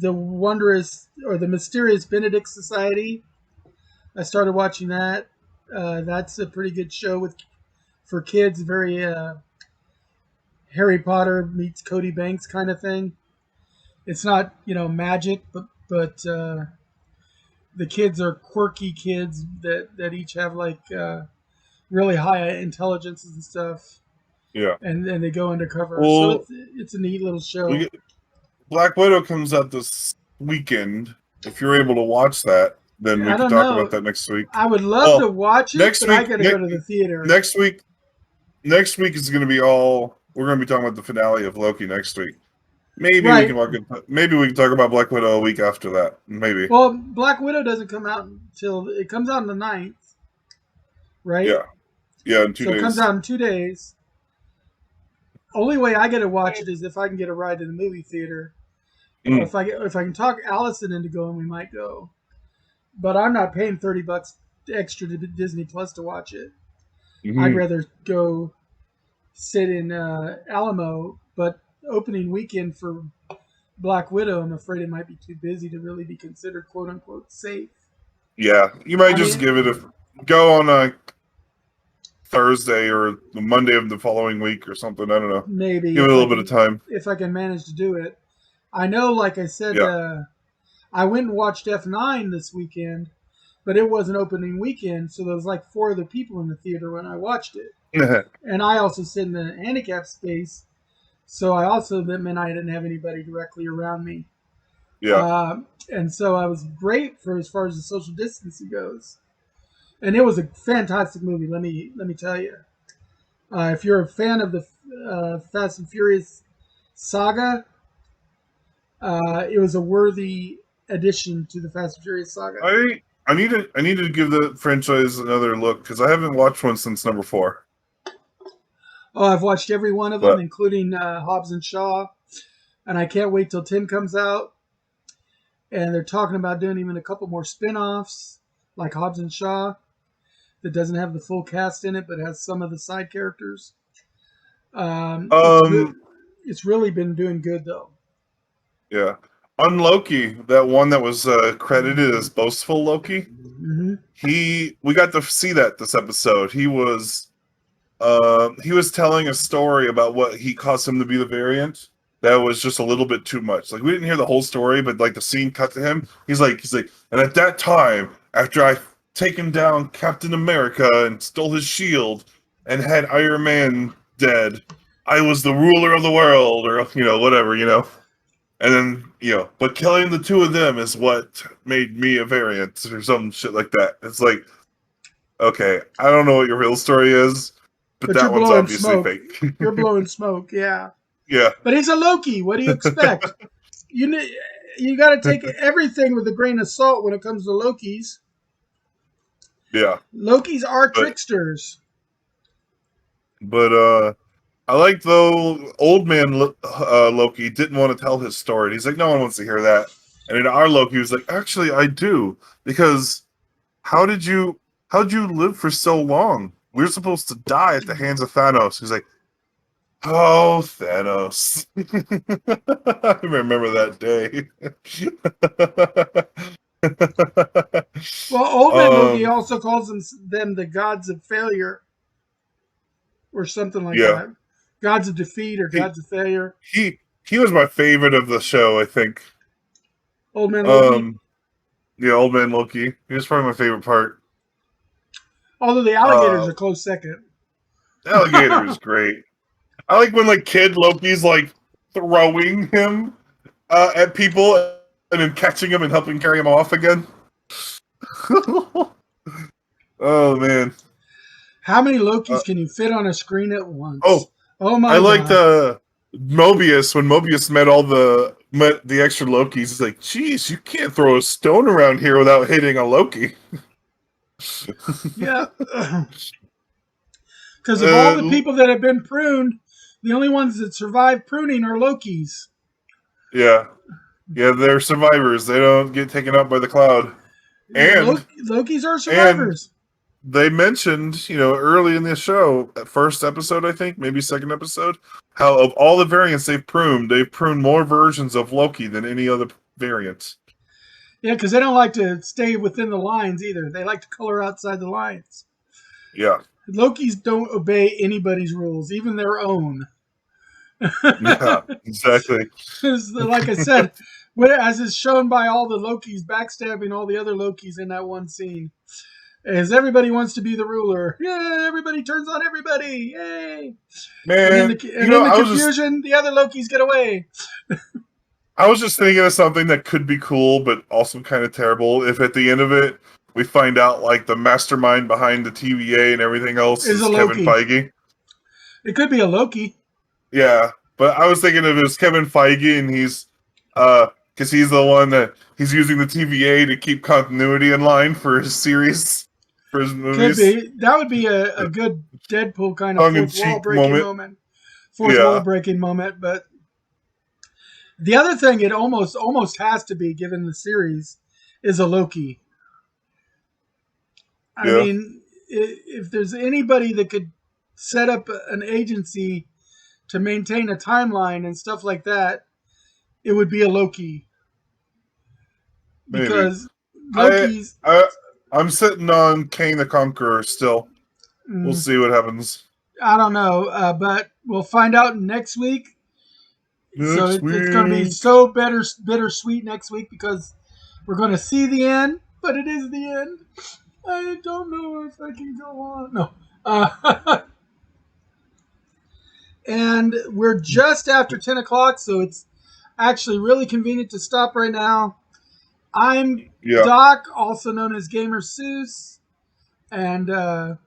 Wondrous or the Mysterious Benedict Society. I started watching that. That's a pretty good show for kids, very Harry Potter meets Cody Banks kind of thing. It's not magic, but the kids are quirky kids that each have really high intelligences and stuff. Yeah. And they go undercover. Well, so it's a neat little show. Black Widow comes out this weekend. If you're able to watch that, then we can talk about that next week. I would love to watch it, but I got to go to the theater. Next week is going to be all... We're going to be talking about the finale of Loki next week. Maybe we can talk about Black Widow a week after that. Maybe. Well, Black Widow doesn't come out until it comes out on the 9th, right? Yeah, in 2 days. So it comes out in 2 days. Only way I get to watch it is if I can get a ride to the movie theater. If I can talk Allison into going, we might go. But I'm not paying $30 extra to Disney Plus to watch it. Mm-hmm. I'd rather go sit in Alamo. But opening weekend for Black Widow, I'm afraid it might be too busy to really be considered "quote unquote" safe. Yeah, you might give it go on a Thursday or the Monday of the following week or something. I don't know. Maybe give it a little bit of time if I can manage to do it. I know, like I said, I went and watched F9 this weekend, but it wasn't opening weekend, so there was 4 other people in the theater when I watched it. And I also sit in the handicap space, so that meant I didn't have anybody directly around me. Yeah. And so I was great for as far as the social distancing goes. And it was a fantastic movie, let me tell you. If you're a fan of the Fast and Furious saga, it was a worthy addition to the Fast and Furious saga. I need to give the franchise another look because I haven't watched one since number 4. Oh, I've watched every one of them, including Hobbs and Shaw, and I can't wait till 10 comes out. And they're talking about doing even a couple more spin-offs, like Hobbs and Shaw, that doesn't have the full cast in it, but has some of the side characters. It's really been doing good, though. Yeah. On Loki, that one that was credited as Boastful Loki, we got to see that this episode. He was telling a story about what he caused him to be the variant. That was just a little bit too much. Like we didn't hear the whole story, but like the scene cut to him. He's like, and at that time, after I taken down Captain America and stole his shield and had Iron Man dead, I was the ruler of the world, or whatever. And then but killing the two of them is what made me a variant, or some shit like that. It's like, okay, I don't know what your real story is, but that one's obviously smoke. fake. You're blowing smoke, yeah. Yeah. But he's a Loki. What do you expect? You got to take everything with a grain of salt when it comes to Lokis. Yeah. Lokis are tricksters. But I like, though, old man Loki didn't want to tell his story. He's like, no one wants to hear that. And in our Loki was like, actually, I do, because how'd you live for so long? We're supposed to die at the hands of Thanos. He's like, oh, Thanos. I remember that day. Well, old man Loki also calls them the gods of failure, or something like that. Gods of defeat or gods of failure. He was my favorite of the show, I think. Old man Loki. Yeah, old man Loki. He was probably my favorite part. Although the alligator's a close second. The alligator is great. I like when kid Loki's throwing him at people and then catching him and helping carry him off again. Oh man! How many Lokis can you fit on a screen at once? Oh my! I liked Mobius when Mobius met the extra Lokis. He's like, "Geez, you can't throw a stone around here without hitting a Loki." Yeah. Because of all the people that have been pruned, the only ones that survive pruning are Lokis. Yeah. Yeah, they're survivors. They don't get taken out by the cloud. And Lokis are survivors. And they mentioned, early in the show, first episode, I think, maybe second episode, how of all the variants they've pruned more versions of Loki than any other variant. Yeah, because they don't like to stay within the lines either. They like to color outside the lines. Yeah. Lokis don't obey anybody's rules, even their own. Yeah, exactly. Like I said, as is shown by all the Lokis backstabbing all the other Lokis in that one scene, as everybody wants to be the ruler. Yeah, everybody turns on everybody. Yay! Man, and in the confusion, the other Lokis get away. I was just thinking of something that could be cool, but also kind of terrible. If at the end of it, we find out the mastermind behind the TVA and everything else is Kevin Feige. It could be a Loki. Yeah, but I was thinking if it was Kevin Feige and he's because he's the one that he's using the TVA to keep continuity in line for his series, for his movies. Could be. That would be a good Deadpool kind of fourth wall breaking moment. Fourth wall breaking moment, but the other thing it almost has to be, given the series, is a Loki. I mean, if there's anybody that could set up an agency to maintain a timeline and stuff like that, it would be a Loki. Because Loki's... I'm sitting on Kang the Conqueror still. We'll see what happens. I don't know, but we'll find out next week. It's going to be so bittersweet next week because we're going to see the end, but it is the end. I don't know if I can go on. No. And we're just after 10 o'clock, so it's actually really convenient to stop right now. I'm Doc, also known as Gamer Seuss. And, I'm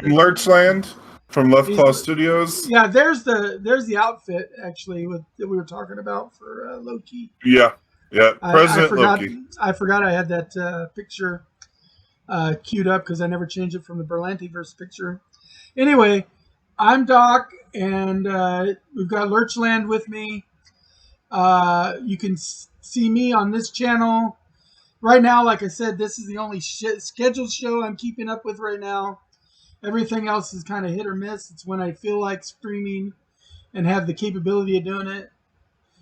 Lurchland from Left Claw Studios. Yeah, there's the outfit, actually, that we were talking about for Loki. Yeah, President Loki. I forgot I had that picture queued up because I never changed it from the Berlantiverse picture. Anyway, I'm Doc, and we've got Lurchland with me. You can see me on this channel. Right now, like I said, this is the only scheduled show I'm keeping up with right now. Everything else is kind of hit or miss. It's when I feel like streaming and have the capability of doing it.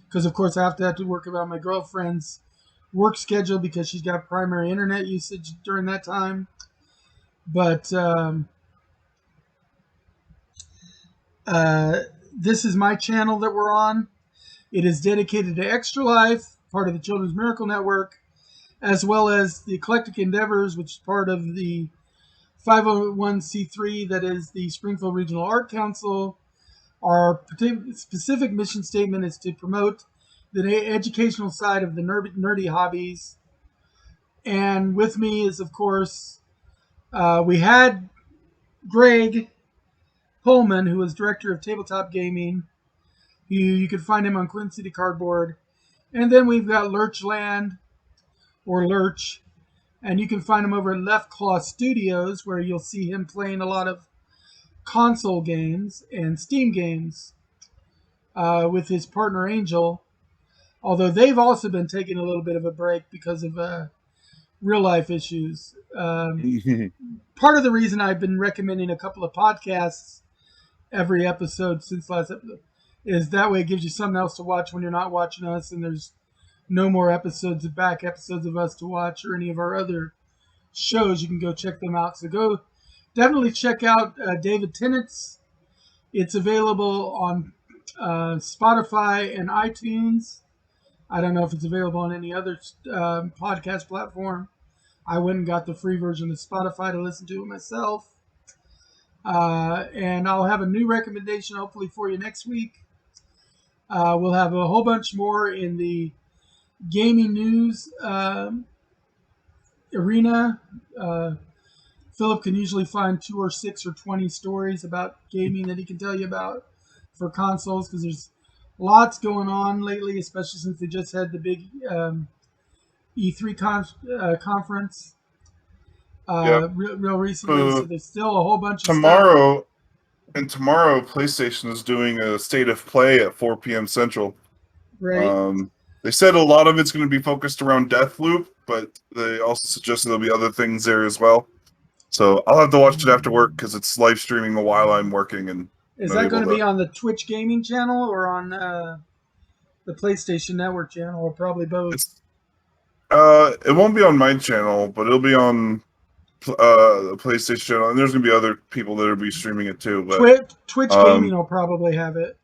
Because, of course, I have to work about my girlfriend's work schedule because she's got primary internet usage during that time. But this is my channel that we're on. It is dedicated to Extra Life, part of the Children's Miracle Network, as well as the Eclectic Endeavors, which is part of the 501c3 that is the Springfield Regional Art Council. Our specific mission statement is to promote the educational side of the nerdy hobbies. And with me is, of course, we had Greg Pullman, who was director of tabletop gaming. You can find him on Queen City Cardboard. And then we've got Lurchland, or Lurch, and you can find him over at Left Claw Studios, where you'll see him playing a lot of console games and Steam games with his partner Angel. Although they've also been taking a little bit of a break because of real life issues. Part of the reason I've been recommending a couple of podcasts every episode since last episode is that way it gives you something else to watch when you're not watching us, and there's no more episodes of us to watch or any of our other shows. You can go check them out. So go definitely check out David Tennant's. It's available on Spotify and iTunes. I don't know if it's available on any other podcast platform. I went and got the free version of Spotify to listen to it myself. And I'll have a new recommendation hopefully for you next week. We'll have a whole bunch more in the gaming news arena. Philip can usually find 2 or 6 or 20 stories about gaming that he can tell you about for consoles, because there's lots going on lately, especially since they just had the big E3 conference real recently. So there's still a whole bunch of stuff. Tomorrow, PlayStation is doing a state of play at 4 p.m. Central. Right. They said a lot of it's going to be focused around Deathloop, but they also suggested there'll be other things there as well. So I'll have to watch it after work because it's live streaming while I'm working. And is that going to be on the Twitch gaming channel or on the PlayStation Network channel, or probably both? It won't be on my channel, but it'll be on the PlayStation channel, and there's going to be other people that will be streaming it too. But Twitch gaming will probably have it.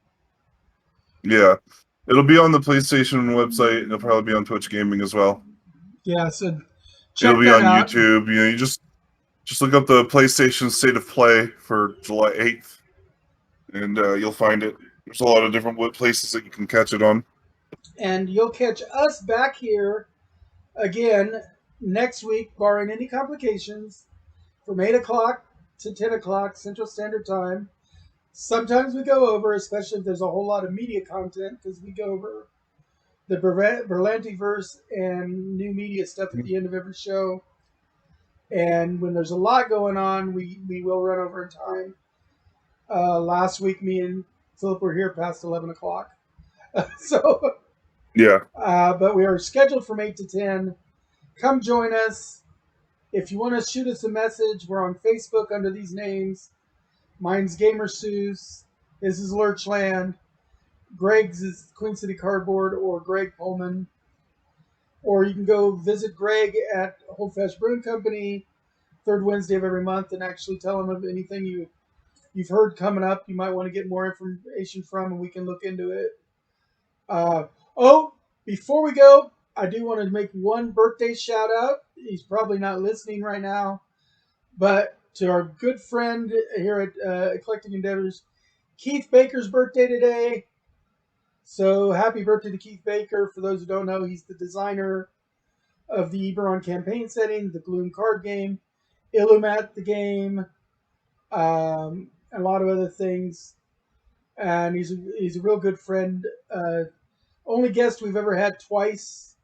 Yeah. It'll be on the PlayStation website, and it'll probably be on Twitch Gaming as well. Yeah, so check it'll be that on out. YouTube. You know, you just look up the PlayStation State of Play for July 8th, and you'll find it. There's a lot of different places that you can catch it on. And you'll catch us back here again next week, barring any complications, from 8 o'clock to 10 o'clock Central Standard Time. Sometimes we go over, especially if there's a whole lot of media content, because we go over the Berlantiverse and new media stuff at the end of every show. And when there's a lot going on, we will run over in time. Last week, me and Philip were here past 11 o'clock. Yeah. But we are scheduled from 8 to 10. Come join us. If you want to shoot us a message, we're on Facebook under these names. Mine's Gamer Seuss. This is Lurchland. Greg's is Queen City Cardboard or Greg Pullman. Or you can go visit Greg at Holdfast Brewing Company, third Wednesday of every month, and actually tell him of anything you've heard coming up you might want to get more information from, and we can look into it. Before we go, I do want to make one birthday shout out. He's probably not listening right now, but to our good friend here at Eclectic Endeavors, Keith Baker's birthday today. So happy birthday to Keith Baker. For those who don't know, he's the designer of the Eberron campaign setting, the Gloom card game, Illumat the game, a lot of other things. And he's a real good friend. Only guest we've ever had twice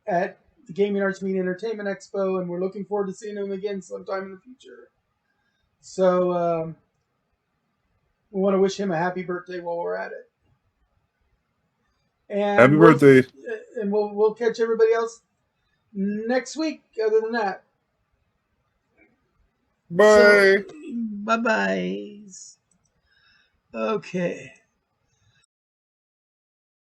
at the Gaming Arts Media Entertainment Expo, and we're looking forward to seeing him again sometime in the future. So we want to wish him a happy birthday while we're at it. And happy birthday! And we'll catch everybody else next week. Other than that, bye. Bye bye. Okay.